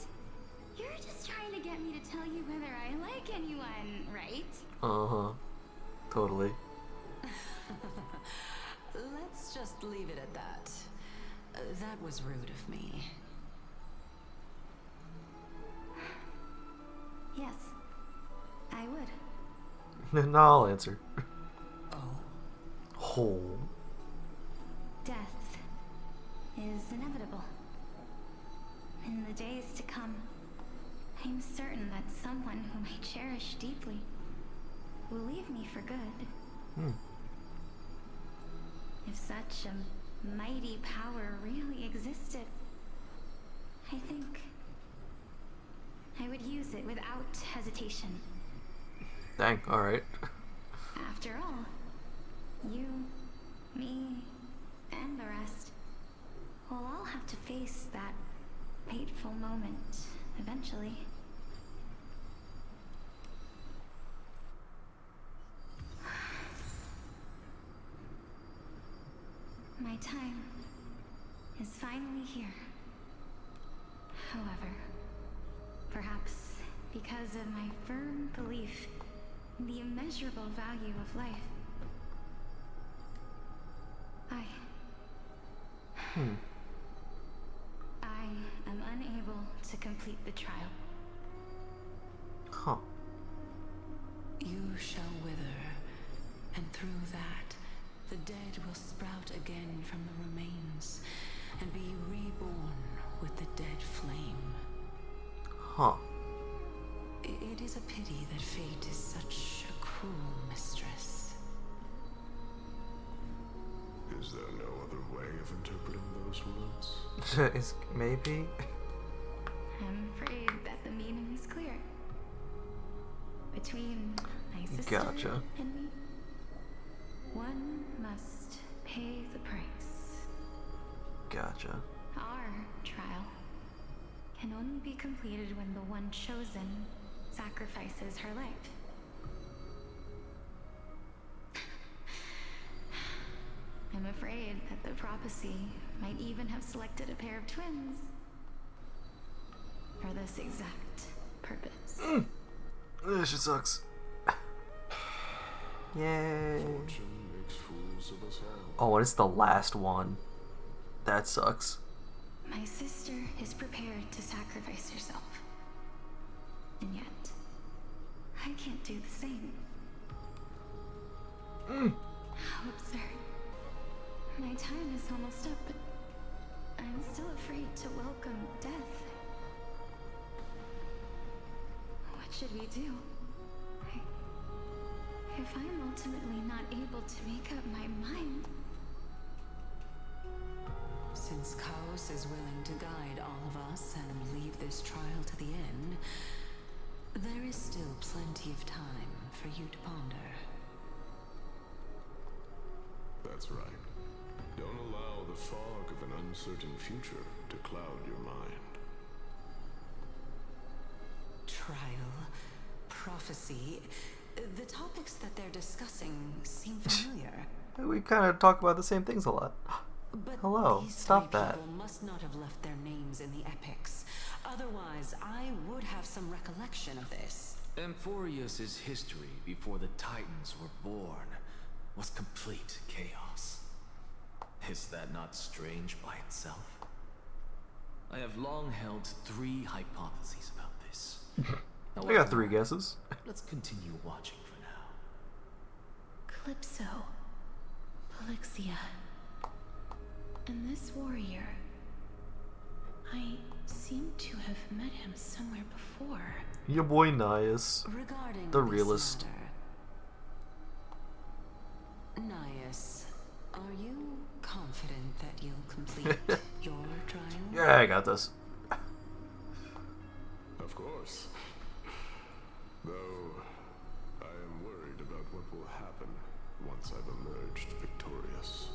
You're just trying to get me to tell you whether I like anyone, right? Uh-huh. Totally. Let's just leave it at that. That was rude of me. Yes, I would. No, I'll answer. Oh. Oh. Death is inevitable. In the days to come, I'm certain that someone whom I cherish deeply will leave me for good. If such a mighty power really existed, I think I would use it without hesitation. Dang, alright. After all, you, me, and the rest will all have to face that fateful moment eventually. My time is finally here. However, perhaps because of my firm belief in the immeasurable value of life, I am unable to complete the trial. Huh. You shall wither, and through that, the dead will sprout again from the remains, and be reborn with the dead flame. Huh. It is a pity that fate is such a cruel mistress. Is there no other way of interpreting those words? Maybe? I'm afraid that the meaning is clear. Between my sister Gotcha. and me, one must pay the price. Gotcha. Our trial can only be completed when the one chosen sacrifices her life. I'm afraid that the prophecy might even have selected a pair of twins for this exact purpose. This shit sucks. Yay. Fortune makes fools of us all. Oh, and it's the last one. That sucks. My sister is prepared to sacrifice herself. And yet, I can't do the same. How absurd. My time is almost up, but I'm still afraid to welcome death. What should we do? If I'm ultimately not able to make up my mind... Since Chaos is willing to guide all of us and leave this trial to the end, there is still plenty of time for you to ponder. That's right. Don't allow the fog of an uncertain future to cloud your mind. Trial, prophecy, the topics that they're discussing seem familiar. We kind of talk about the same things a lot. But hello, these stop three that. people must not have left their names in the epics. Otherwise, I would have some recollection of this. Amphorius' history before the Titans were born was complete chaos. Is that not strange by itself? I have long held 3 hypotheses about this. I got 3 guesses. Let's continue watching for now. Calypso, Polixia, and this warrior. I seem to have met him somewhere before. Your boy Nias, Regarding the this realist. matter, Nias, are you confident that you'll complete your trial? Yeah, I got this. Of course. Though, I am worried about what will happen once I've emerged victorious.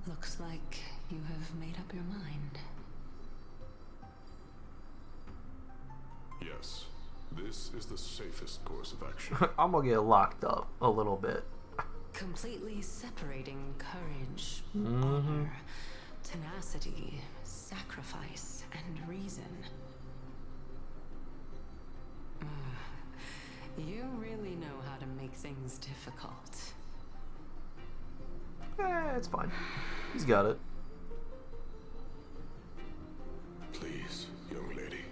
Looks like you have made up your mind. Yes, this is the safest course of action. I'm gonna get locked up a little bit. Completely separating courage, honor, tenacity, sacrifice, and reason. You really know how to make things difficult. It's fine. He's got it. Please, young lady,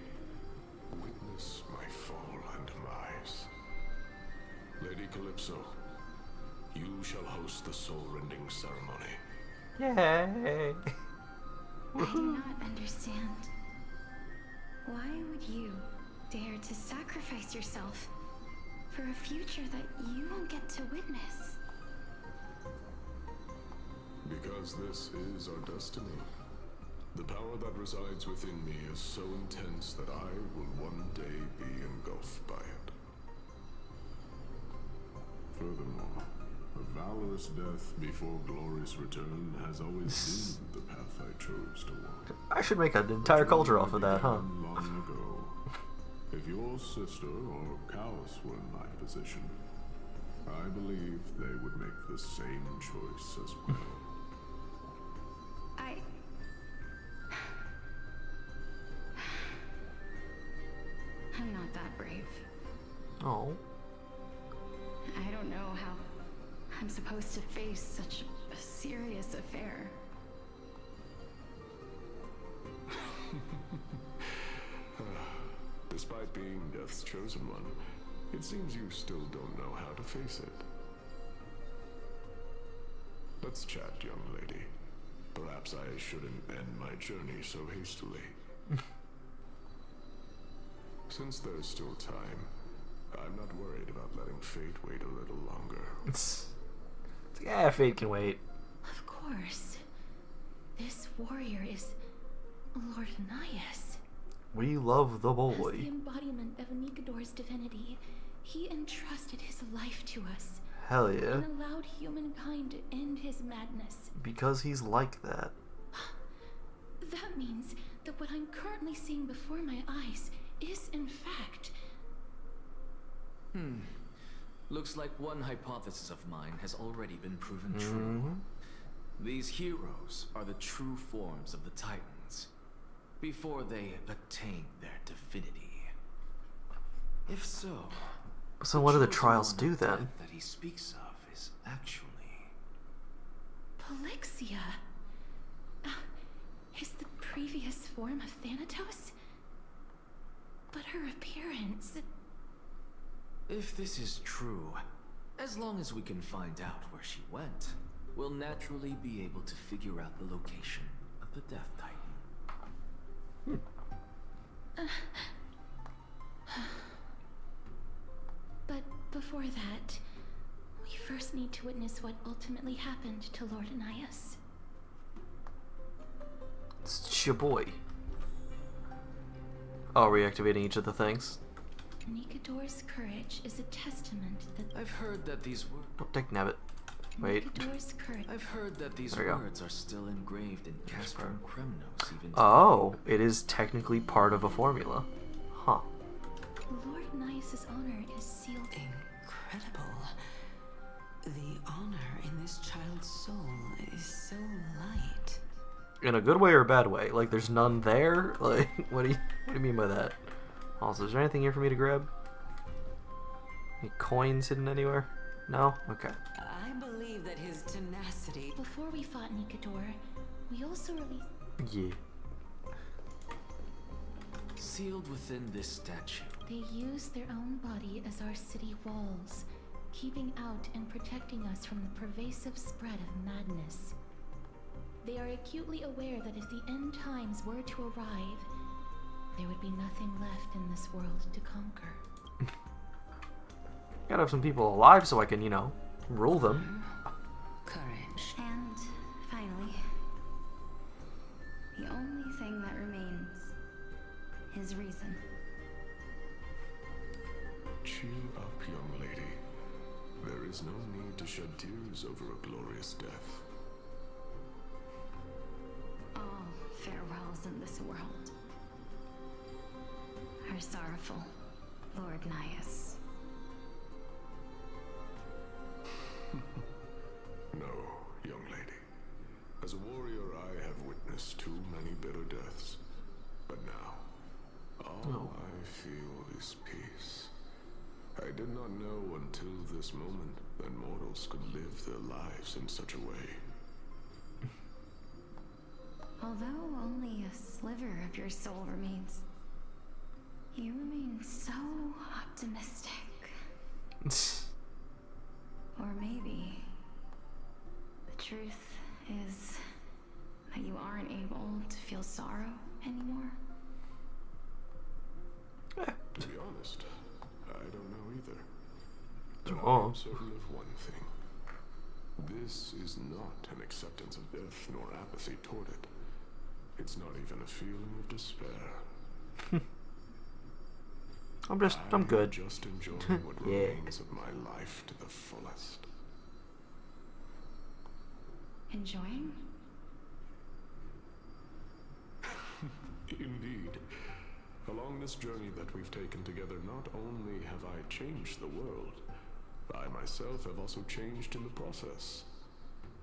witness my fall and demise. Lady Calypso, you shall host the soul-rending ceremony. Yay! I do not understand. Why would you dare to sacrifice yourself for a future that you won't get to witness? Because this is our destiny. The power that resides within me is so intense that I will one day be engulfed by it. Furthermore, a valorous death before glorious return has always been the path I chose to walk. I should make an entire culture off of that, huh? Long ago. If your sister or Callus were in my position, I believe they would make the same choice as well. I'm not that brave. Oh. I don't know how I'm supposed to face such a serious affair. Despite being Death's chosen one, it seems you still don't know how to face it. Let's chat, young lady. Perhaps I shouldn't end my journey so hastily. Since there's still time, I'm not worried about letting fate wait a little longer. Yeah, fate can wait. Of course. This warrior is Lord Nias. We love the As boy. the embodiment of Nikador's divinity, he entrusted his life to us. Hell yeah. And allowed humankind to end his madness. Because he's like that. That means that what I'm currently seeing before my eyes is in fact... Looks like one hypothesis of mine has already been proven true. These heroes are the true forms of the Titans, before they attain their divinity. If so... So what do the trials do then? That he speaks of is actually... Polixia? Is the previous form of Thanatos? But her appearance... If this is true, as long as we can find out where she went, we'll naturally be able to figure out the location of the Death Titan. But before that, we first need to witness what ultimately happened to Lord Nias. It's your boy. Oh, reactivating each of the things. Nikador's courage is a testament that... I've heard that these words... Oh, dick nabbit. Wait. Nikador's courage... I've heard that these There we go. words are still engraved in Castrum Kremnos even Oh, it is technically part of a formula. Huh. Lord Nias's honor is sealed... Incredible. The honor in this child's soul is so light. In a good way or a bad way? Like, there's none there? Like, what do you mean by that? Also, is there anything here for me to grab? Any coins hidden anywhere? No? Okay. I believe that his tenacity... Before we fought Nikador, we also released... Yeah. Sealed within this statue. They use their own body as our city walls, keeping out and protecting us from the pervasive spread of madness. They are acutely aware that if the end times were to arrive, there would be nothing left in this world to conquer. Gotta have some people alive so I can, you know, rule them. Courage. And finally, the only thing that remains is reason. Cheer up, young lady. There is no need to shed tears over a glorious death. All farewells in this world are sorrowful, Lord Nias. No, young lady. As a warrior, I have witnessed too many bitter deaths. But now, all I feel is peace. I did not know until this moment that mortals could live their lives in such a way. Although only a sliver of your soul remains, you remain so optimistic. Or maybe the truth is that you aren't able to feel sorrow anymore. To be honest, I don't know either. But Oh. I am certain of one thing. This is not an acceptance of death nor apathy toward it. It's not even a feeling of despair. I'm good. Just enjoying what Yeah. remains of my life to the fullest. Enjoying? Indeed. Along this journey that we've taken together, not only have I changed the world, I myself have also changed in the process.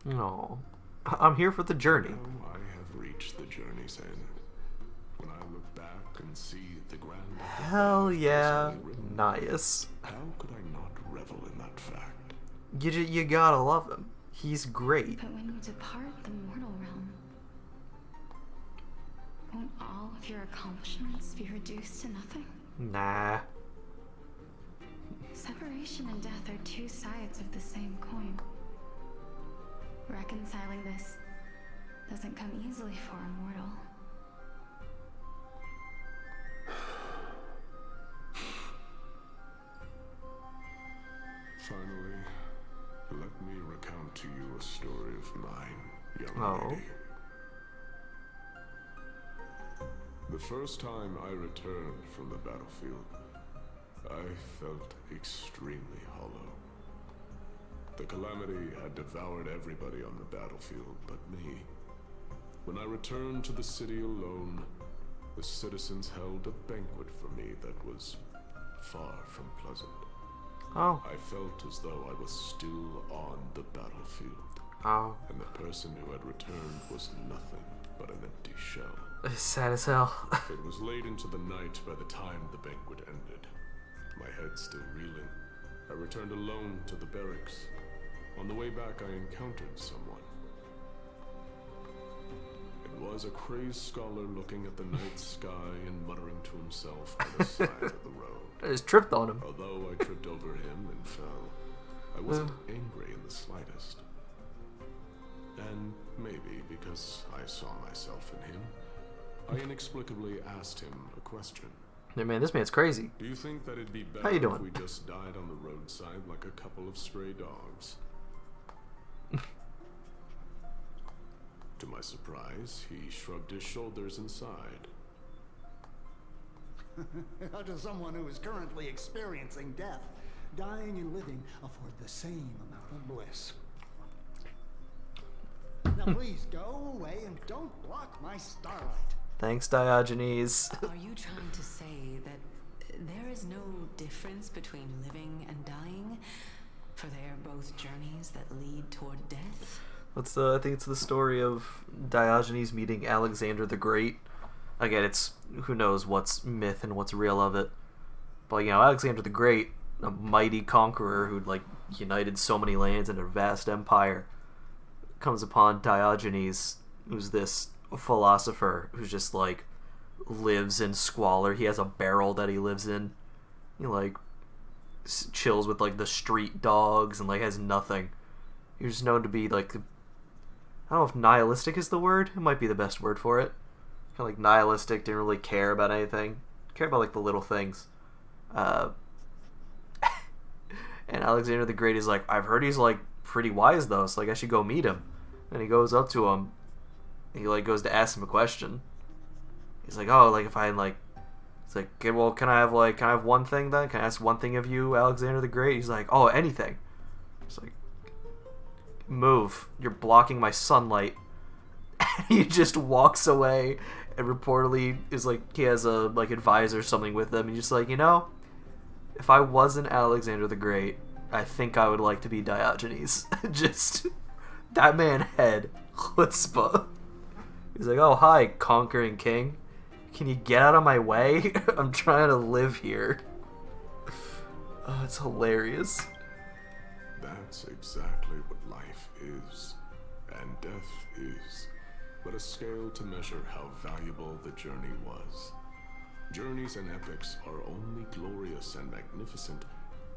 No. I'm here for the journey. Now I have reached the journey's end. When I look back and see the grand... Hell yeah. Nice. How could I not revel in that fact? You gotta love him. He's great. But when you depart the mortal realm, won't all of your accomplishments be reduced to nothing? Nah. Separation and death are two sides of the same coin. Reconciling this doesn't come easily for a mortal. Finally, let me recount to you a story of mine, young lady. The first time I returned from the battlefield, I felt extremely hollow. The calamity had devoured everybody on the battlefield but me. When I returned to the city alone, the citizens held a banquet for me that was far from pleasant. Oh. I felt as though I was still on the battlefield. Oh. And the person who had returned was nothing but an empty shell. It's sad as hell. It was late into the night by the time the banquet ended. My head still reeling, I returned alone to the barracks. On the way back, I encountered someone. It was a crazed scholar looking at the night sky and muttering to himself by the side of the road. I just tripped on him. Although I tripped over him and fell, I wasn't angry in the slightest. And maybe because I saw myself in him, I inexplicably asked him a question. Hey man, this man's crazy. Do you think that it'd be better How you doing? if we just died on the roadside like a couple of stray dogs? To my surprise, he shrugged his shoulders and sighed. To someone who is currently experiencing death, dying and living afford the same amount of bliss. Now please go away and don't block my starlight. Thanks, Diogenes. Are you trying to say that there is no difference between living and dying? For they are both journeys that lead toward death? I think it's the story of Diogenes meeting Alexander the Great. Again, it's who knows what's myth and what's real of it. But, you know, Alexander the Great a mighty conqueror who'd like united so many lands in a vast empire, comes upon Diogenes, who's this philosopher who's just like lives in squalor. He has a barrel that he lives in. He like chills with like the street dogs and like has nothing. He was known to be like, I don't know if nihilistic is the word. It might be the best word for it. Kind of like nihilistic, didn't really care about anything. Care about like the little things. And Alexander the Great is like, I've heard he's like pretty wise though, so like I should go meet him. And he goes up to him. He like goes to ask him a question. He's like, oh, like if I like, it's like, okay, well, can I have one thing then? Can I ask one thing of you, Alexander the Great? He's like, oh, anything. It's like, move. You're blocking my sunlight. And he just walks away, and reportedly is like, he has a like advisor or something with him, and he's just like, you know, if I wasn't Alexander the Great, I think I would like to be Diogenes. Just, that man had chutzpah. He's like, oh, hi, conquering king. Can you get out of my way? I'm trying to live here. Oh, it's hilarious. That's exactly what life is, and death is, but a scale to measure how valuable the journey was. Journeys and epics are only glorious and magnificent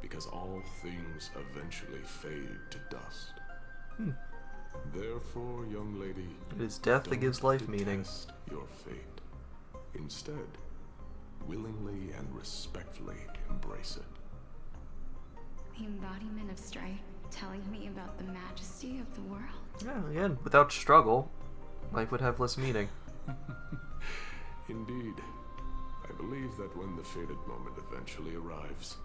because all things eventually fade to dust. Therefore, young lady, it is death that gives life meaning. Your fate. Instead, willingly and respectfully embrace it. The embodiment of strife, telling me about the majesty of the world. Yeah, again, without struggle, life would have less meaning. Indeed. I believe that when the fated moment eventually arrives,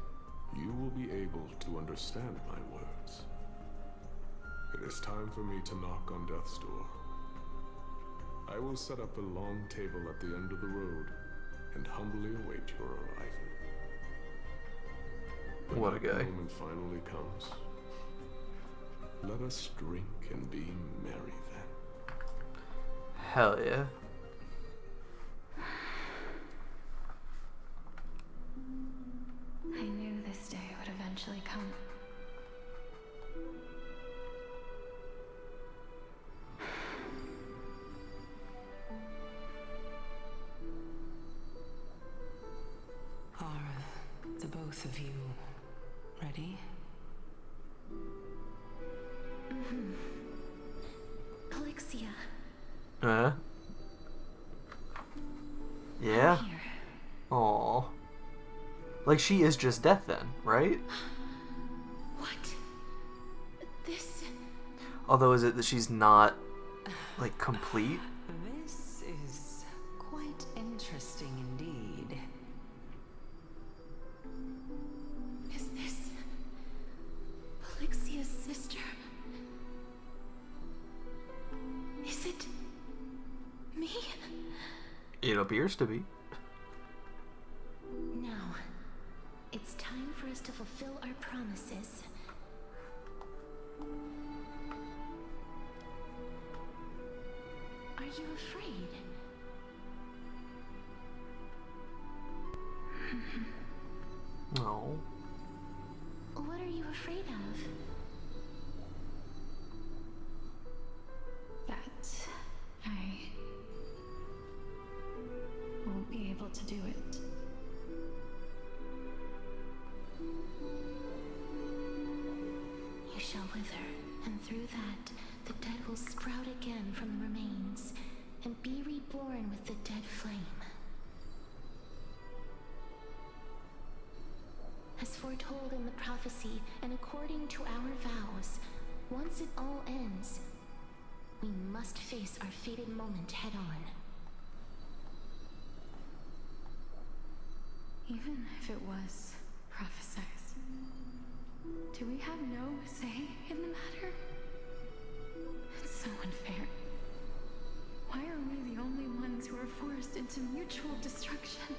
you will be able to understand my words. It is time for me to knock on death's door. I will set up a long table at the end of the road and humbly await your arrival. What a guy. When the moment finally comes, let us drink and be merry then. Hell yeah. I knew this day would eventually come. Are the both of you ready? Elixia. Yeah. Aww. Like she is just death then, right? What? This... Although is it that she's not, like, complete? This is quite interesting indeed. Is this... Elixia's sister? Is it... me? It appears to be. Now, it's time for us to fulfill our promises. Are you afraid? No. What are you afraid of? That I won't be able to do it. You shall wither, and through that, the dead will sprout again from the remains, and be reborn with the dead flame. As foretold in the prophecy, and according to our vows, once it all ends, we must face our fated moment head-on. Even if it was prophesized, do we have no say in the matter? It's so unfair. Why are we the only ones who are forced into mutual destruction?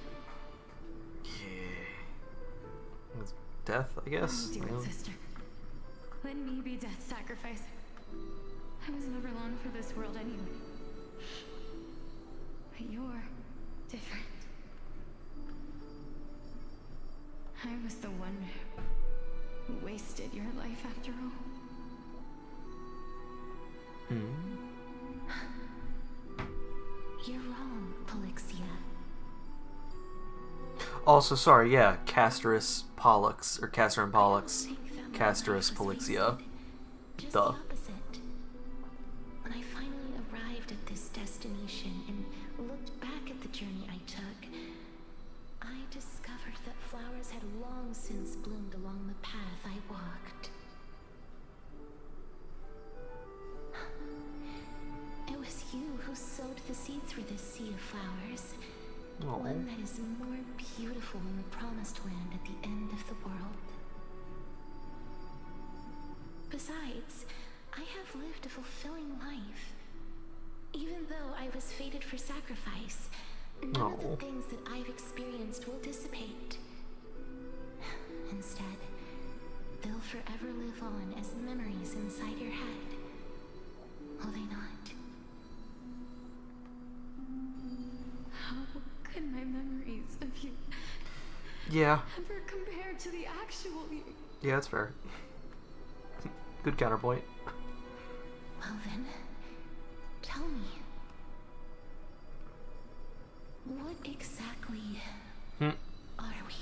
It's death, I guess. Let me do it, sister. Let me be death's sacrifice. I was never long for this world anyway. But you're different. I was the one wasted your life after all. You're wrong, Polixia. Also, sorry, yeah, Castris Pollux, or Castor and Pollux, Castris Polixia. Just Duh. the opposite. When I finally arrived at this destination and looked back at the journey I took, I discovered that flowers had long since bloomed along the path I walked. It was you who sowed the seeds for this sea of flowers. One that is more beautiful than the promised land at the end of the world. Besides, I have lived a fulfilling life. Even though I was fated for sacrifice, none of the things that I've experienced will dissipate. Instead, they'll forever live on as memories inside your head. Will they not? How could my memories of you ever compare to the actual you? Yeah, that's fair. Good counterpoint. Well then, tell me, what exactly are we?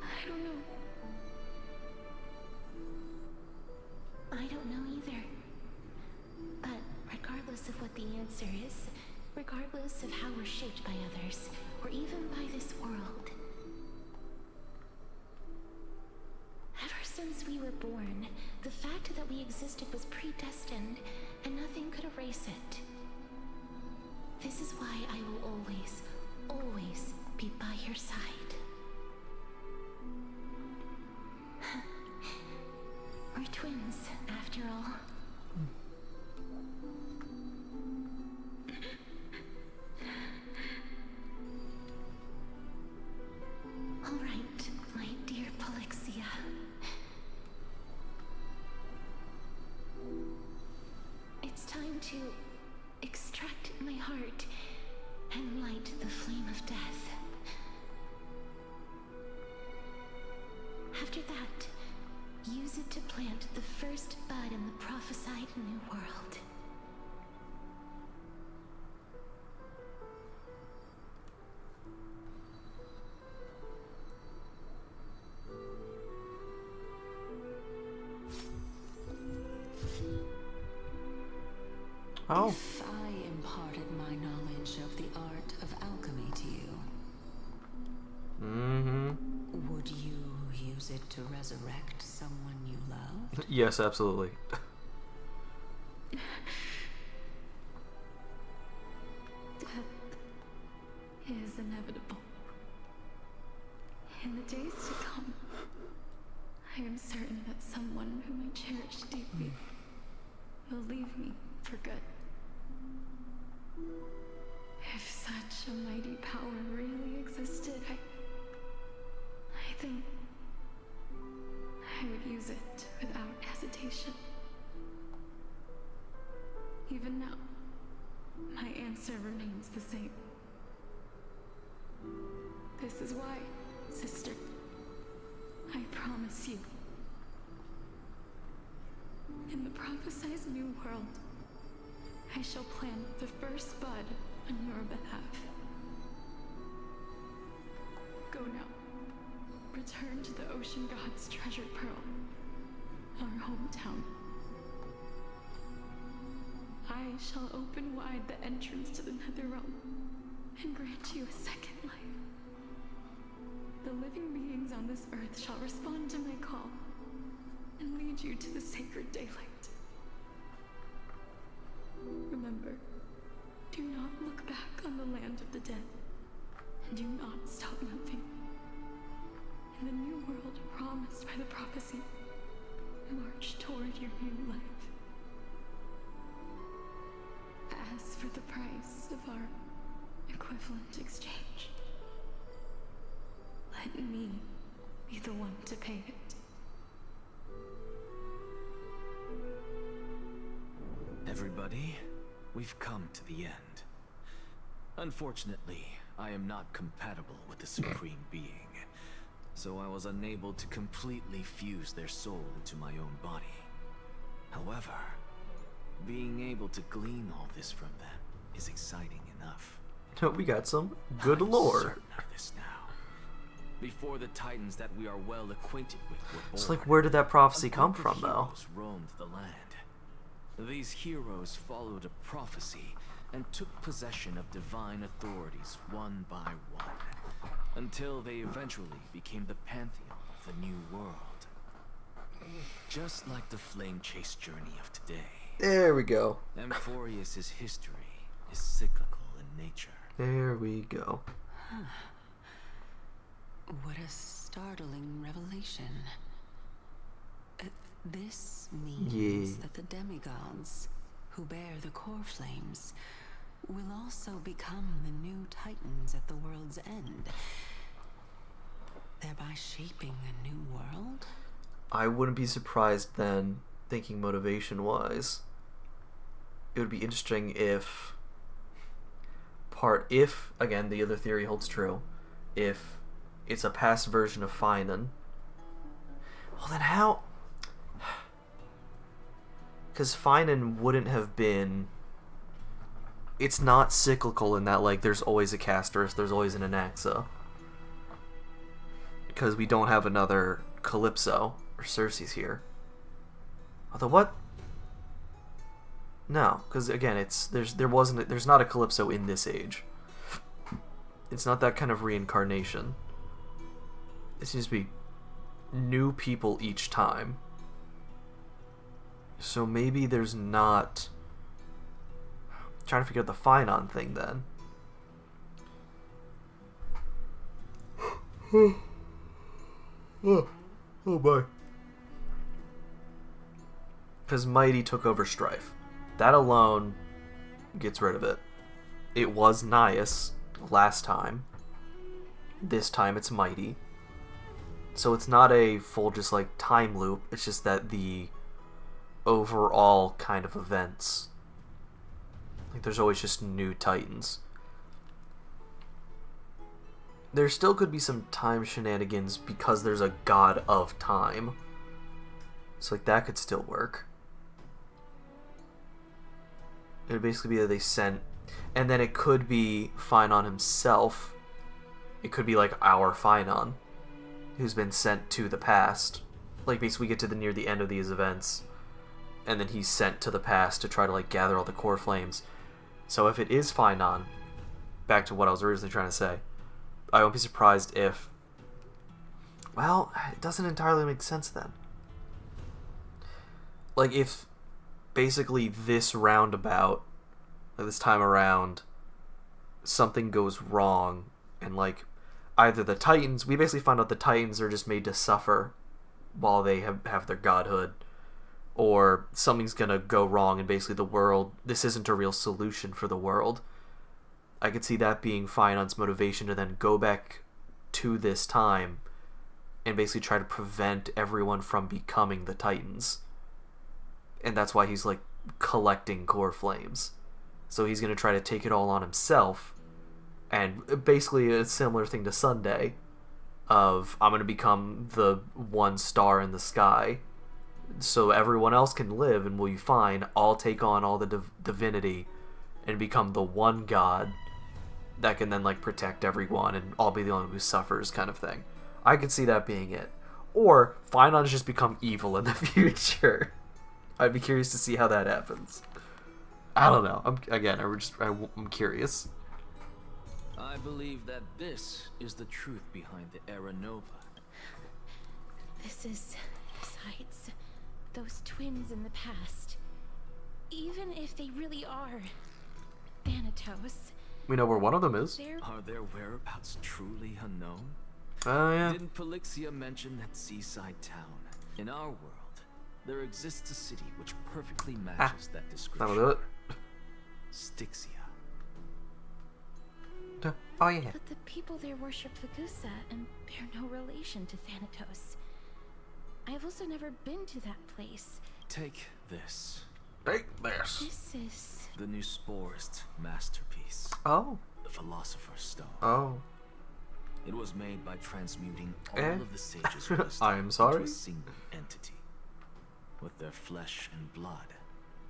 I don't know. I don't know either. But regardless of what the answer is, regardless of how we're shaped by others, or even by this world, ever since we were born, the fact that we existed was predestined, and nothing could erase it. This is why I will always, always be by your side. We're twins, after all. All right, my dear Polixia. It's time to extract my heart and light the flame of death. After that, use it to plant the first bud in the prophesied new world. Oh. If I imparted my knowledge of the art of alchemy to you, would you use it to resurrect someone you love? Yes, absolutely. Death is inevitable. In the days to come, I am certain that someone whom I cherish deeply will leave me for good. If such a mighty power really existed, I think I would use it without hesitation. Even now, my answer remains the same. This is why, sister, I promise you, in the prophesied new world, I shall plant the first bud on your behalf. Go now. Return to the ocean god's treasured pearl, our hometown. I shall open wide the entrance to the nether realm and grant you a second life. The living beings on this earth shall respond to my call and lead you to the sacred daylight. Remember, do not look back on the land of the dead, and do not stop moving. In the new world promised by the prophecy, march toward your new life. As for the price of our equivalent exchange, let me be the one to pay it. everybody. We've come to the end. Unfortunately, I am not compatible with the Supreme Being, so I was unable to completely fuse their soul into my own body. However, being able to glean all this from them is exciting enough. We got some good lore. Certain of this now. Before the Titans that we are well acquainted with were born, It's like, where did that prophecy come a group of from, though? heroes roamed the land. These heroes followed a prophecy and took possession of divine authorities one by one, until they eventually became the pantheon of the new world. Just like the flame chase journey of today. There we go. Amphorius's history is cyclical in nature. There we go. What a startling revelation. This means that the demigods, who bear the core flames, will also become the new Titans at the world's end, thereby shaping a new world? I wouldn't be surprised then, thinking motivation-wise. It would be interesting if, again, the other theory holds true, if it's a past version of Finan. Well, then how? Because Finan wouldn't have been... It's not cyclical in that, like, there's always a Casterus, there's always an Anaxa. Because we don't have another Calypso, or Circe's here. Although, what? No, because, again, there's not a Calypso in this age. It's not that kind of reincarnation. It seems to be new people each time. So maybe there's not... I'm trying to figure out the Finan thing then. Oh boy. Because Mighty took over Strife. That alone gets rid of it. It was Nias last time. This time it's Mighty. So it's not a full just like time loop. It's just that the overall kind of events. Like there's always just new Titans. There still could be some time shenanigans because there's a god of time. So like that could still work. It would basically be that they sent, and then it could be Finan himself. It could be like our Finan, who's been sent to the past. Like basically we get to near the end of these events, and then he's sent to the past to try to like gather all the core flames. So if it is Finan, back to what I was originally trying to say, I won't be surprised if... Well, it doesn't entirely make sense then. Like, if basically this roundabout, like this time around, something goes wrong, and like, either the Titans... We basically find out the Titans are just made to suffer while they have their godhood, or something's gonna go wrong, and basically the world... This isn't a real solution for the world. I could see that being Finan's motivation to then go back to this time and basically try to prevent everyone from becoming the Titans. And that's why he's like collecting core flames. So he's going to try to take it all on himself. And basically a similar thing to Sunday of I'm going to become the one star in the sky so everyone else can live and we'll be fine. I'll take on all the divinity and become the one god that can then like protect everyone and I'll be the only one who suffers kind of thing. I could see that being it. Or Finan's just become evil in the future. I'd be curious to see how that happens. I don't know. I'm curious. I believe that this is the truth behind the Era Nova. This is, besides, those twins in the past. Even if they really are Thanatos, we know where one of them is. Are their whereabouts truly unknown? Oh, yeah. Didn't Polixia mention that seaside town? In our world, there exists a city which perfectly matches that description. That'll do it. Styxia. Oh, yeah. But the people there worship Fagusa and bear no relation to Thanatos. I've also never been to that place. Take this. Take this. This is... The new Sporist masterpiece. Oh. The Philosopher's Stone. Oh. It was made by transmuting all Eh? of the sages' wisdom I am sorry. into a single entity, with their flesh and blood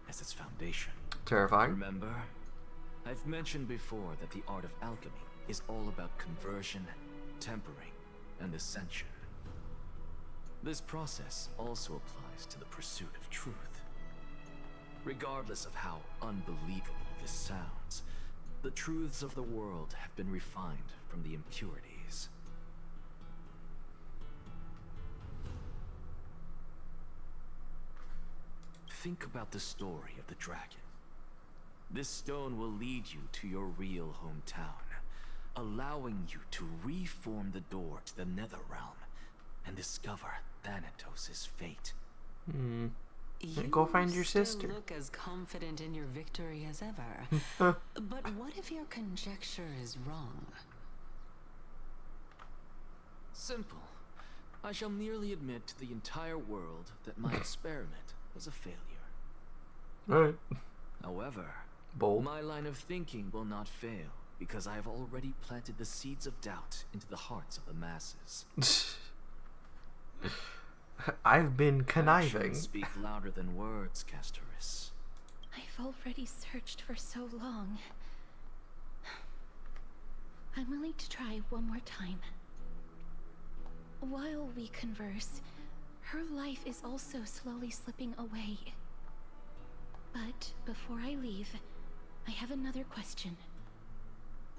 as its foundation. Terrifying. Remember, I've mentioned before that the art of alchemy is all about conversion, tempering, and ascension. This process also applies to the pursuit of truth. Regardless of how unbelievable this sounds, the truths of the world have been refined from the impurities. Think about the story of the dragon. This stone will lead you to your real hometown, allowing you to reform the door to the Netherrealm and discover Thanatos' fate. Go find your still sister. Look as confident in your victory as ever. But what if your conjecture is wrong? Simple. I shall merely admit to the entire world that my experiment was a failure. Alright. However, Bold. my line of thinking will not fail because I have already planted the seeds of doubt into the hearts of the masses. I've been conniving. Actions speak louder than words, Castoris. I've already searched for so long. I'm willing to try one more time. While we converse, her life is also slowly slipping away. But before I leave, I have another question.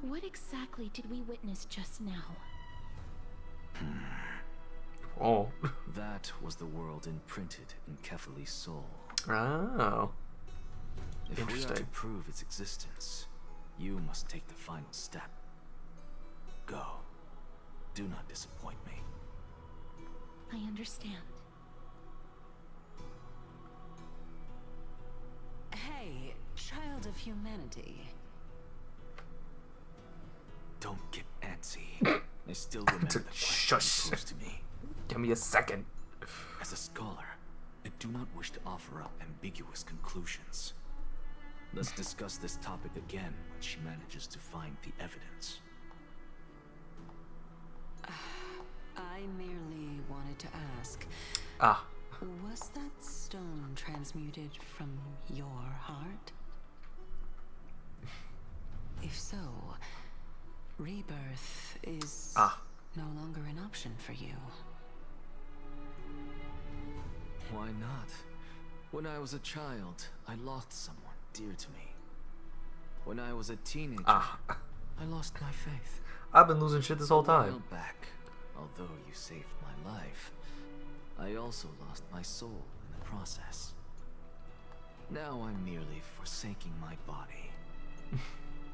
What exactly did we witness just now? Oh. That was the world imprinted in Kefali's soul. Oh. If we are to Interesting. prove its existence, you must take the final step. Go. Do not disappoint me. I understand. Hey, child of humanity. Don't get antsy. I still remember the Shush. proposed to me. Give me a second. As a scholar, I do not wish to offer up ambiguous conclusions. Let's discuss this topic again when she manages to find the evidence. I merely wanted to ask. Was that stone transmuted from your heart? If so, rebirth is no longer an option for you. Why not? When I was a child, I lost someone dear to me. When I was a teenager, I lost my faith. I've been losing shit this whole A while time. back, although you saved my life, I also lost my soul in the process. Now I'm merely forsaking my body.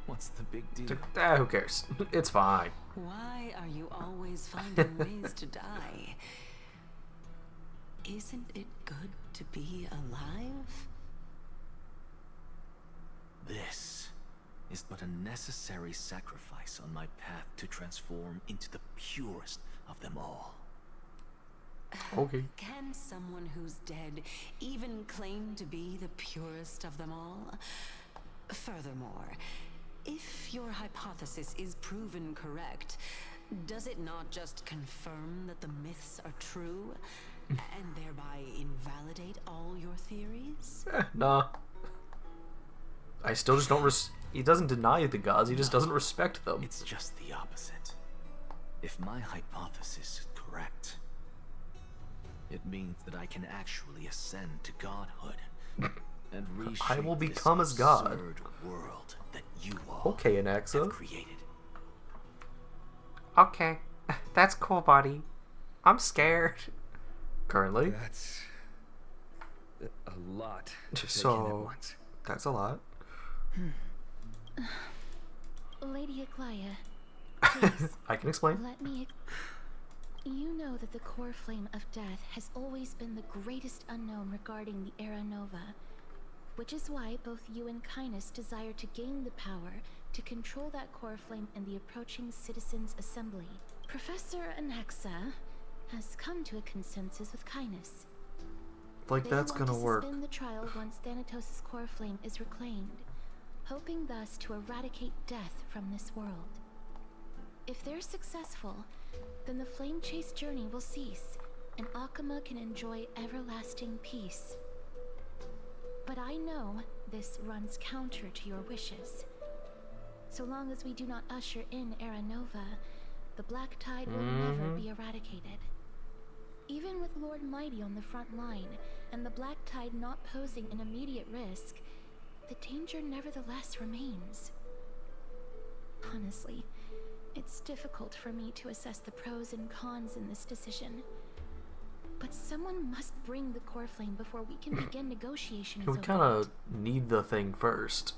What's the big deal? Who cares? It's fine. Why are you always finding ways to die? Isn't it good to be alive? This is but a necessary sacrifice on my path to transform into the purest of them all. Okay. Can someone who's dead even claim to be the purest of them all? Furthermore, if your hypothesis is proven correct, does it not just confirm that the myths are true, and thereby invalidate all your theories? Nah. I still just don't he doesn't deny the gods, he just doesn't respect them. It's just the opposite. If my hypothesis is correct, it means that I can actually ascend to godhood and reshape I will this become as God. absurd world that you all Okay, Anaxa. have created. Okay. That's cool, buddy. I'm scared. Currently. That's a lot to take in at So, once. that's a lot. Lady Aglaya, please, I can explain. let me... You know that the core flame of death has always been the greatest unknown regarding the Era Nova, which is why both you and Kindness desire to gain the power to control that core flame in the approaching Citizens' Assembly. Professor Anaxa has come to a consensus with Kindness. like that's gonna work. They want to suspend the trial once Thanatos' core flame is reclaimed, hoping thus to eradicate death from this world. If they're successful, then the flame chase journey will cease, and Akama can enjoy everlasting peace. But I know this runs counter to your wishes. So long as we do not usher in Era Nova, the Black Tide will never be eradicated. Even with Lord Mighty on the front line, and the Black Tide not posing an immediate risk, the danger nevertheless remains. Honestly, it's difficult for me to assess the pros and cons in this decision. But someone must bring the core flame before we can begin negotiations. We kind of need the thing first.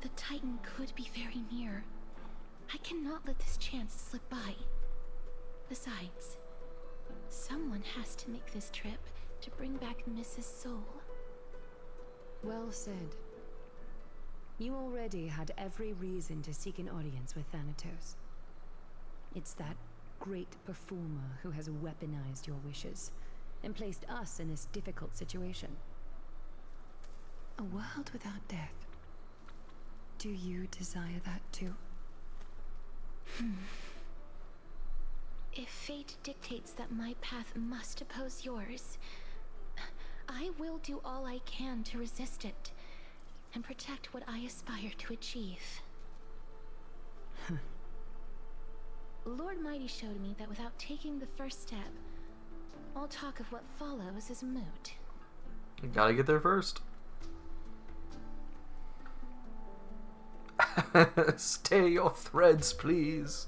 The Titan could be very near. I cannot let this chance slip by. Besides, someone has to make this trip to bring back Mrs. Soul. Well said. You already had every reason to seek an audience with Thanatos. It's that great performer who has weaponized your wishes and placed us in this difficult situation. A world without death. Do you desire that too? If fate dictates that my path must oppose yours, I will do all I can to resist it and protect what I aspire to achieve. Lord Mighty showed me that without taking the first step, all talk of what follows is moot. You gotta get there first. Stay your threads, please.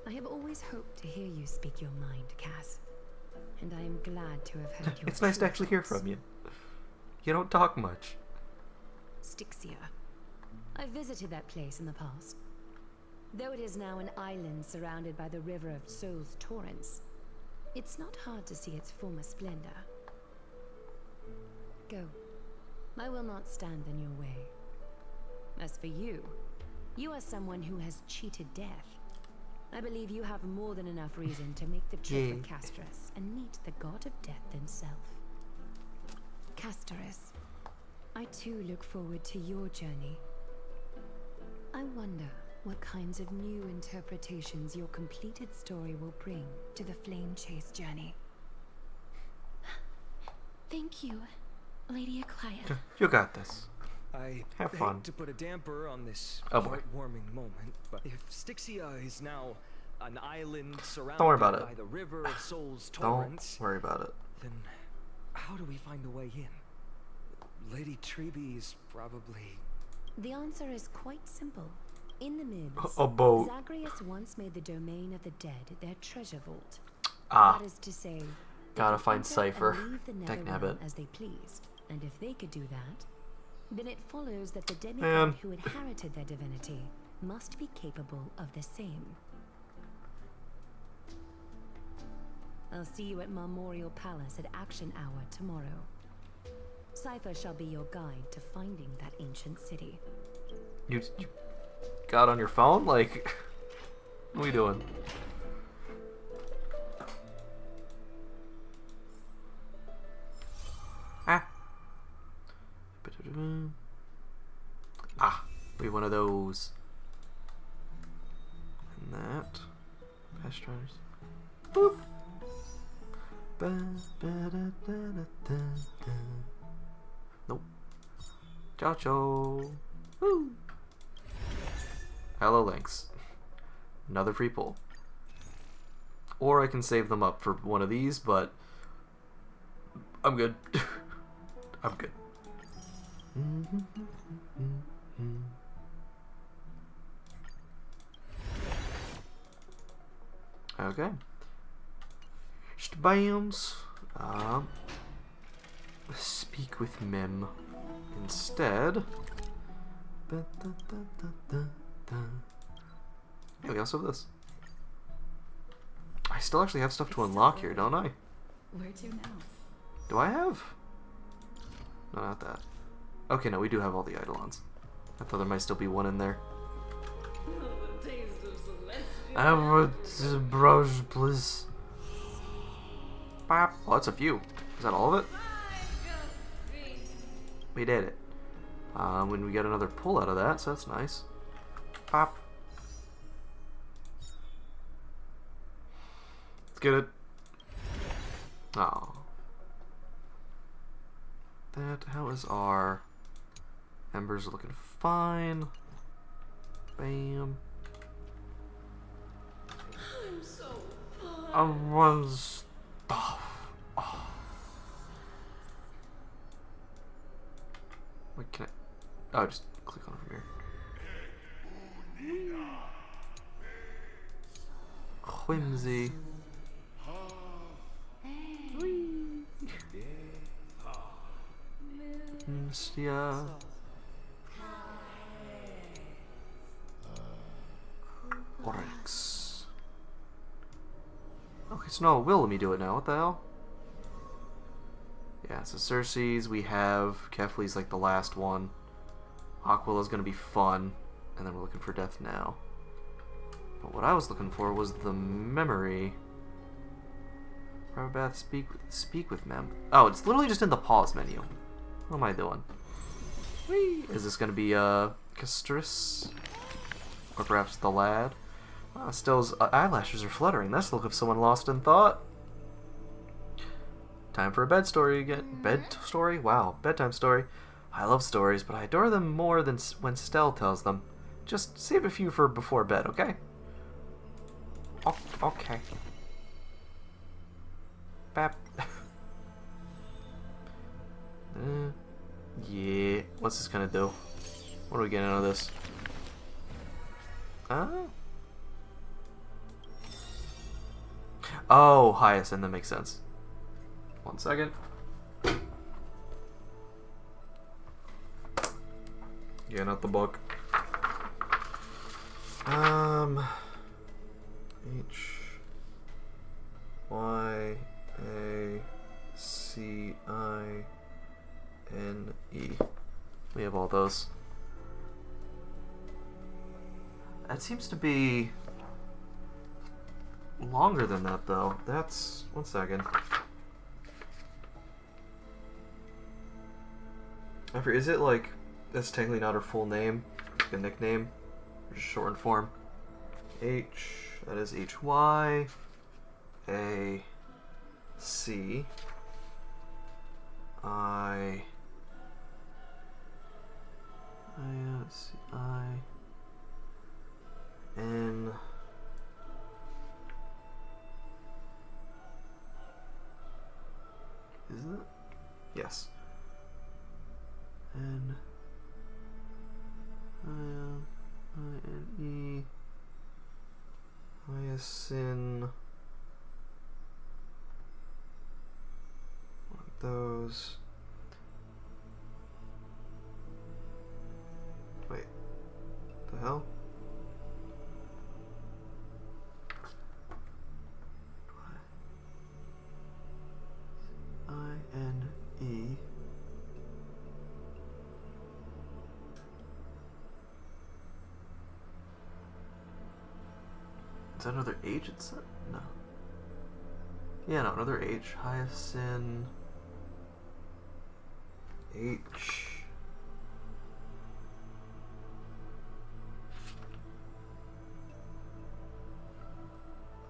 I have always hoped to hear you speak your mind, Cass. And I am glad to have heard your It's nice to actually hear from you. You don't talk much. Styxia. I visited that place in the past. Though it is now an island surrounded by the river of Soul's torrents, it's not hard to see its former splendor. Go. I will not stand in your way. As for you, you are someone who has cheated death. I believe you have more than enough reason to make the trip with Casterus and meet the god of death himself. Casterus, I too look forward to your journey. I wonder what kinds of new interpretations your completed story will bring to the flame chase journey. Thank you, Lady Akaya. You got this. I have fun. hate to put a damper on this boy. heartwarming moment, but if Styxia is now an island surrounded Don't worry about it. by the river of Soul's Don't torrents, worry about it. then how do we find a way in? Lady Treby is probably... The answer is quite simple. In the Mids, A boat. Zagreus once made the domain of the dead their treasure vault. Ah. That is to say, Gotta they could find enter Cypher. and leave the Dagnabbit. Netherrealm as they pleased. And if they could do that, then it follows that the demigod Man. who inherited their divinity must be capable of the same. I'll see you at Memorial Palace at Action Hour tomorrow. Cypher shall be your guide to finding that ancient city. You got on your phone? Like, what are we doing? Ah. Ah, we have one of those. And that. Fast drivers. Boop. Nope. Ciao. Woo. Hello, Lynx. Another free pull. Or I can save them up for one of these, but I'm good. I'm good. Okay. Bams. Speak with Mem instead. Yeah, we also have this. I still actually have stuff to unlock here, don't I? Where to now? Do I have? No, not that. Okay, no, we do have all the Eidolons. I thought there might still be one in there. I have a brush, please. Bop. Oh, that's a few. Is that all of it? We did it. When we get another pull out of that, so that's nice. Pop. Let's get it. Oh. How is our embers looking fine? Bam. I'm so I was. Oh. What can I? Oh, just click on it from here. Whimsy. Yeah. Oryx. Okay, so no, will let me do it now. What the hell? Yeah, so Cersei's we have. Kefli's like the last one. Aquila's gonna be fun. And then we're looking for death now. But what I was looking for was the memory. Private speak with Mem. Oh, it's literally just in the pause menu. What am I doing? Whee! Is this gonna be Castris? Or perhaps the lad? Still's eyelashes are fluttering. That's the look of someone lost in thought. Time for a bed story again. Bed story? Wow, bedtime story. I love stories, but I adore them more than when Stell tells them. Just save a few for before bed, okay? Okay. Bap. Yeah. What's this gonna do? What are we getting out of this? Oh, Hyacinth, that makes sense. 1 second. Getting out the book. Hyacine. We have all those. That seems to be longer than that, though. That's 1 second. Is it like that's technically not her full name, like a nickname, or just shortened form? That is Hyacine. Isn't it? Yes. Hyacine. Like those. Wait. The hell? I-N-E. Is that another H it said? No. Yeah, no, another H. Hyacin. H.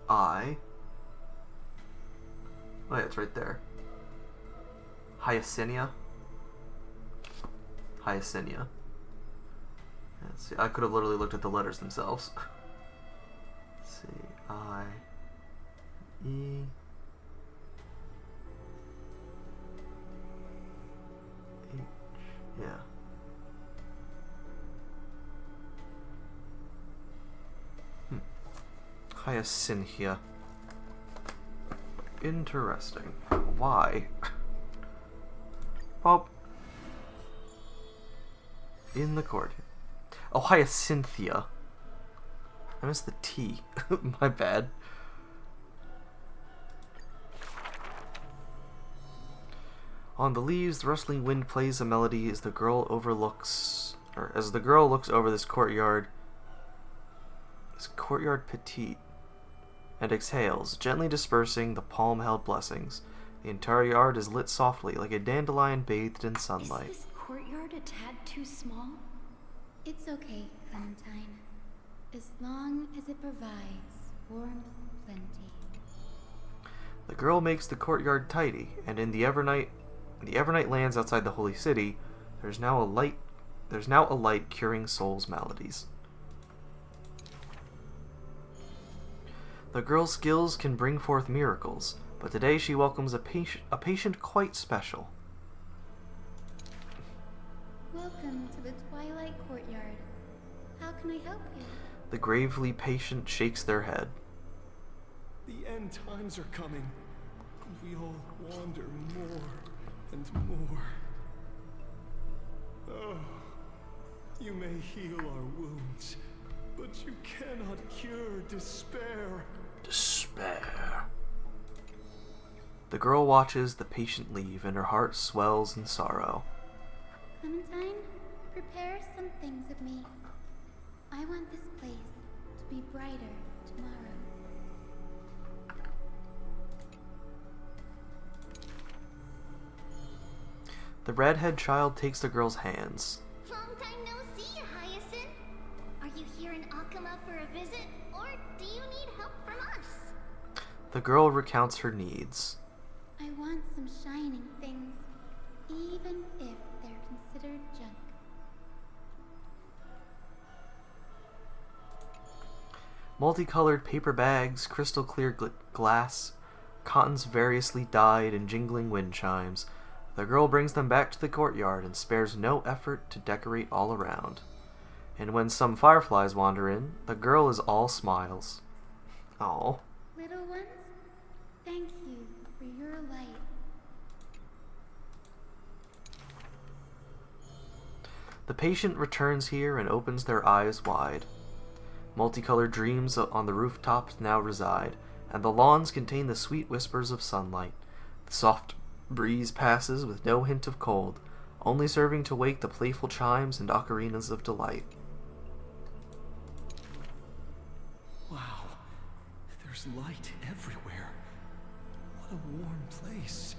I. Oh yeah, it's right there. Hyacinia. Hyacinia. Yeah, see, I could have literally looked at the letters themselves. C-I-E. H. Yeah. Hyacinthia. Interesting. Why? Pop. In the court. Oh, Hyacinthia. I missed the T. My bad. On the leaves, the rustling wind plays a melody as the girl looks over this courtyard. This courtyard petite. and exhales, gently dispersing the palm-held blessings. The entire yard is lit softly, like a dandelion bathed in sunlight. Is this courtyard a tad too small? It's okay, Clementine. As long as it provides warmth plenty. The girl makes the courtyard tidy, and in the Evernight lands outside the Holy City, there's now a light curing souls' maladies. The girl's skills can bring forth miracles, but today she welcomes a patient quite special. Welcome to the Twilight Courtyard. How can I help you? The gravely patient shakes their head. The end times are coming. We'll wander more and more. Oh, you may heal our wounds, but you cannot cure despair. Despair. The girl watches the patient leave, and her heart swells in sorrow. Clementine, prepare some things with me. I want this place to be brighter tomorrow. The redhead child takes the girl's hands. Long time no see, Hyacinth. Are you here in Akama for a visit, or do you need help from us? The girl recounts her needs. I want some shining things, even if they're considered junk. Multicolored paper bags, crystal clear glass, cottons variously dyed, and jingling wind chimes. The girl brings them back to the courtyard and spares no effort to decorate all around. And when some fireflies wander in, the girl is all smiles. Oh. Little ones, thank you for your light. The patient returns here and opens their eyes wide. Multicolored dreams on the rooftops now reside, and the lawns contain the sweet whispers of sunlight. The soft breeze passes with no hint of cold, only serving to wake the playful chimes and ocarinas of delight. Wow, there's light everywhere. What a warm place.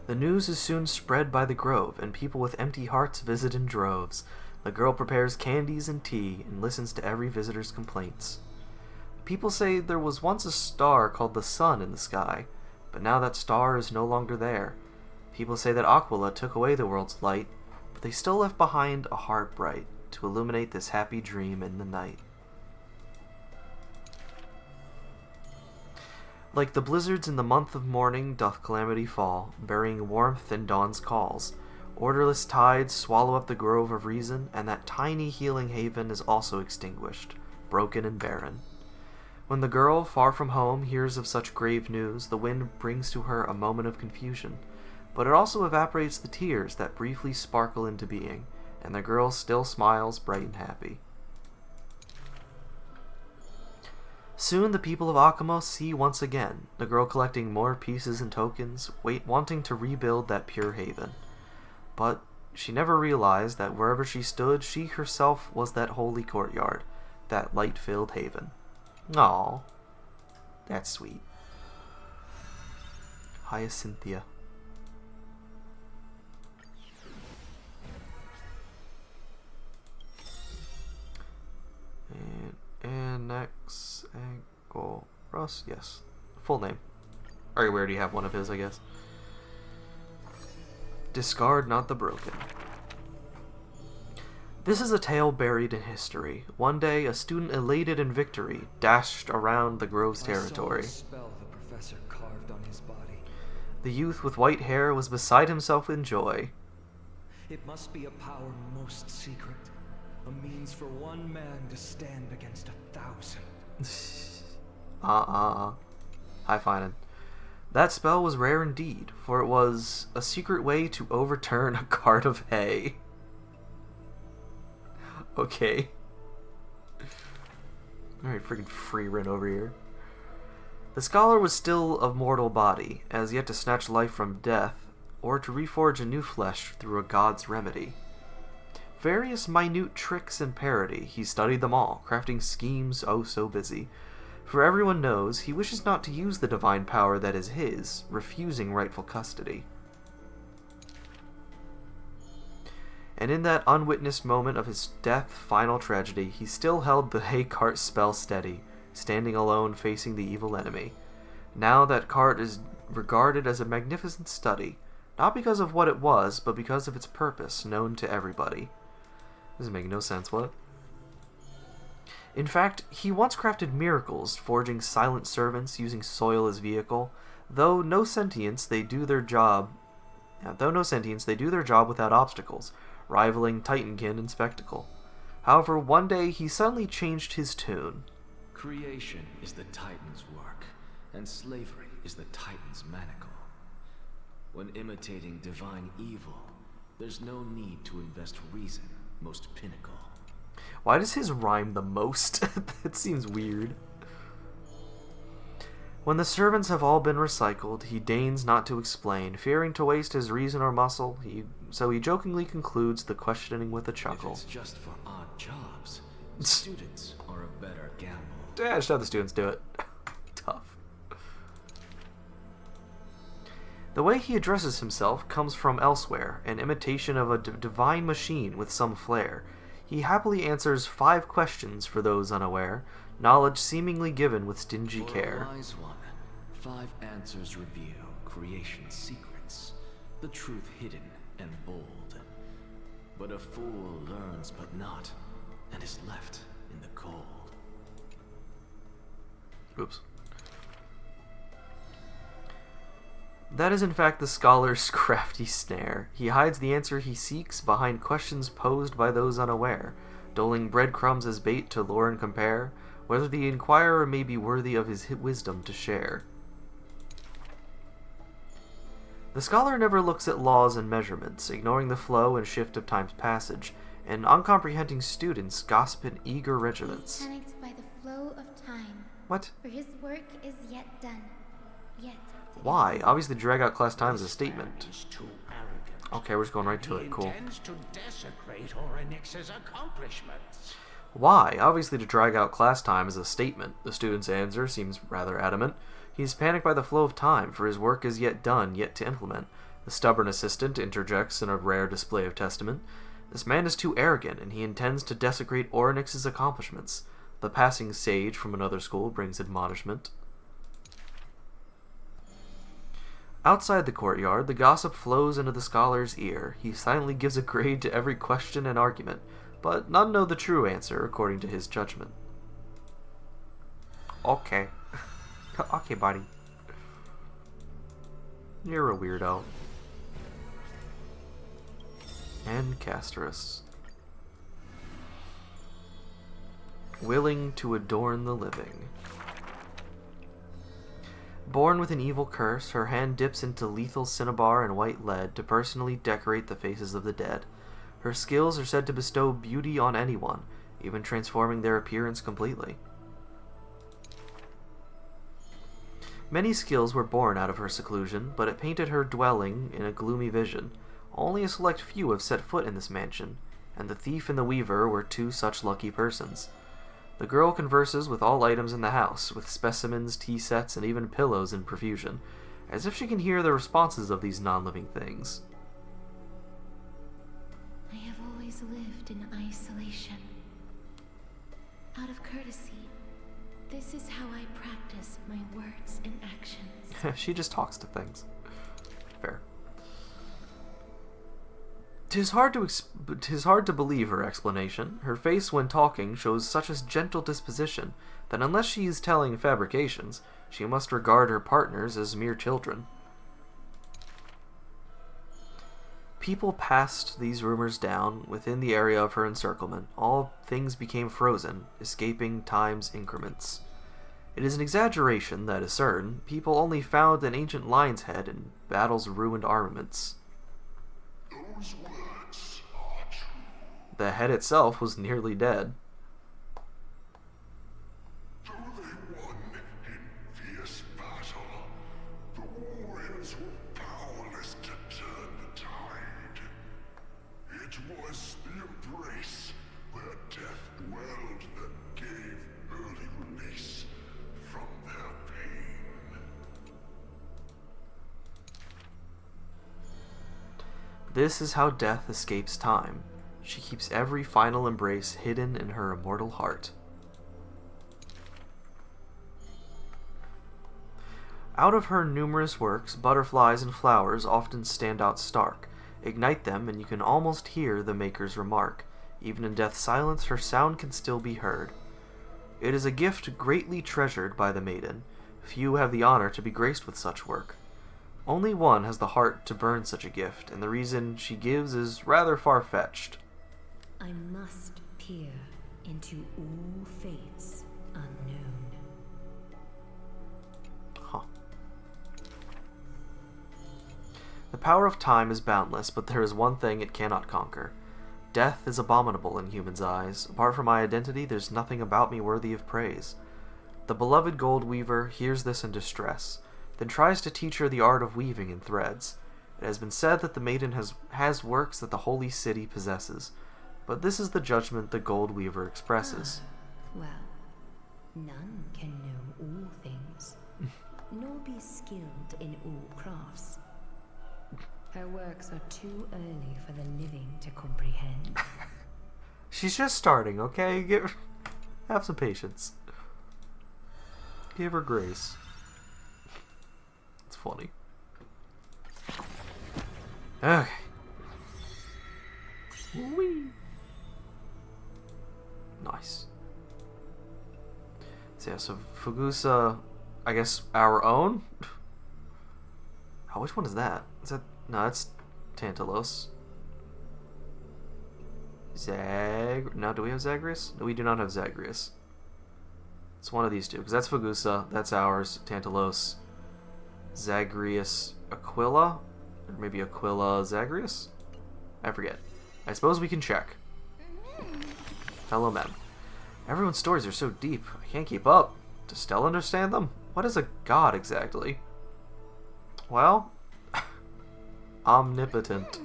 The news is soon spread by the grove, and people with empty hearts visit in droves. The girl prepares candies and tea and listens to every visitor's complaints. People say there was once a star called the sun in the sky, but now that star is no longer there. People say that Aquila took away the world's light, but they still left behind a heart bright to illuminate this happy dream in the night. Like the blizzards in the month of mourning doth calamity fall, burying warmth in dawn's calls. Orderless tides swallow up the grove of reason, and that tiny healing haven is also extinguished, broken and barren. When the girl, far from home, hears of such grave news, the wind brings to her a moment of confusion, but it also evaporates the tears that briefly sparkle into being, and the girl still smiles bright and happy. Soon the people of Akamo see once again, the girl collecting more pieces and tokens, wanting to rebuild that pure haven. But she never realized that wherever she stood, she herself was that holy courtyard, that light-filled haven. Aw, that's sweet. Hyacinthia. And next, Ankle Russ, yes. Full name. Alright, we already have one of his, I guess. Discard not the broken. This is a tale buried in history. One day, a student elated in victory dashed around the grove's territory. I saw the spell the professor carved on his body. The youth with white hair was beside himself in joy. It must be a power most secret, a means for one man to stand against 1,000. High finding. That spell was rare indeed, for it was a secret way to overturn a cart of hay. Okay. Alright, freaking free run over here. The scholar was still of mortal body, as yet to snatch life from death, or to reforge a new flesh through a god's remedy. various minute tricks and parody. He studied them all, crafting schemes oh so busy. For everyone knows he wishes not to use the divine power that is his, refusing rightful custody. And in that unwitnessed moment of his death, final tragedy, he still held the hay cart spell steady, standing alone facing the evil enemy. Now that cart is regarded as a magnificent study, not because of what it was, but because of its purpose, known to everybody. This is making no sense, what? In fact, he once crafted miracles, forging silent servants using soil as vehicle. Though no sentience, they do their job without obstacles, rivaling Titankin in spectacle. However, one day he suddenly changed his tune. Creation is the Titan's work, and slavery is the Titan's manacle. When imitating divine evil, there's no need to invest reason, most pinnacle. Why does his rhyme the most? That seems weird. When the servants have all been recycled, he deigns not to explain, fearing to waste his reason or muscle, so he jokingly concludes the questioning with a chuckle. If it's just for odd jobs, students are a better gamble. Yeah, just have the students do it. Tough. The way he addresses himself comes from elsewhere, an imitation of a divine machine with some flair. He happily answers 5 questions for those unaware, knowledge seemingly given with stingy care. For a wise one, 5 answers reveal creation's secrets, the truth hidden and bold. But a fool learns but not, and is left in the cold. Oops. That is in fact the scholar's crafty snare. He hides the answer he seeks behind questions posed by those unaware, doling breadcrumbs as bait to lure and compare, whether the inquirer may be worthy of his wisdom to share. The scholar never looks at laws and measurements, ignoring the flow and shift of time's passage, and uncomprehending students gossip in eager regiments. He is panicked by the flow of time. What? For his work is yet done. Yet. Why? Obviously drag out class time is a statement. Okay, we're just going right to it. Cool. To desecrate Orynyx's accomplishments. Why? Obviously to drag out class time is a statement. The student's answer seems rather adamant. He's panicked by the flow of time, for his work is yet done, yet to implement. The stubborn assistant interjects in a rare display of testament. This man is too arrogant, and he intends to desecrate Orynyx's accomplishments. The passing sage from another school brings admonishment. Outside the courtyard, the gossip flows into the scholar's ear. He silently gives a grade to every question and argument, but none know the true answer according to his judgment. Okay. Okay, buddy. You're a weirdo. And Castorus. Willing to adorn the living. Born with an evil curse, her hand dips into lethal cinnabar and white lead to personally decorate the faces of the dead. Her skills are said to bestow beauty on anyone, even transforming their appearance completely. Many skills were born out of her seclusion, but it painted her dwelling in a gloomy vision. Only a select few have set foot in this mansion, and the thief and the weaver were 2 such lucky persons. The girl converses with all items in the house, with specimens, tea sets, and even pillows in profusion, as if she can hear the responses of these non-living things. I have always lived in isolation. Out of courtesy, this is how I practice my words and actions. She just talks to things. Fair. 'Tis hard to believe her explanation. Her face when talking shows such a gentle disposition that unless she is telling fabrications, she must regard her partners as mere children. People passed these rumors down within the area of her encirclement. All things became frozen, escaping time's increments. It is an exaggeration, that is certain. People only found an ancient lion's head in battle's ruined armaments. Those words are true. The head itself was nearly dead. Though they won in fierce battle, the warriors were powerless to turn the tide. It was the This is how death escapes time. She keeps every final embrace hidden in her immortal heart. Out of her numerous works, butterflies and flowers often stand out stark. Ignite them, and you can almost hear the maker's remark. Even in death's silence, her sound can still be heard. It is a gift greatly treasured by the maiden. Few have the honor to be graced with such work. Only one has the heart to burn such a gift, and the reason she gives is rather far-fetched. I must peer into all fates unknown. Huh. The power of time is boundless, but there is one thing it cannot conquer. Death is abominable in humans' eyes. Apart from my identity, there's nothing about me worthy of praise. The beloved gold weaver hears this in distress, then tries to teach her the art of weaving in threads. It has been said that the maiden has works that the holy city possesses, but this is the judgment the gold weaver expresses. Well, none can know all things, nor be skilled in all crafts. Her works are too early for the living to comprehend. She's just starting, okay? Have some patience. Give her grace. It's funny. Okay. Whee. Nice. So yeah, so Fugusa, I guess our own? Oh, which one is that? Is that... No, that's Tantalos. No, do we have Zagreus? No, we do not have Zagreus. It's one of these two, because that's Fugusa, that's ours, Tantalos, Zagreus, Aquila, or maybe Aquila, Zagreus? I forget. I suppose we can check. Hello, men. Everyone's stories are so deep, I can't keep up. Does Stella understand them? What is a god, exactly? Well... omnipotent.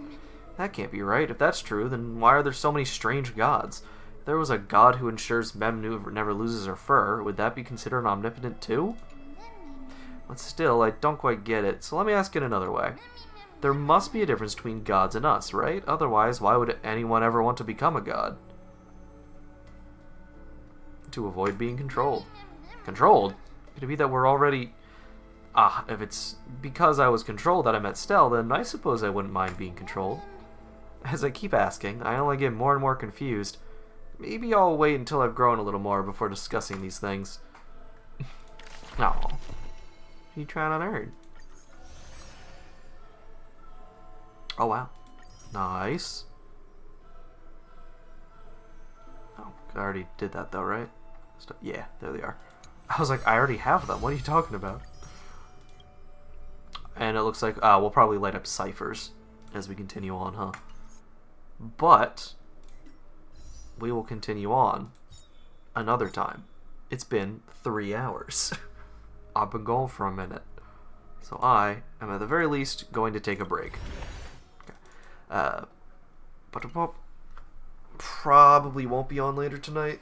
That can't be right. If that's true, then why are there so many strange gods? If there was a god who ensures Mem never loses her fur, would that be considered omnipotent too? But still, I don't quite get it, so let me ask it another way. There must be a difference between gods and us, right? Otherwise, why would anyone ever want to become a god? To avoid being controlled. Controlled? Could it be that we're already... Ah, if it's because I was controlled that I met Stell, then I suppose I wouldn't mind being controlled. As I keep asking, I only get more and more confused. Maybe I'll wait until I've grown a little more before discussing these things. Oh. You trying to nerd? Oh, wow. Nice. Oh, I already did that though, right? Yeah, there they are. I was like, I already have them. What are you talking about? And it looks like we'll probably light up ciphers as we continue on, huh? But we will continue on another time. It's been 3 hours. I've been gone for a minute. So I am at the very least going to take a break. Okay. Probably won't be on later tonight.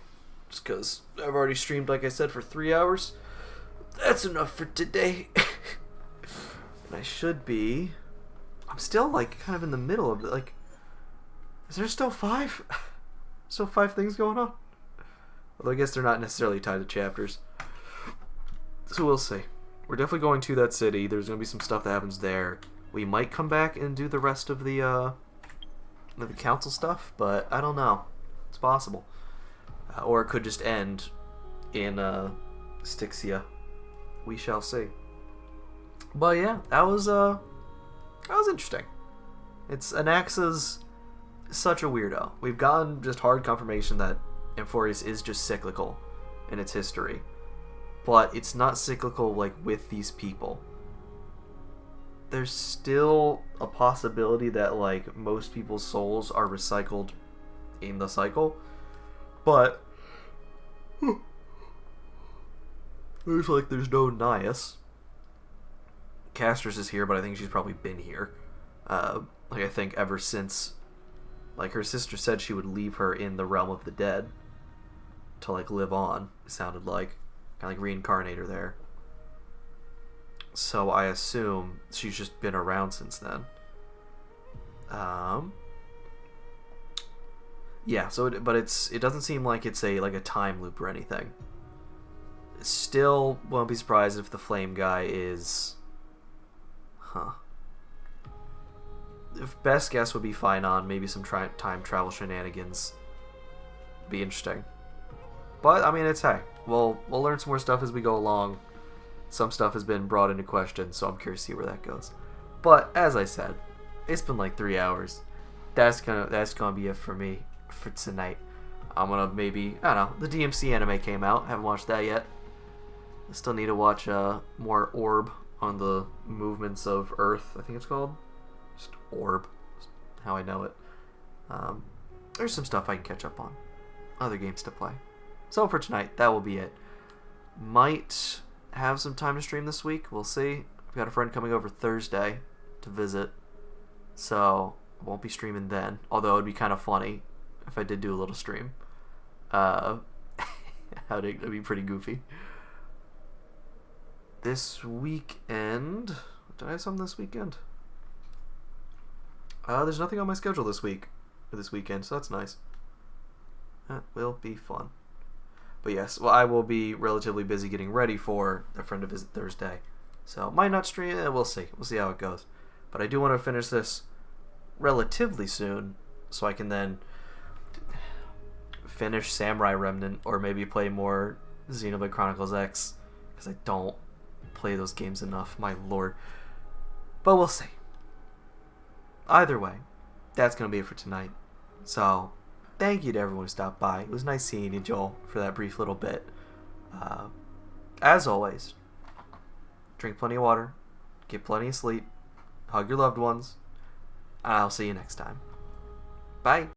Just because I've already streamed, like I said, for 3 hours. That's enough for today. I should be... I'm still, like, kind of in the middle of it. Like, is there still 5? Still 5 things going on? Although I guess they're not necessarily tied to chapters. So we'll see. We're definitely going to that city. There's going to be some stuff that happens there. We might come back and do the rest of the council stuff, but I don't know. It's possible. Or it could just end in Styxia. We shall see. But yeah, that was interesting. Anaxa's such a weirdo. We've gotten just hard confirmation that Amphorius is just cyclical in its history. But it's not cyclical like with these people. There's still a possibility that like most people's souls are recycled in the cycle. But there's no Nias. Castress is here, but I think she's probably been here. I think ever since, her sister said she would leave her in the realm of the dead to, live on, it sounded like. Kind of reincarnate her there. So I assume she's just been around since then. Yeah, so it doesn't seem like it's a time loop or anything. Still won't be surprised if the flame guy is, if best guess would be fine on maybe some time travel shenanigans. Be interesting. But I mean, it's hey, we'll learn some more stuff as we go along. Some stuff has been brought into question, so I'm curious to see where that goes. But as I said, it's been like 3 hours. That's gonna be it for me for tonight. I'm gonna maybe, I don't know, the DMC anime came out. Haven't watched that yet. I still need to watch more Orb on the movements of Earth, I think it's called. Just Orb, how I know it. There's some stuff I can catch up on. Other games to play. So for tonight, that will be it. Might have some time to stream this week. We'll see. I've got a friend coming over Thursday to visit, so I won't be streaming then. Although it'd be kind of funny if I did do a little stream. It'd be pretty goofy. This weekend, did I have something this weekend? There's nothing on my schedule this weekend, so that's nice. That will be fun. But yes, well, I will be relatively busy getting ready for a friend to visit Thursday. So, might not stream, we'll see. We'll see how it goes. But I do want to finish this relatively soon, so I can then finish Samurai Remnant, or maybe play more Xenoblade Chronicles X, because I don't play those games enough, my lord. But we'll see. Either way, that's going to be it for tonight. So, thank you to everyone who stopped by. It was nice seeing you, Joel, for that brief little bit. As always, drink plenty of water, get plenty of sleep, hug your loved ones, and I'll see you next time. Bye!